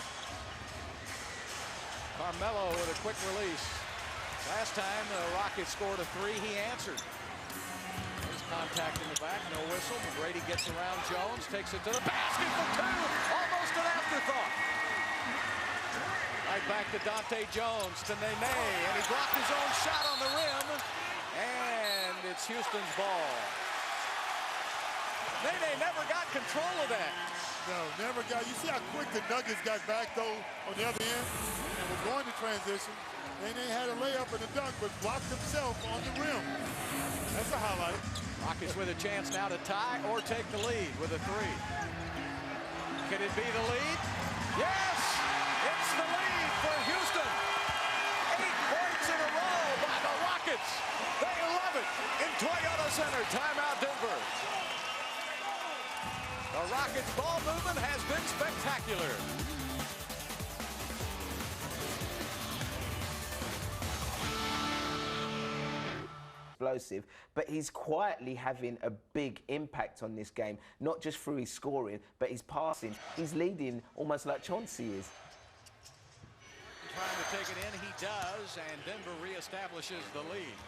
Carmelo with a quick release. Last time the Rockets scored a three, he answered. There's contact in the back, no whistle. McGrady gets around Jones, takes it to the basket for two. Almost an afterthought. Right back to Dante Jones, to Nene, and he blocked his own shot on the rim. And it's Houston's ball. Nene never got control of that. No, never got. You see how quick the Nuggets got back, though, on the other end? And we're going to transition. Nene had a layup and a dunk, but blocked himself on the rim. That's a highlight. Rockets with a chance now to tie or take the lead with a three. Can it be the lead? Yes! It's the lead for Houston. 8 points in a row by the Rockets. They love it in Toyota Center. Timeout Denver. The Rockets' ball movement has been spectacular. Explosive, but he's quietly having a big impact on this game, not just through his scoring, but his passing. He's leading almost like Chauncey is. Trying to take it in, he does, and Denver reestablishes the lead.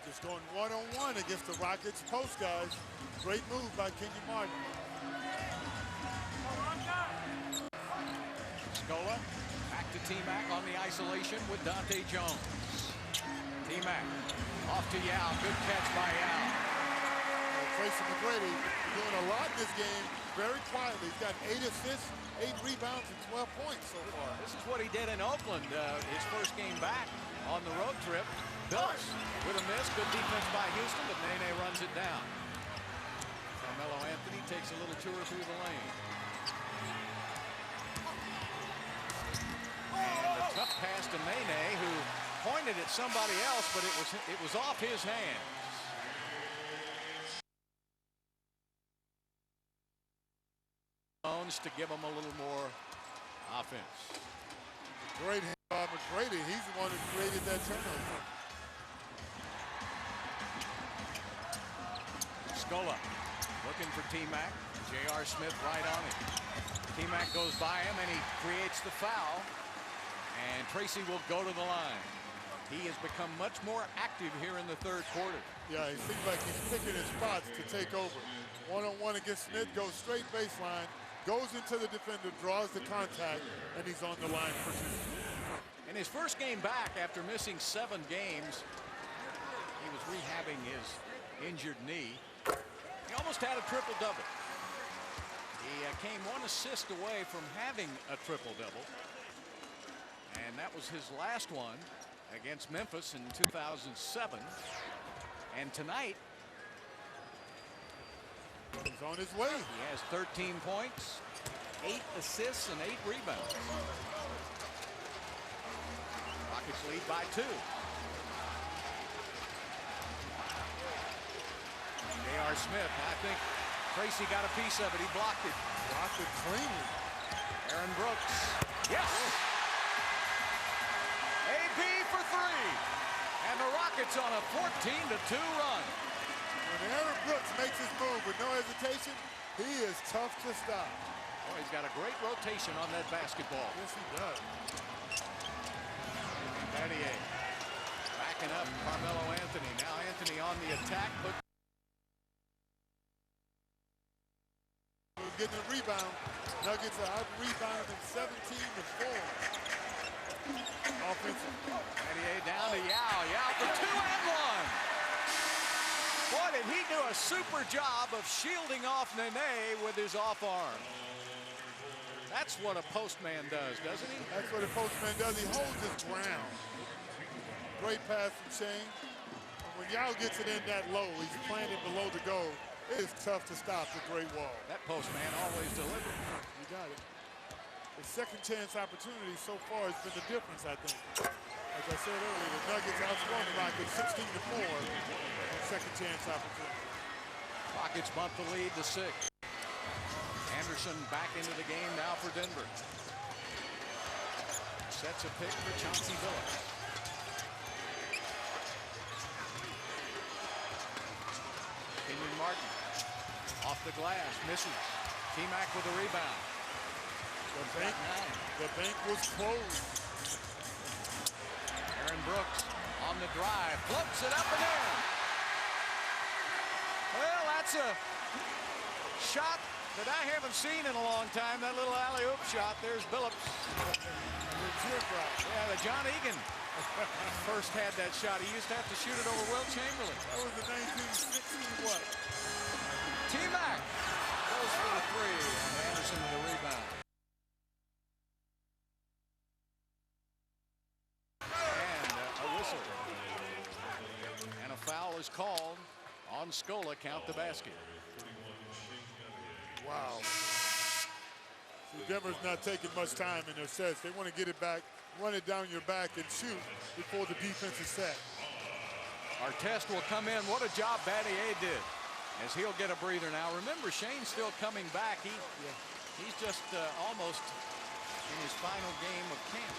Just going one-on-one against the Rockets post guys. Great move by Kenyon Martin. Scola back to T-Mac on the isolation with Dante Jones. T-Mac off to Yao. Good catch by Yao. Tracy McGrady doing a lot in this game very quietly. He's got 8 assists, 8 rebounds, and 12 points so far. This is what he did in Oakland, his first game back on the road trip. Billups with a miss. Good defense by Houston, but Nene runs it down. Carmelo Anthony takes a little tour through the lane. And a tough pass to Nene, who pointed at somebody else, but it was off his hands. To give him a little more offense. Great hand by McGrady. He's the one who created that turnover. Scola looking for T-Mac. J.R. Smith right on him. T-Mac goes by him and he creates the foul. And Tracy will go to the line. He has become much more active here in the third quarter. Yeah, it seems like he's picking his spots to take over. One-on-one against Smith, goes straight baseline, goes into the defender, draws the contact, and he's on the line for two. In his first game back after missing 7 games, he was rehabbing his injured knee. He almost had a triple-double. He came 1 assist away from having a triple-double. And that was his last one against Memphis in 2007. And tonight, he's on his way. He has 13 points, 8 assists, and 8 rebounds. Rockets lead by 2. J.R. Smith, I think Tracy got a piece of it. He blocked it. Blocked it cleanly. Aaron Brooks. Yes. AB for 3. And the Rockets on a 14-2 run. When Aaron Brooks makes his move with no hesitation, he is tough to stop. Oh, he's got a great rotation on that basketball. Yes, he does. Battier backing up Carmelo Anthony. Now Anthony on the attack. Getting a rebound. Nuggets are out rebounding 17-4. Offensive. Battier down to Yao. Yao for 2 and 1. Boy, did he do a super job of shielding off Nene with his off arm. That's what a postman does, doesn't he? That's what a postman does. He holds his ground. Great pass from Shane. When Yao gets it in that low, he's planted below the goal. It is tough to stop the Great Wall. That postman always delivers. You got it. The second chance opportunity so far has been the difference, I think. As I said earlier, the Nuggets outscored the Rockets 16-4 on second chance opportunity. Rockets bump the lead to 6. Anderson back into the game now for Denver. Sets a pick for Chauncey Billups. Kenyon Martin off the glass, misses. T-Mac with a rebound. The bank was closed. Aaron Brooks on the drive, floats it up and in. Well, that's a shot that I haven't seen in a long time. That little alley-oop shot. There's Billups. Yeah, the John Egan first had that shot. He used to have to shoot it over Will Chamberlain. That was the 1960 what? T-Mac goes for the 3. And Anderson with the rebound. And a whistle. And a foul is called on Scola. Count the basket. Wow. So Denver's not taking much time in their sets. They want to get it back, run it down your back, and shoot before the defense is set. Our test will come in. What a job Battier did, as he'll get a breather now. Remember, Shane's still coming back. He's just almost in his final game of camp.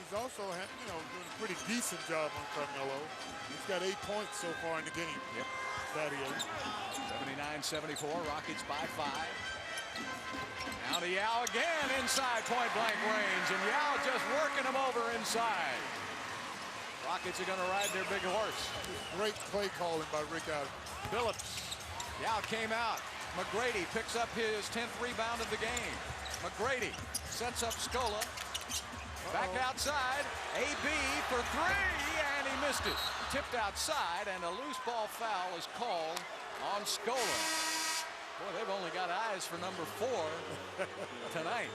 He's also, doing a pretty decent job on Carmelo. He's got 8 points so far in the game. Yep. Battier. 79-74, Rockets by 5. Now to Yao again inside point-blank range, and Yao just working him over inside. Rockets are going to ride their big horse. Great play calling by Rick Adams. Phillips. Yao came out. McGrady picks up his 10th rebound of the game. McGrady sets up Scola. Back outside, AB for 3, and he missed it. Tipped outside, and a loose ball foul is called on Scola. Boy, they've only got eyes for number 4 tonight.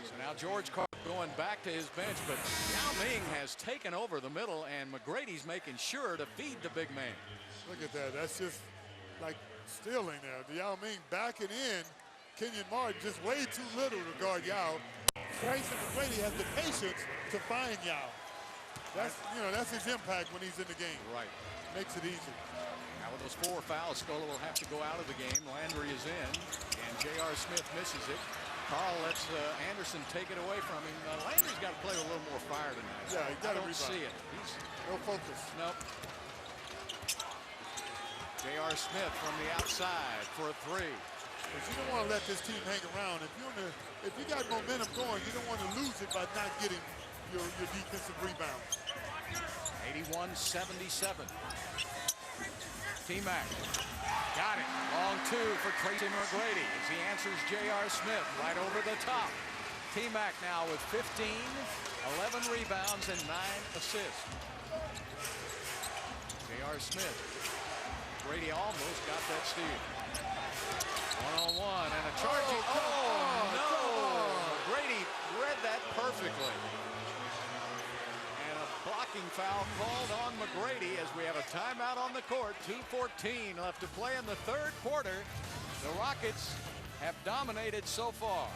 So now George Carter going back to his bench, but Yao Ming has taken over the middle, and McGrady's making sure to feed the big man. Look at that. That's just like stealing there. Yao Ming backing in. Kenyon Martin just way too little to guard Yao. Tracy McGrady has the patience to find Yao. That's his impact when he's in the game. Right. Makes it easy. Now with those 4 fouls, Scola will have to go out of the game. Landry is in, and J.R. Smith misses it. Carl lets Anderson take it away from him. Landry's got to play with a little more fire tonight. Yeah, he got to rebound. See it. He's no focus. Nope. J.R. Smith from the outside for a 3. But you don't want to let this team hang around. If you got momentum going, you don't want to lose it by not getting your defensive rebounds. 81-77. T-Mac got it. Long 2 for Tracy McGrady as he answers J.R. Smith right over the top. T-Mac now with 15, 11 rebounds, and 9 assists. J.R. Smith. Brady almost got that steal. One-on-one and a charging. Oh, no! Brady read that perfectly. And a blocking foul called on McGrady as we have a timeout on the court. 2:14 left to play in the third quarter. The Rockets have dominated so far.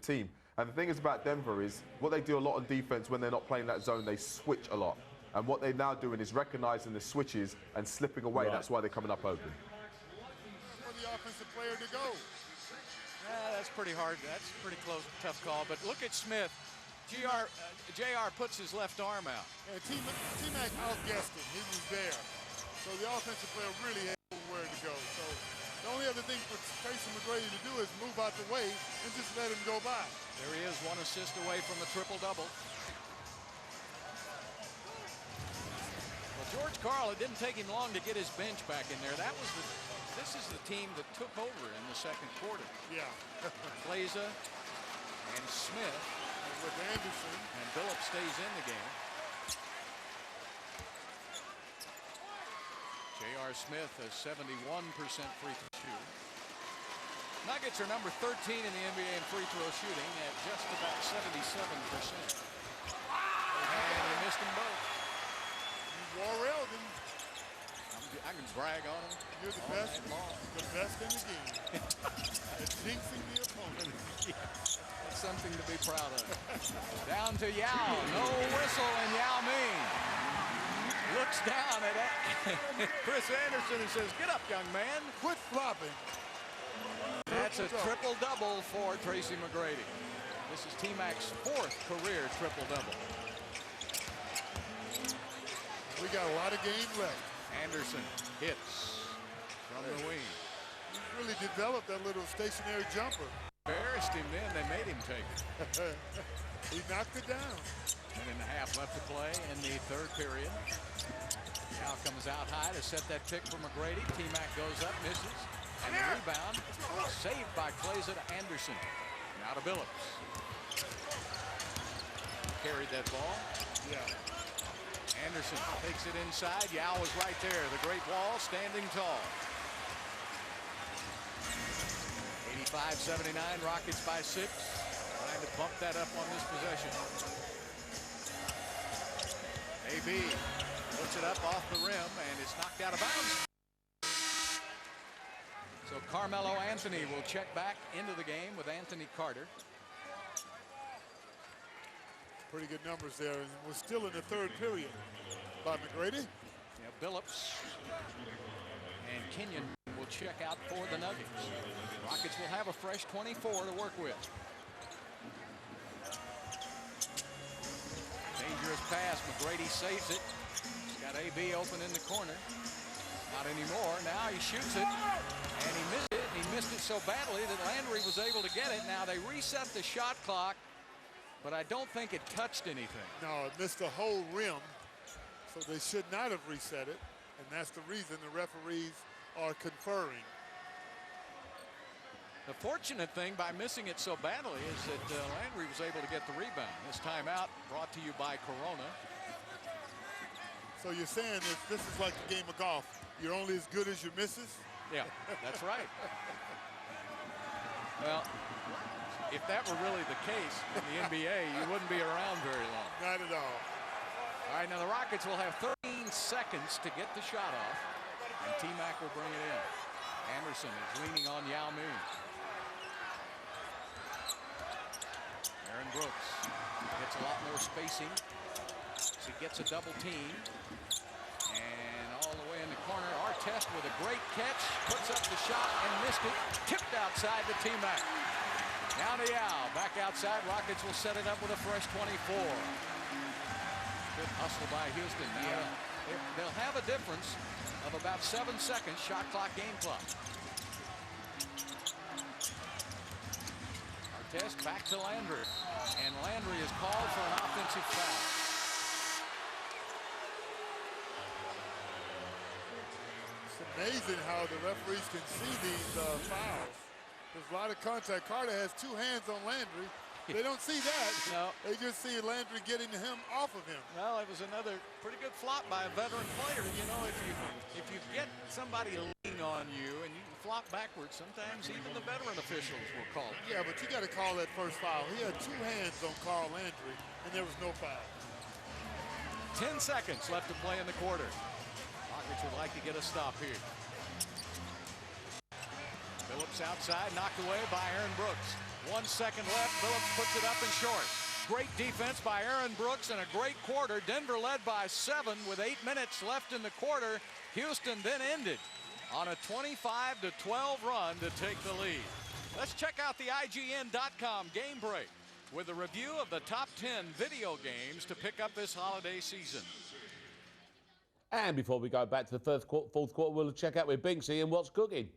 Team. And the thing is about Denver is what they do a lot on defense when they're not playing that zone, they switch a lot. And what they're now doing is recognizing the switches and slipping away. Right. That's why they're coming up open. For the offensive player to go. That's pretty hard. That's a pretty close, tough call. But look at Smith. JR puts his left arm out. And T-Mac outguessed him. He was there. So the offensive player really had nowhere to go. So the only other thing for Tracy McGrady to do is move out the way and just let him go by. There he is, 1 assist away from a triple-double. Well, George Karl, it didn't take him long to get his bench back in there. This is the team that took over in the second quarter. Yeah. Kleza and Smith. With Anderson. And Billups stays in the game. J.R. Smith has 71% free throw shooting. Nuggets are number 13 in the NBA in free throw shooting at just about 77%. And he missed them both. Warrell didn't. I can brag on him. You're the best in the game. At jinxing the opponent. That's something to be proud of. Down to Yao. No whistle, and Yao Ming looks down at Chris Anderson and says, "Get up, young man. Quit flopping." That's a triple-double for Tracy McGrady. This is T-Mac's 4th career triple-double. We got a lot of games left. Anderson hits from the wing. He's really developed that little stationary jumper. Embarrassed him then. They made him take it. He knocked it down. 1.5 left to play in the third period. Now comes out high to set that pick for McGrady. T-Mac goes up, misses. And the rebound saved by Kleza to Anderson. Now to Billups. Carried that ball. Yeah. Anderson takes it inside. Yao is right there. The Great Wall standing tall. 85-79, Rockets by 6. Trying to bump that up on this possession. AB puts it up off the rim, and it's knocked out of bounds. So Carmelo Anthony will check back into the game with Anthony Carter. Pretty good numbers there. And we're still in the third period by McGrady. Yeah, Billups and Kenyon will check out for the Nuggets. Rockets will have a fresh 24 to work with. Dangerous pass. McGrady saves it. He's got AB open in the corner. Not anymore. Now he shoots it. And he missed it. He missed it so badly that Landry was able to get it. Now they reset the shot clock, but I don't think it touched anything. No, it missed the whole rim, so they should not have reset it, and that's the reason the referees are conferring. The fortunate thing by missing it so badly is that Landry was able to get the rebound. This timeout brought to you by Corona. So you're saying this is like the game of golf. You're only as good as your misses? Yeah, that's right. Well, if that were really the case in the NBA, you wouldn't be around very long. Not at all. All right, now the Rockets will have 13 seconds to get the shot off, and T-Mac will bring it in. Anderson is leaning on Yao Ming. Aaron Brooks gets a lot more spacing. He gets a double team. And all the way in the corner, Artest with a great catch, puts up the shot and missed it. Tipped outside to T-Mac. Now to Yao, back outside. Rockets will set it up with a fresh 24. Good hustle by Houston. Now they'll have a difference of about 7 seconds, shot clock, game clock. Artest back to Landry. And Landry is called for an offensive foul. It's amazing how the referees can see these fouls. Because a lot of contact. Carter has 2 hands on Landry. They don't see that. No. They just see Landry getting him off of him. Well, it was another pretty good flop by a veteran player. You know, if you get somebody leaning on you and you flop backwards, sometimes even the veteran officials will call it. Yeah, but you got to call that first foul. He had 2 hands on Carl Landry, and there was no foul. 10 seconds left to play in the quarter. Rockets would like to get a stop here. Phillips outside, knocked away by Aaron Brooks. 1 second left. Phillips puts it up and short. Great defense by Aaron Brooks and a great quarter. Denver led by 7 with 8 minutes left in the quarter. Houston then ended on a 25-12 run to take the lead. Let's check out the IGN.com game break with a review of the top 10 video games to pick up this holiday season. And before we go back to the fourth quarter, we'll check out with Binksy and what's cooking.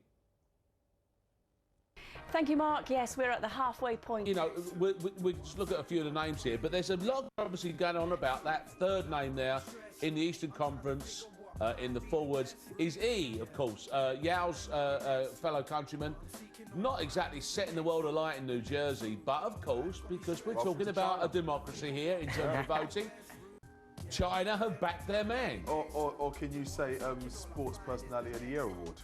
Thank you, Mark. Yes, we're at the halfway point. You know, we just look at a few of the names here, but there's a lot obviously going on about that third name there in the Eastern Conference in the forwards is E, of course, Yao's fellow countryman. Not exactly setting the world alight in New Jersey, but of course, because we're talking about a democracy here in terms of voting, China have backed their man. Or can you say Sports Personality of the Year award?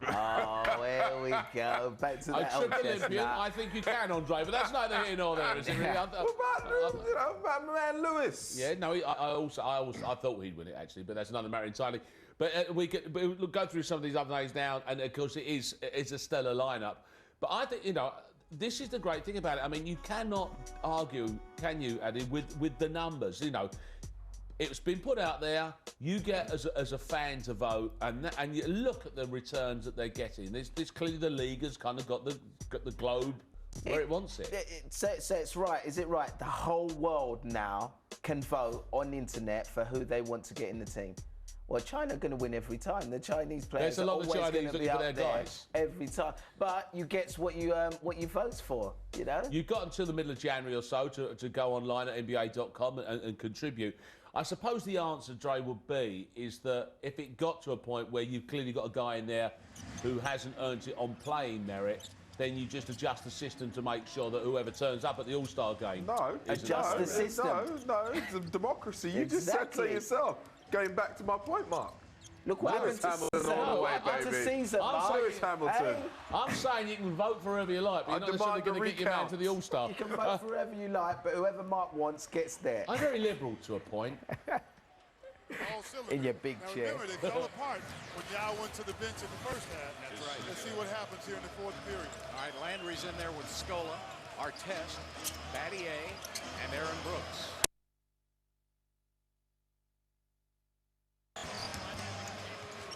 Oh, here we go. Back to that old Olympian, chestnut. I think you can, Andre, but that's neither here nor there, is it? Really? What about my man Lewis? Yeah, no, I thought he'd win it actually, but that's another matter entirely. But we'll go through some of these other names now, and of course it's a stellar lineup. But I think this is the great thing about it. I mean, you cannot argue, can you, Eddie, with the numbers? It's been put out there. You get as a fan to vote, and you look at the returns that they're getting. This clearly the league has kind of got the globe where it wants it. So it's right. Is it right? The whole world now can vote on the internet for who they want to get in the team. Well, China going to win every time. The Chinese players There's a lot are of always Chinese going to be looking for up their there guys. every time. But you get what you vote for. You know. You've got until the middle of January or so to go online at NBA.com and contribute. I suppose the answer, Dre, would be is that if it got to a point where you've clearly got a guy in there who hasn't earned it on playing merit, then you just adjust the system to make sure that whoever turns up at the All-Star game... No, adjust the system. No, it's a democracy. You just said so yourself. Going back to my point, Mark. Look what Lewis happened Hamilton all the way, to baby. Caesar, Lewis Hamilton. Hey. I'm saying you can vote for whoever you like, but you're not necessarily going to get your man to the All-Star. You can vote for whoever you like, but whoever Mark wants gets there. I'm very liberal to a point. In your big now chair. remember, they fell apart when Yao went to the bench in the first half. That's right. Let's see what happens here in the fourth period. All right, Landry's in there with Scola, Artest, Battier, and Aaron Brooks.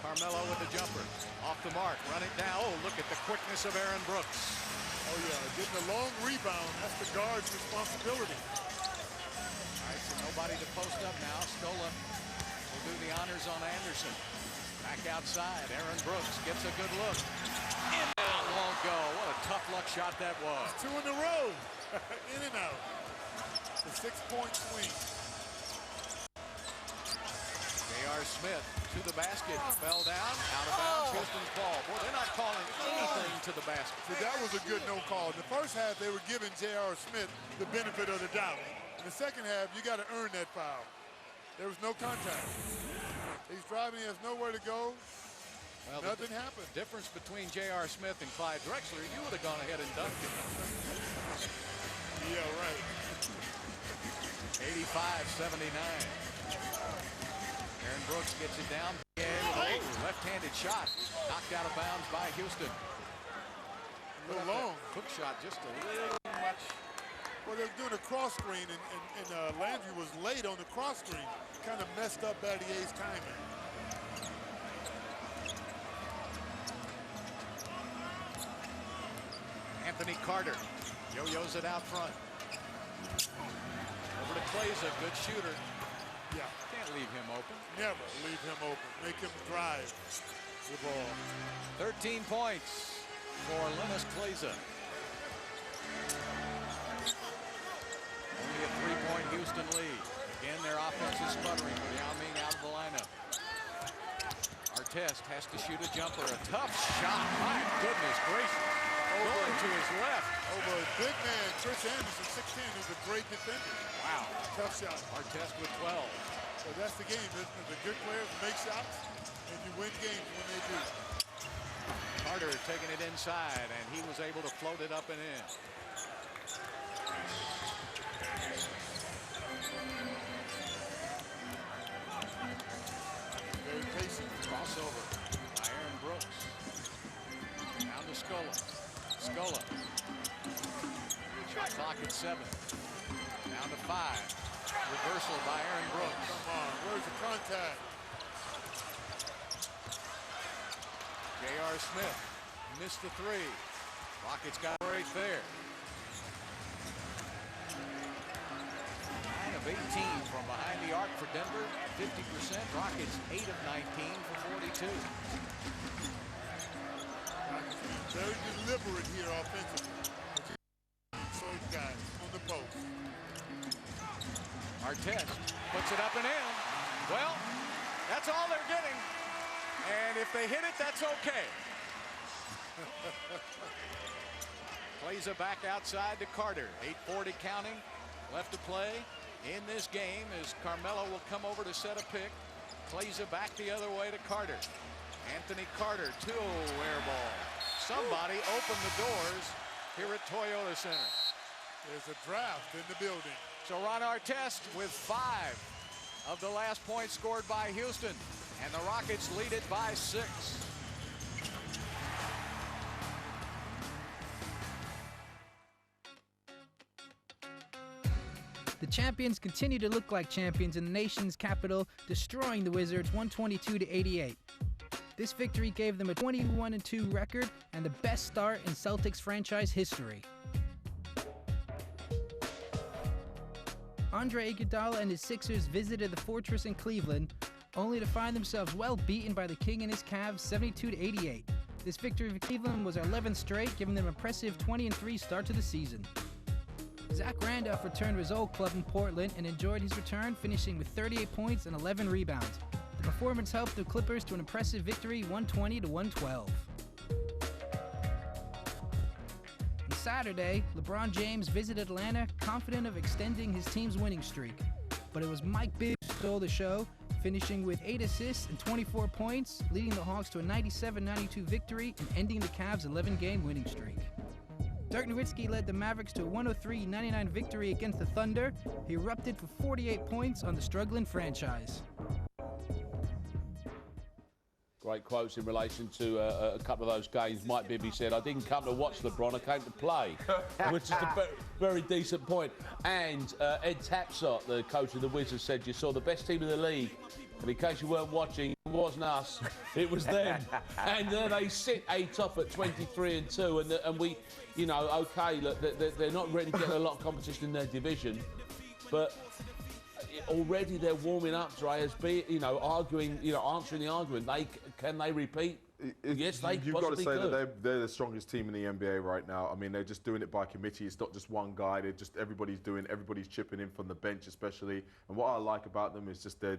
Carmelo with the jumper. Off the mark, run it down. Oh, look at the quickness of Aaron Brooks. Oh, yeah, getting a long rebound. That's the guard's responsibility. All right, so nobody to post up now. Scola will do the honors on Anderson. Back outside, Aaron Brooks gets a good look. In and out won't go. What a tough luck shot that was. 2 in a row. In and out. The 6-point swing. J.R. Smith to the basket. Fell down. Out of bounds. Houston's ball. Boy, they're not calling anything to the basket. See, that was a good no call. In the first half, they were giving J.R. Smith the benefit of the doubt. In the second half, you got to earn that foul. There was no contact. He's driving. He has nowhere to go. Well, nothing happened. The difference between J.R. Smith and Clyde Drexler, you would have gone ahead and dunked it. Yeah, right. 85-79. Aaron Brooks gets it down. Left-handed shot. Knocked out of bounds by Houston. A little long. Hook shot just a little much. Well, they were doing a cross screen, and Landry was late on the cross screen. Kind of messed up Battier's timing. Anthony Carter yo-yos it out front. Over to Clay's a good shooter. Yeah. Can't leave him open. Never leave him open. Make him drive the ball. 13 points for Linus Kleza. Only a 3-point Houston lead. Again, their offense is sputtering with Yao Ming out of the lineup. Artest has to shoot a jumper. A tough shot. My goodness gracious. Go to his left. Over a big man, Chris Anderson, 6'10", who's a great defender. Wow. Tough shot. Artest with 12. So that's the game, isn't it? The good players make shots, and you win games when they do. Carter taking it inside, and he was able to float it up and in. Very patient. Crossover by Aaron Brooks. Down to Scola. Scola. Shot clock at 7. Down to 5. Reversal by Aaron Brooks. Come on, where's the contact? J.R. Smith missed the 3. Rockets got right there. 9 of 18 from behind the arc for Denver. 50%. Rockets 8 of 19 for 42. Very deliberate here offensively. So guys on the post. Artest puts it up and in. Well, that's all they're getting. And if they hit it, that's okay. Plays it back outside to Carter. 8:40 counting left to play in this game as Carmelo will come over to set a pick. Plays it back the other way to Carter. Anthony Carter, 2-air ball. Somebody open the doors here at Toyota Center. There's a draft in the building. So Ron Artest with 5 of the last points scored by Houston. And the Rockets lead it by 6. The champions continue to look like champions in the nation's capital, destroying the Wizards 122-88. This victory gave them a 21-2 record and the best start in Celtics franchise history. Andre Iguodala and his Sixers visited the Fortress in Cleveland, only to find themselves well beaten by the King and his Cavs 72-88. This victory for Cleveland was their 11th straight, giving them an impressive 20-3 start to the season. Zach Randolph returned to his old club in Portland and enjoyed his return, finishing with 38 points and 11 rebounds. The performance helped the Clippers to an impressive victory 120-112. On Saturday, LeBron James visited Atlanta, confident of extending his team's winning streak. But it was Mike Bibby who stole the show, finishing with 8 assists and 24 points, leading the Hawks to a 97-92 victory and ending the Cavs' 11-game winning streak. Dirk Nowitzki led the Mavericks to a 103-99 victory against the Thunder. He erupted for 48 points on the struggling franchise. Great quotes in relation to a couple of those games. Mike Bibby said, "I didn't come to watch LeBron, I came to play," which is a very decent point. And Ed Tapsott, the coach of the Wizards, said, "You saw the best team in the league. And in case you weren't watching, it wasn't us, it was them." And they sit atop at 23-2, and we, you know, okay, look, they're not really getting a lot of competition in their division, but already they're warming up, Dre, as arguing, answering the argument. Can they repeat? Yes, they You've got to say could. that they're the strongest team in the NBA right now. I mean, they're just doing it by committee. It's not just one guy. Everybody's chipping in from the bench, especially. And what I like about them is just their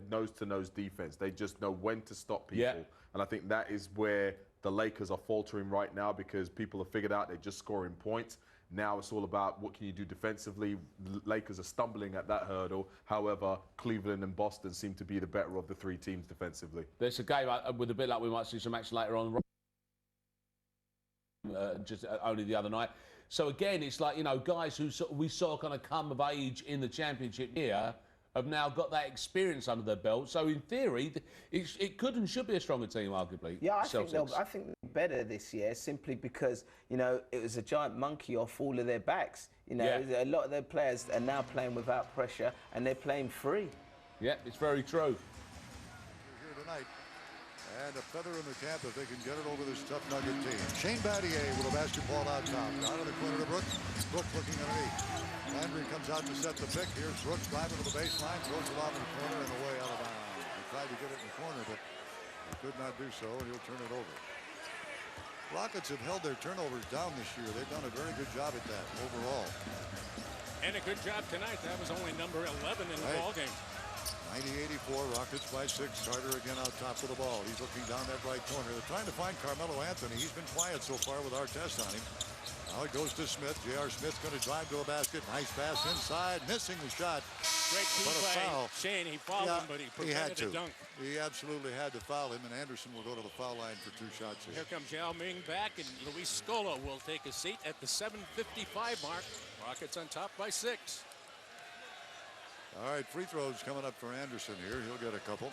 nose-to-nose defense. They just know when to stop people. Yeah. And I think that is where the Lakers are faltering right now, because people have figured out they're just scoring points. Now it's all about what can you do defensively. The Lakers are stumbling at that hurdle. However, Cleveland and Boston seem to be the better of the 3 teams defensively. There's a game with a bit like we might see some action later on. Just only the other night. So again, it's like, guys who we saw kind of come of age in the championship here have now got that experience under their belt. So in theory, it could and should be a stronger team, arguably. Yeah, I think they're better this year simply because, it was a giant monkey off all of their backs. A lot of their players are now playing without pressure and they're playing free. Yeah, it's very true. Here tonight. And a feather in the cap if they can get it over this tough Nugget team. Shane Battier with a basketball out top. Down in the corner to Brooks. Brooks looking underneath. Landry comes out to set the pick. Here's Brooks driving to the baseline. Throws it off in the corner and away out of bounds. He tried to get it in the corner, but he could not do so, and he'll turn it over. Rockets have held their turnovers down this year. They've done a very good job at that overall. And a good job tonight. That was only number 11 in the ballgame. 90-84, Rockets by 6. Carter again out top of the ball. He's looking down that right corner. They're trying to find Carmelo Anthony. He's been quiet so far with our test on him. Now it goes to Smith. J.R. Smith's going to drive to a basket. Nice pass inside, missing the shot. Great key But a play. foul. Shane, he fouled him, but he prevented a dunk. He absolutely had to foul him, and Anderson will go to the foul line for 2 shots. Here comes Yao Ming back, and Luis Scola will take a seat at the 7:55 mark. Rockets on top by 6. All right, free throws coming up for Anderson here. He'll get a couple.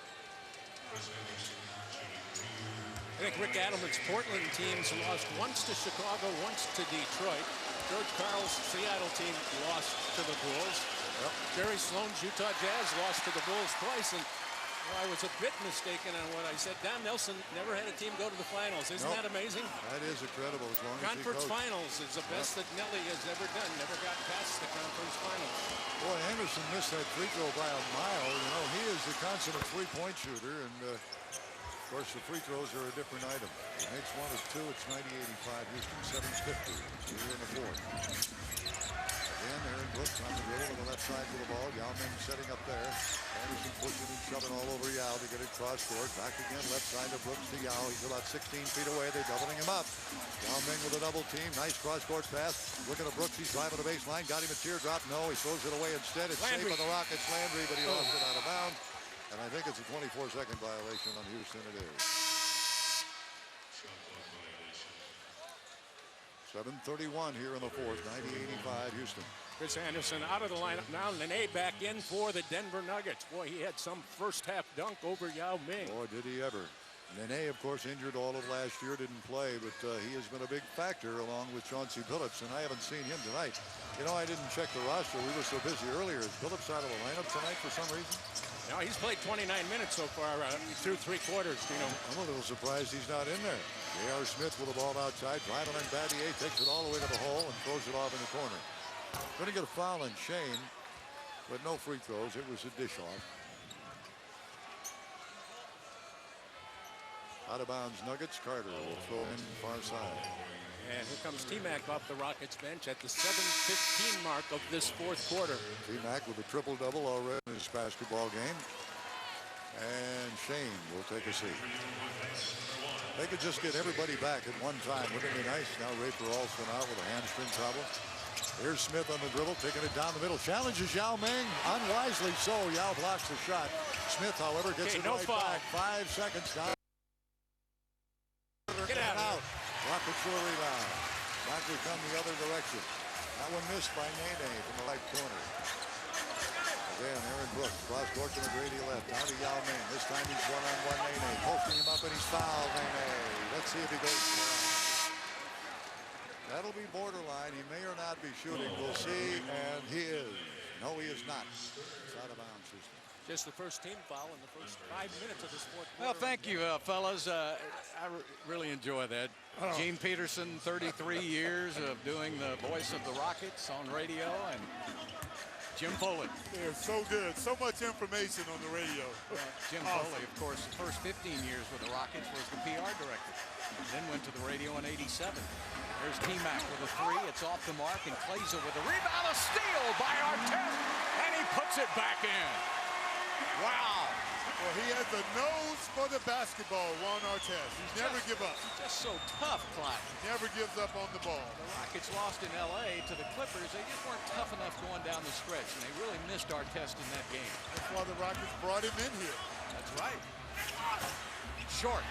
I think Rick Adelman's Portland teams lost once to Chicago, once to Detroit. George Karl's Seattle team lost to the Bulls. Yep. Jerry Sloan's Utah Jazz lost to the Bulls twice, and I was a bit mistaken on what I said. Don Nelson never had a team go to the finals. Isn't that amazing? That is incredible. As long Conference as he finals is the best that Nelly has ever done. Never got past the conference finals. Boy, Anderson missed that free throw by a mile. You know, he is the consummate three-point shooter, and of course the free throws are a different item. He makes 1 of 2. It's 90-85. Houston 7:50 here in the fourth. Again, Aaron Brooks on the dribble to the left side of the ball. Yao Ming setting up there. Anderson pushing and shoving all over Yao to get it cross court. Back again, left side of Brooks to Yao. He's about 16 feet away. They're doubling him up. Yao Ming with a double team. Nice cross court pass. Looking at Brooks. He's driving the baseline. Got him a teardrop. No, he throws it away instead. It's safe by the Rockets. Landry, but he lost it out of bounds. And I think it's a 24-second violation on Houston. It is. 7:31 here in the fourth. 90-85 Houston. Chris Anderson out of the lineup now. Nene back in for the Denver Nuggets. Boy, he had some first-half dunk over Yao Ming. Boy, did he ever. Nene, of course, injured all of last year, didn't play, but he has been a big factor along with Chauncey Billups, and I haven't seen him tonight. You know, I didn't check the roster. We were so busy earlier. Is Billups out of the lineup tonight for some reason? No, he's played 29 minutes so far through 3 quarters, you know. I'm a little surprised he's not in there. J.R. Smith with the ball outside, driving on Battier, takes it all the way to the hole and throws it off in the corner. Going to get a foul on Shane, but no free throws. It was a dish off. Out of bounds Nuggets. Carter will throw in far side. And here comes T-Mac off the Rockets bench at the 7:15 mark of this fourth quarter. T-Mac with a triple-double already in his basketball game. And Shane will take a seat. They could just get everybody back at one time. Wouldn't it be nice? Now Rafer Alston out with a hamstring problem. Here's Smith on the dribble, taking it down the middle. Challenges Yao Ming. Unwisely so. Yao blocks the shot. Smith, however, gets it right back. 5 seconds down. Get out. Rockets for a rebound. Back we come the other direction. That one missed by Nene from the right corner. Again, Aaron Brooks, cross court to McGrady left. Down to Yao Ming. This time he's one-on-one Nene. Posting him up and he's fouled Nene. Let's see if he goes for it. That'll be borderline. He may or not be shooting. We'll see. And he is. No, he is not. It's out of bounds, Houston. Just the first team foul in the first 5 minutes of this fourth quarter. Well, thank you, fellas. I really enjoy that. Gene Peterson, 33 years of doing the voice of the Rockets on radio, and Jim Foley. They're so good. So much information on the radio. Jim Foley, of course, the first 15 years with the Rockets was the PR director. Then went to the radio in '87. There's T-Mac with a 3. It's off the mark, and Klaiser with a rebound. A steal by Artest, and he puts it back in. Wow. Well, he has the nose for the basketball, Juan Artest. He never give up. Just so tough, Clyde. Never gives up on the ball. The Rockets lost in L.A. to the Clippers. They just weren't tough enough going down the stretch, and they really missed Artest in that game. That's why the Rockets brought him in here. That's right. Short.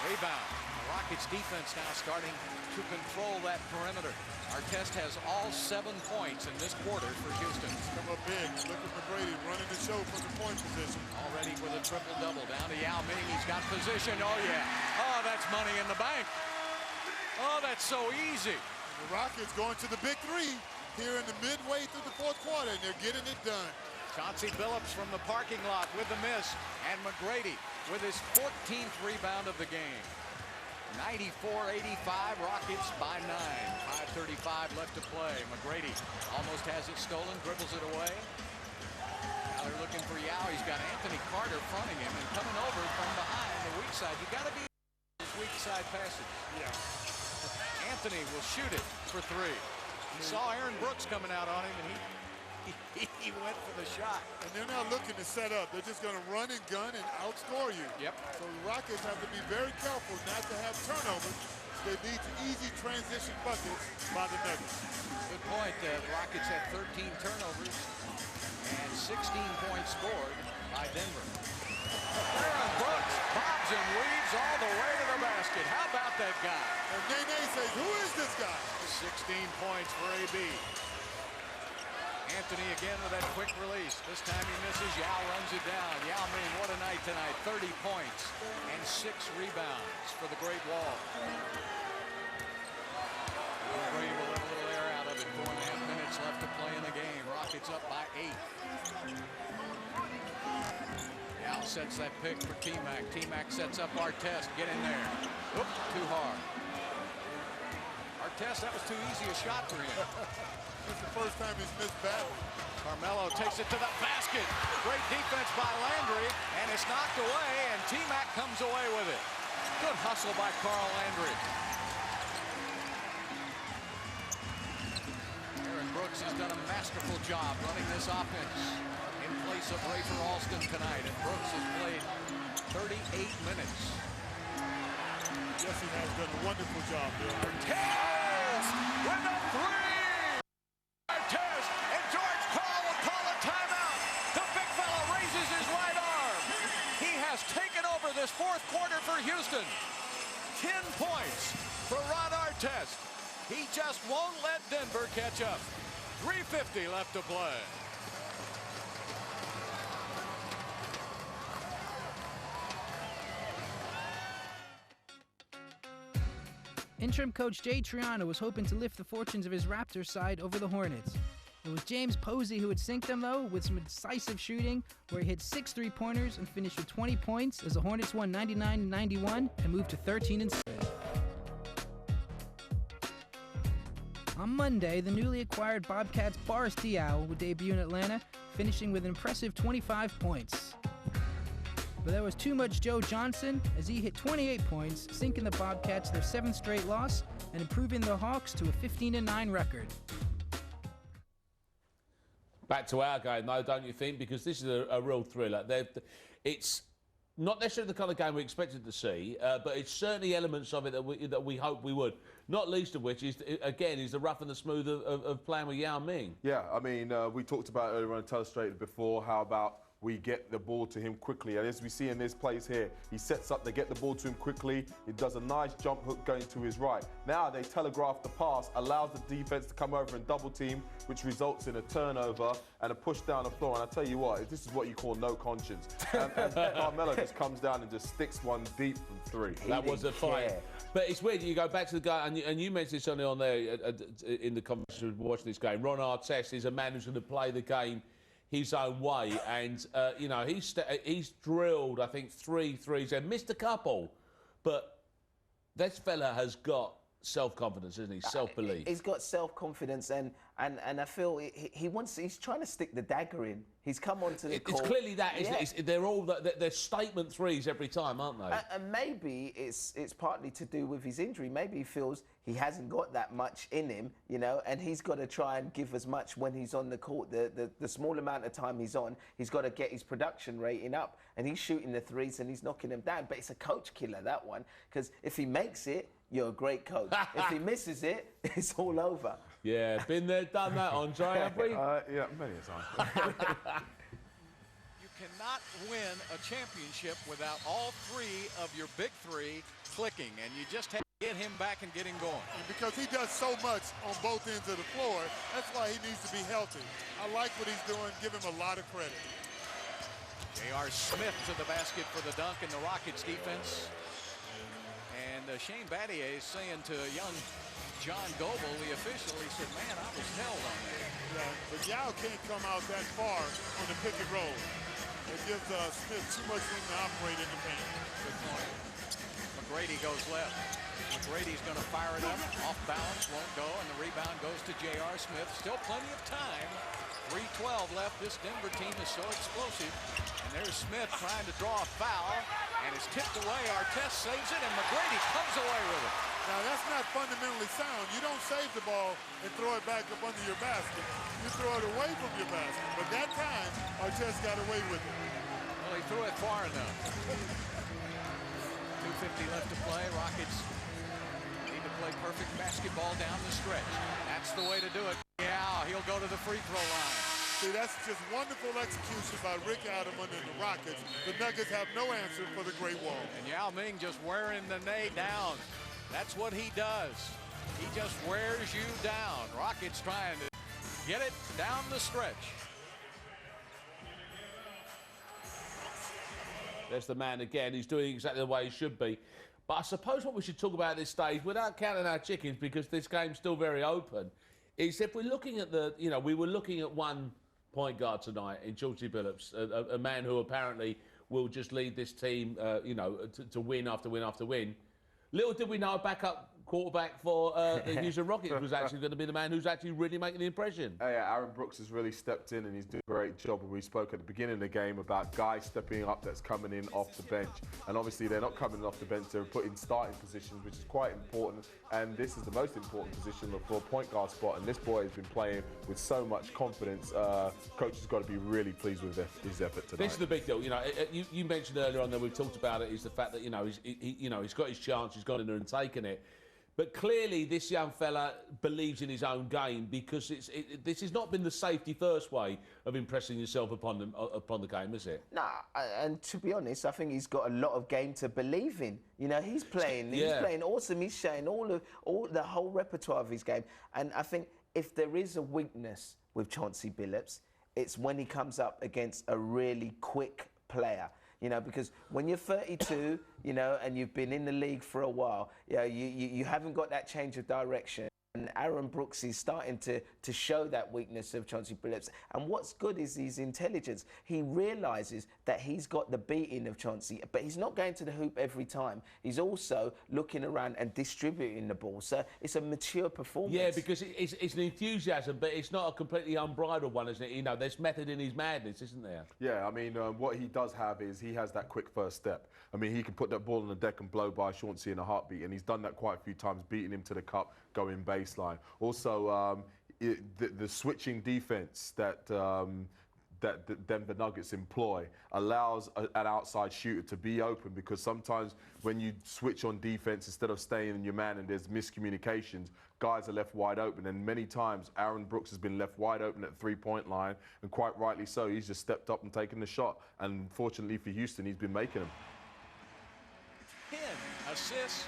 Rebound. The Rockets defense now starting to control that perimeter. Artest has all 7 points in this quarter for Houston. Come up big. Look at McGrady running the show from the point position. Already with a triple-double. Down to Yao Ming. He's got position. Oh, yeah. Oh, that's money in the bank. Oh, that's so easy. The Rockets going to the big 3 here in the midway through the fourth quarter, and they're getting it done. Chauncey Billups from the parking lot with the miss, and McGrady with his 14th rebound of the game. 94-85, Rockets by 9. 5:35 left to play. McGrady almost has it stolen, dribbles it away. Now they're looking for Yao. He's got Anthony Carter fronting him and coming over from behind the weak side. You got to be weak side passes. Yeah. Anthony will shoot it for 3. He saw Aaron Brooks coming out on him, and he He went for the shot. And they're not looking to set up. They're just going to run and gun and outscore you. Yep. So the Rockets have to be very careful not to have turnovers. They lead to easy transition buckets by the Nuggets. Good point. The Rockets had 13 turnovers and 16 points scored by Denver. Aaron Brooks bobs and weaves all the way to the basket. How about that guy? And Nene says, who is this guy? 16 points for AB. Anthony again with that quick release. This time he misses. Yao runs it down. Yao Ming, what a night tonight. 30 points and 6 rebounds for the Great Wall. Brady will let a little air out of it. 4.5 minutes left to play in the game. Rockets up by 8. Yao sets that pick for T-Mac. T-Mac sets up Artest. Get in there. Oop, too hard. Artest, that was too easy a shot for him. This is the first time he's missed battle. Carmelo takes it to the basket. Great defense by Landry, and it's knocked away, and T-Mac comes away with it. Good hustle by Carl Landry. Aaron Brooks has done a masterful job running this offense in place of Rafer Alston tonight, and Brooks has played 38 minutes. Yes, he has done a wonderful job, Bill. Artest with a 3! Artest, and George Karl will call a timeout. The big fella raises his right arm. He has taken over this fourth quarter for Houston. 10 points for Ron Artest. He just won't let Denver catch up. 3:50 left to play. Interim coach Jay Triano was hoping to lift the fortunes of his Raptors side over the Hornets. It was James Posey who would sink them, though, with some decisive shooting, where he hit 6 3-pointers and finished with 20 points as the Hornets won 99-91 and moved to 13-7. On Monday, the newly acquired Bobcats' Boris Diaw would debut in Atlanta, finishing with an impressive 25 points. But there was too much Joe Johnson as he hit 28 points, sinking the Bobcats their 7th straight loss and improving the Hawks to a 15-9 record. Back to our game, though, don't you think? Because this is a real thriller. It's not necessarily the kind of game we expected to see, but it's certainly elements of it that we hope we would. Not least of which is, again, is the rough and the smooth of playing with Yao Ming. Yeah, I mean, we talked about earlier on Telestrated before how about we get the ball to him quickly. And as we see in this place here, he sets up, they get the ball to him quickly. He does a nice jump hook going to his right. Now they telegraph the pass, allows the defense to come over and double team, which results in a turnover and a push down the floor. And I tell you what, this is what you call no conscience. And Carmelo just comes down and just sticks one deep from 3. That was a fight. But it's weird, you go back to the guy, and you mentioned this only on there in the conversation watching this game. Ron Artest is a man who's going to play the game his own way, and you know, he's drilled, I think, 3 threes and missed a couple, but this fella has got self-confidence, isn't he? Self-belief. He's got self-confidence, and I feel he's trying to stick the dagger in. He's come onto the court. It's clearly that, isn't it? They're all they're statement threes every time, aren't they? And maybe it's partly to do with his injury. Maybe he feels he hasn't got that much in him, you know, and he's got to try and give as much when he's on the court. The small amount of time he's on, he's got to get his production rating up, and he's shooting the threes and he's knocking them down. But it's a coach killer, that one, because if he makes it, you're a great coach. If he misses it, it's all over. Yeah, been there, done that, Andre, have we? Yeah, many a time. You cannot win a championship without all 3 of your big 3 clicking, and you just have to get him back and get him going. And because he does so much on both ends of the floor, that's why he needs to be healthy. I like what he's doing. Give him a lot of credit. J.R. Smith to the basket for the dunk in the Rockets defense. And Shane Battier is saying to young John Goble, the official, he said, man, I was held on there. Yeah, but Yao can't come out that far on the pick and roll. It gives Smith too much room to operate in the paint. Good point. McGrady goes left. McGrady's going to fire it up. Off balance, won't go, and the rebound goes to J.R. Smith. Still plenty of time. 3:12 left. This Denver team is so explosive. And there's Smith trying to draw a foul, and it's tipped away. Artest saves it, and McGrady comes away with it. Now, that's not fundamentally sound. You don't save the ball and throw it back up under your basket. You throw it away from your basket. But that time, Artest got away with it. Well, he threw it far enough. 2:50 left to play. Rockets need to play perfect basketball down the stretch. That's the way to do it. Yeah, he'll go to the free throw line. See, that's just wonderful execution by Rick Adelman and the Rockets. The Nuggets have no answer for the Great Wall. And Yao Ming just wearing the Nate down. That's what he does. He just wears you down. Rockets trying to get it down the stretch. There's the man again. He's doing exactly the way he should be. But I suppose what we should talk about at this stage, without counting our chickens, because this game's still very open, is if we're looking at the, we were looking at one point guard tonight in Chauncey Billups, a man who apparently will just lead this team, to win after win after win. Little did we know a backup quarterback for the Houston Rockets was actually going to be the man who's actually really making the impression. Yeah, Aaron Brooks has really stepped in and he's doing a great job. We spoke at the beginning of the game about guys stepping up that's coming in off the bench. And obviously they're not coming off the bench, they're put in starting positions, which is quite important. And this is the most important position for a point guard spot. And this boy has been playing with so much confidence. Coach has got to be really pleased with his effort tonight. This is the big deal. You mentioned earlier on that we've talked about it, is the fact that, he's got his chance, he's gone in there and taken it. But clearly, this young fella believes in his own game, because this has not been the safety-first way of impressing yourself upon the game, is it? Nah, and to be honest, I think he's got a lot of game to believe in. He's playing awesome. He's showing all the whole repertoire of his game. And I think if there is a weakness with Chauncey Billups, it's when he comes up against a really quick player. Because when you're 32, and you've been in the league for a while, you haven't got that change of direction. And Aaron Brooks is starting to show that weakness of Chauncey Billups. And what's good is his intelligence. He realises that he's got the beating of Chauncey, but he's not going to the hoop every time. He's also looking around and distributing the ball. So it's a mature performance. Yeah, because it's an enthusiasm, but it's not a completely unbridled one, isn't it? There's method in his madness, isn't there? Yeah, I mean, what he does have is he has that quick first step. I mean, he can put that ball on the deck and blow by Chauncey in a heartbeat, and he's done that quite a few times, beating him to the cup, going baseline. Also, the switching defense that the Denver Nuggets employ allows an outside shooter to be open, because sometimes when you switch on defense instead of staying in your man and there's miscommunications, guys are left wide open. And many times Aaron Brooks has been left wide open at the three-point line, and quite rightly so. He's just stepped up and taken the shot. And fortunately for Houston, he's been making them. 10 assists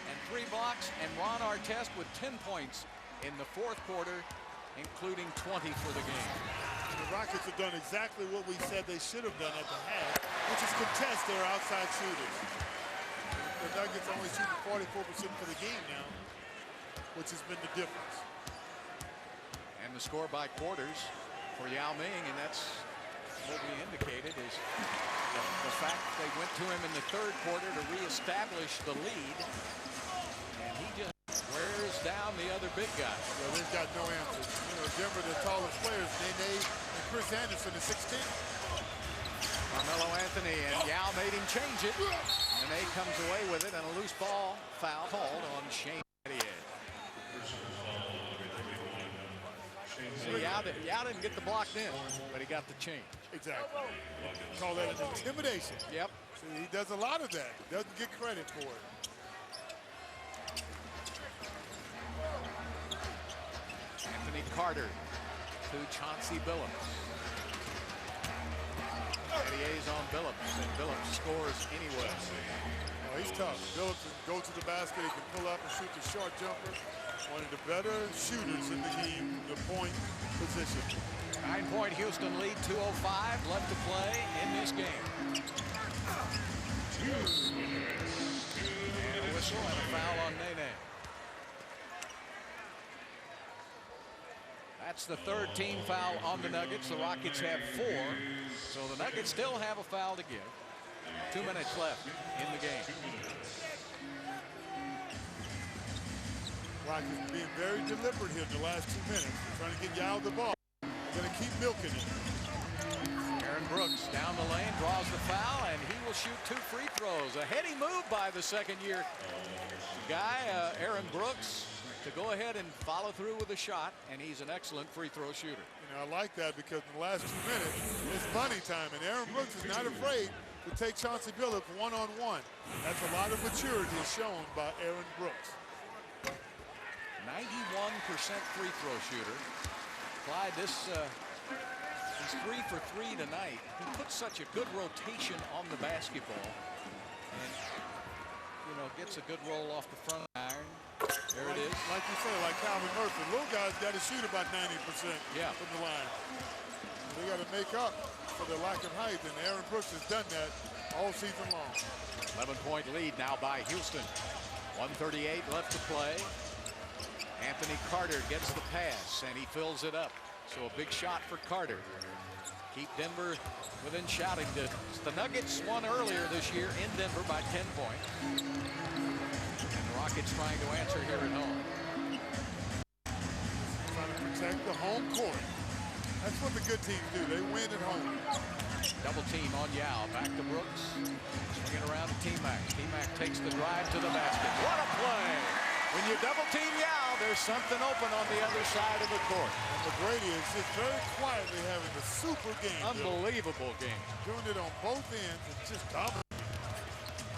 and 3 blocks, and Ron Artest with 10 points in the fourth quarter, including 20 for the game. The Rockets have done exactly what we said they should have done at the half, which is contest their outside shooters. The Nuggets only shooting 44% for the game now, which has been the difference. And the score by quarters for Yao Ming, and that's what we indicated, is the fact they went to him in the third quarter to reestablish the lead, and he just wears down the other big guy. Well, they've got no answers. Denver, the tallest players, Nene and Chris Anderson at 6'10". Carmelo Anthony, and Yao made him change it. And Nene comes away with it, and a loose ball foul called on Shane Battier. So Yao didn't get the block in, but he got the change. Exactly. Call that an intimidation. Yep. See, he does a lot of that. Doesn't get credit for it. Anthony Carter to Chauncey Billups. Battier's on Billups, and Billups scores anyway. Oh, he's tough. Billups can go to the basket. He can pull up and shoot the short jumper. One of the better shooters in the game, the point position. 9-point Houston lead, 2:05 left to play in this game. And a whistle and a foul on Nene. That's the third team foul on the Nuggets. The Rockets have 4, so the Nuggets still have a foul to give. 2 minutes left in the game. Rockets being very deliberate here in the last 2 minutes. They're trying to get Yao the ball. They're going to keep milking it. Aaron Aaron Brooks down the lane, draws the foul, and he will shoot 2 free throws. A heady move by the second-year guy, Aaron Brooks, to go ahead and follow through with a shot, and he's an excellent free throw shooter. I like that because in the last 2 minutes, it's money time, and Aaron Brooks is not afraid to take Chauncey Billups one-on-one. That's a lot of maturity shown by Aaron Brooks. 91% free throw shooter. Clyde, he's 3 for 3 tonight. He puts such a good rotation on the basketball, and gets a good roll off the front iron. There it is. Like you say, like Calvin Murphy, little guys got to shoot about 90% from the line. They got to make up for their lack of height, and Aaron Brooks has done that all season long. 11-point lead now by Houston. 1:38 left to play. Anthony Carter gets the pass, and he fills it up. So a big shot for Carter. Keep Denver within shouting distance. The Nuggets won earlier this year in Denver by 10 points. And the Rockets trying to answer here at home. Trying to protect the home court. That's what the good teams do. They win at home. Double team on Yao. Back to Brooks. Swinging around to T-Mac. T-Mac takes the drive to the basket. What a play! When you double team Yao, there's something open on the other side of the court. And McGrady is just very quietly having a super game. Unbelievable game. Doing it on both ends and just dominating.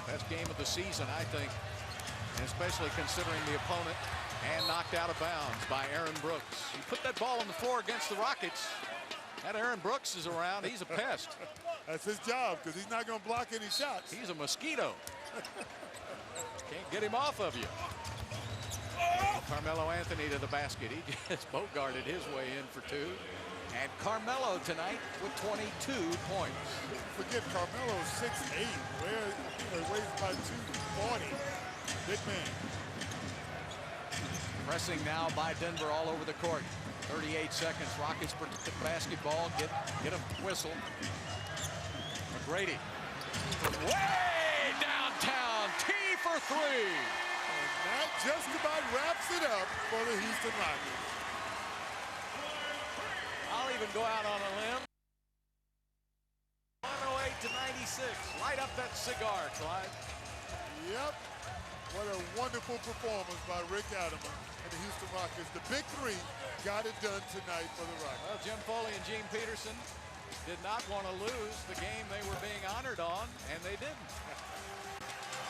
Best game of the season, I think, and especially considering the opponent, and knocked out of bounds by Aaron Brooks. He put that ball on the floor against the Rockets. That Aaron Brooks is around. He's a pest. That's his job because he's not going to block any shots. He's a mosquito. Can't get him off of you. Carmelo Anthony to the basket. He just bogarted his way in for 2. And Carmelo tonight with 22 points. Forget Carmelo's 6'8". He weighs about 240. Big man. Pressing now by Denver all over the court. 38 seconds. Rockets protect the basketball. Get a whistle. McGrady. Way downtown. T for 3. That just about wraps it up for the Houston Rockets. I'll even go out on a limb. 108 to 96. Light up that cigar, Clyde. Yep. What a wonderful performance by Rick Adelman and the Houston Rockets. The big 3 got it done tonight for the Rockets. Well, Jim Foley and Gene Peterson did not want to lose the game they were being honored on, and they didn't.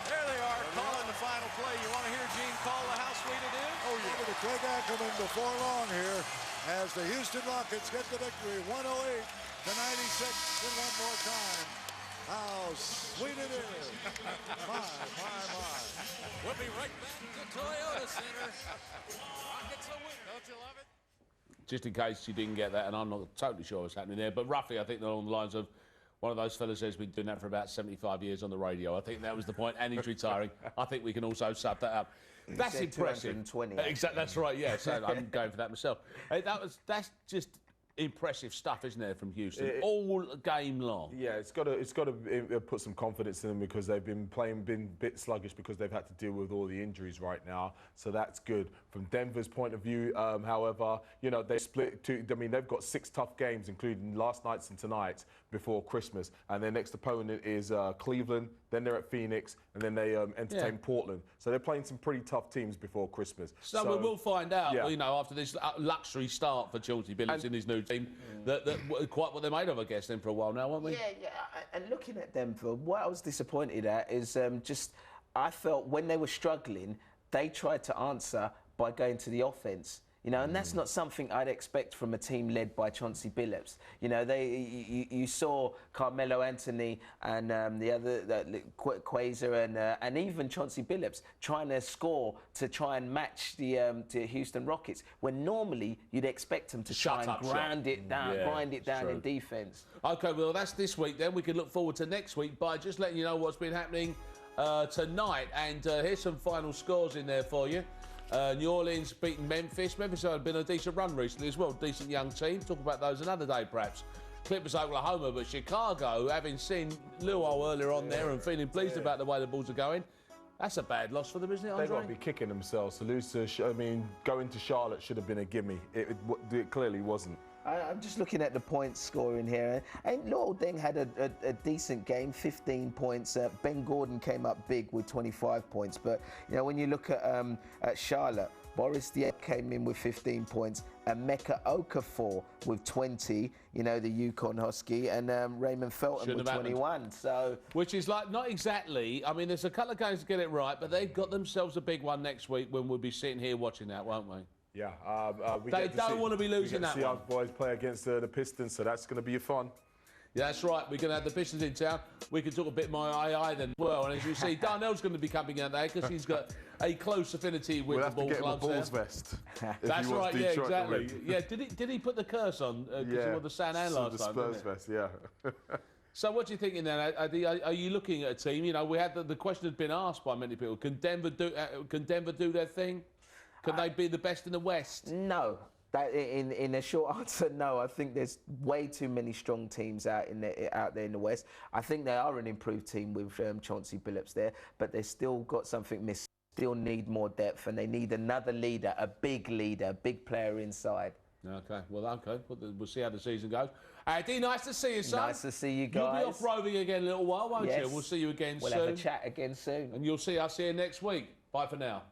There they are, calling the final play. You want to hear Gene call the how sweet it is? Oh, yeah. Over to Craig Ackerman before long here as the Houston Rockets get the victory, 108 to 96. And one more time. How sweet it is. My. We'll be right back to Toyota Center. Rockets a win. Don't you love it? Just in case you didn't get that, and I'm not totally sure what's happening there, but roughly I think they're along the lines of one of those fellas who's been doing that for about 75 years on the radio. I think that was the point, and he's retiring. I think we can also sub that up. That's impressive. 220. Exactly, that's right, yeah. So I'm going for that myself. That's just impressive stuff, isn't it, from Houston? All game long. Yeah, it's got to put some confidence in them because they've been a bit sluggish because they've had to deal with all the injuries right now. So that's good. From Denver's point of view, however, they split two. I mean, they've got 6 tough games, including last night's and tonight's before Christmas. And their next opponent is Cleveland. Then they're at Phoenix, and then they entertain Portland. So they're playing some pretty tough teams before Christmas. So we will find out, after this luxury start for Chauncey Billups in his new team, that quite what they're made of, I guess, then for a while now, won't we? Yeah. And looking at Denver, what I was disappointed at is I felt when they were struggling, they tried to answer by going to the offense. And that's not something I'd expect from a team led by Chauncey Billups. You saw Carmelo Anthony and the other Quasar and even Chauncey Billups trying to score to try and match the Houston Rockets, when normally you'd expect them to try and grind it down in defense. Okay, well that's this week. Then we can look forward to next week by just letting you know what's been happening tonight. And here's some final scores in there for you. New Orleans beating Memphis. Memphis have been a decent run recently as well. Decent young team. Talk about those another day, perhaps. Clippers, Oklahoma, but Chicago, having seen Lou earlier on there and feeling pleased about the way the Bulls are going, that's a bad loss for them, isn't it, Andre? They've got to be kicking themselves. To lose to, going to Charlotte should have been a gimme. It clearly wasn't. I'm just looking at the points scoring here, and Luol Deng had a decent game, 15 points. Ben Gordon came up big with 25 points, but you know when you look at Charlotte, Boris Diep came in with 15 points, and Mecca Okafor with 20. You know the Yukon Husky, and Raymond Felton with 21. So which is like not exactly. I mean, there's a couple of games to get it right, but they've got themselves a big one next week when we'll be sitting here watching that, won't we? Yeah, they don't want to be losing that see one. our boys play against the Pistons, so that's going to be fun. Yeah, that's right. We're going to have the Pistons in town. We can talk a bit more II then as well. And as you see, Darnell's going to be coming out there because he's got a close affinity with the ball clubs. We'll have to get him a Bulls vest. That's right. Yeah, exactly. Yeah. Did he put the curse on? Because he wore the San Ann last time. The Spurs vest. Yeah. So what do you think in there? Are you looking at a team? You know, we had the question had been asked by many people. Can Denver do their thing? Can they be the best in the West? No. That in a short answer, no. I think there's way too many strong teams out there in the West. I think they are an improved team with Chauncey Billups there, but they've still got something missing. Still need more depth, and they need another leader, a big player inside. Okay, well, okay. We'll see how the season goes. Eddie, nice to see you, son. Nice to see you guys. You'll be off roving again in a little while, won't you? We'll see you again soon. We'll have a chat again soon. And you'll see us here next week. Bye for now.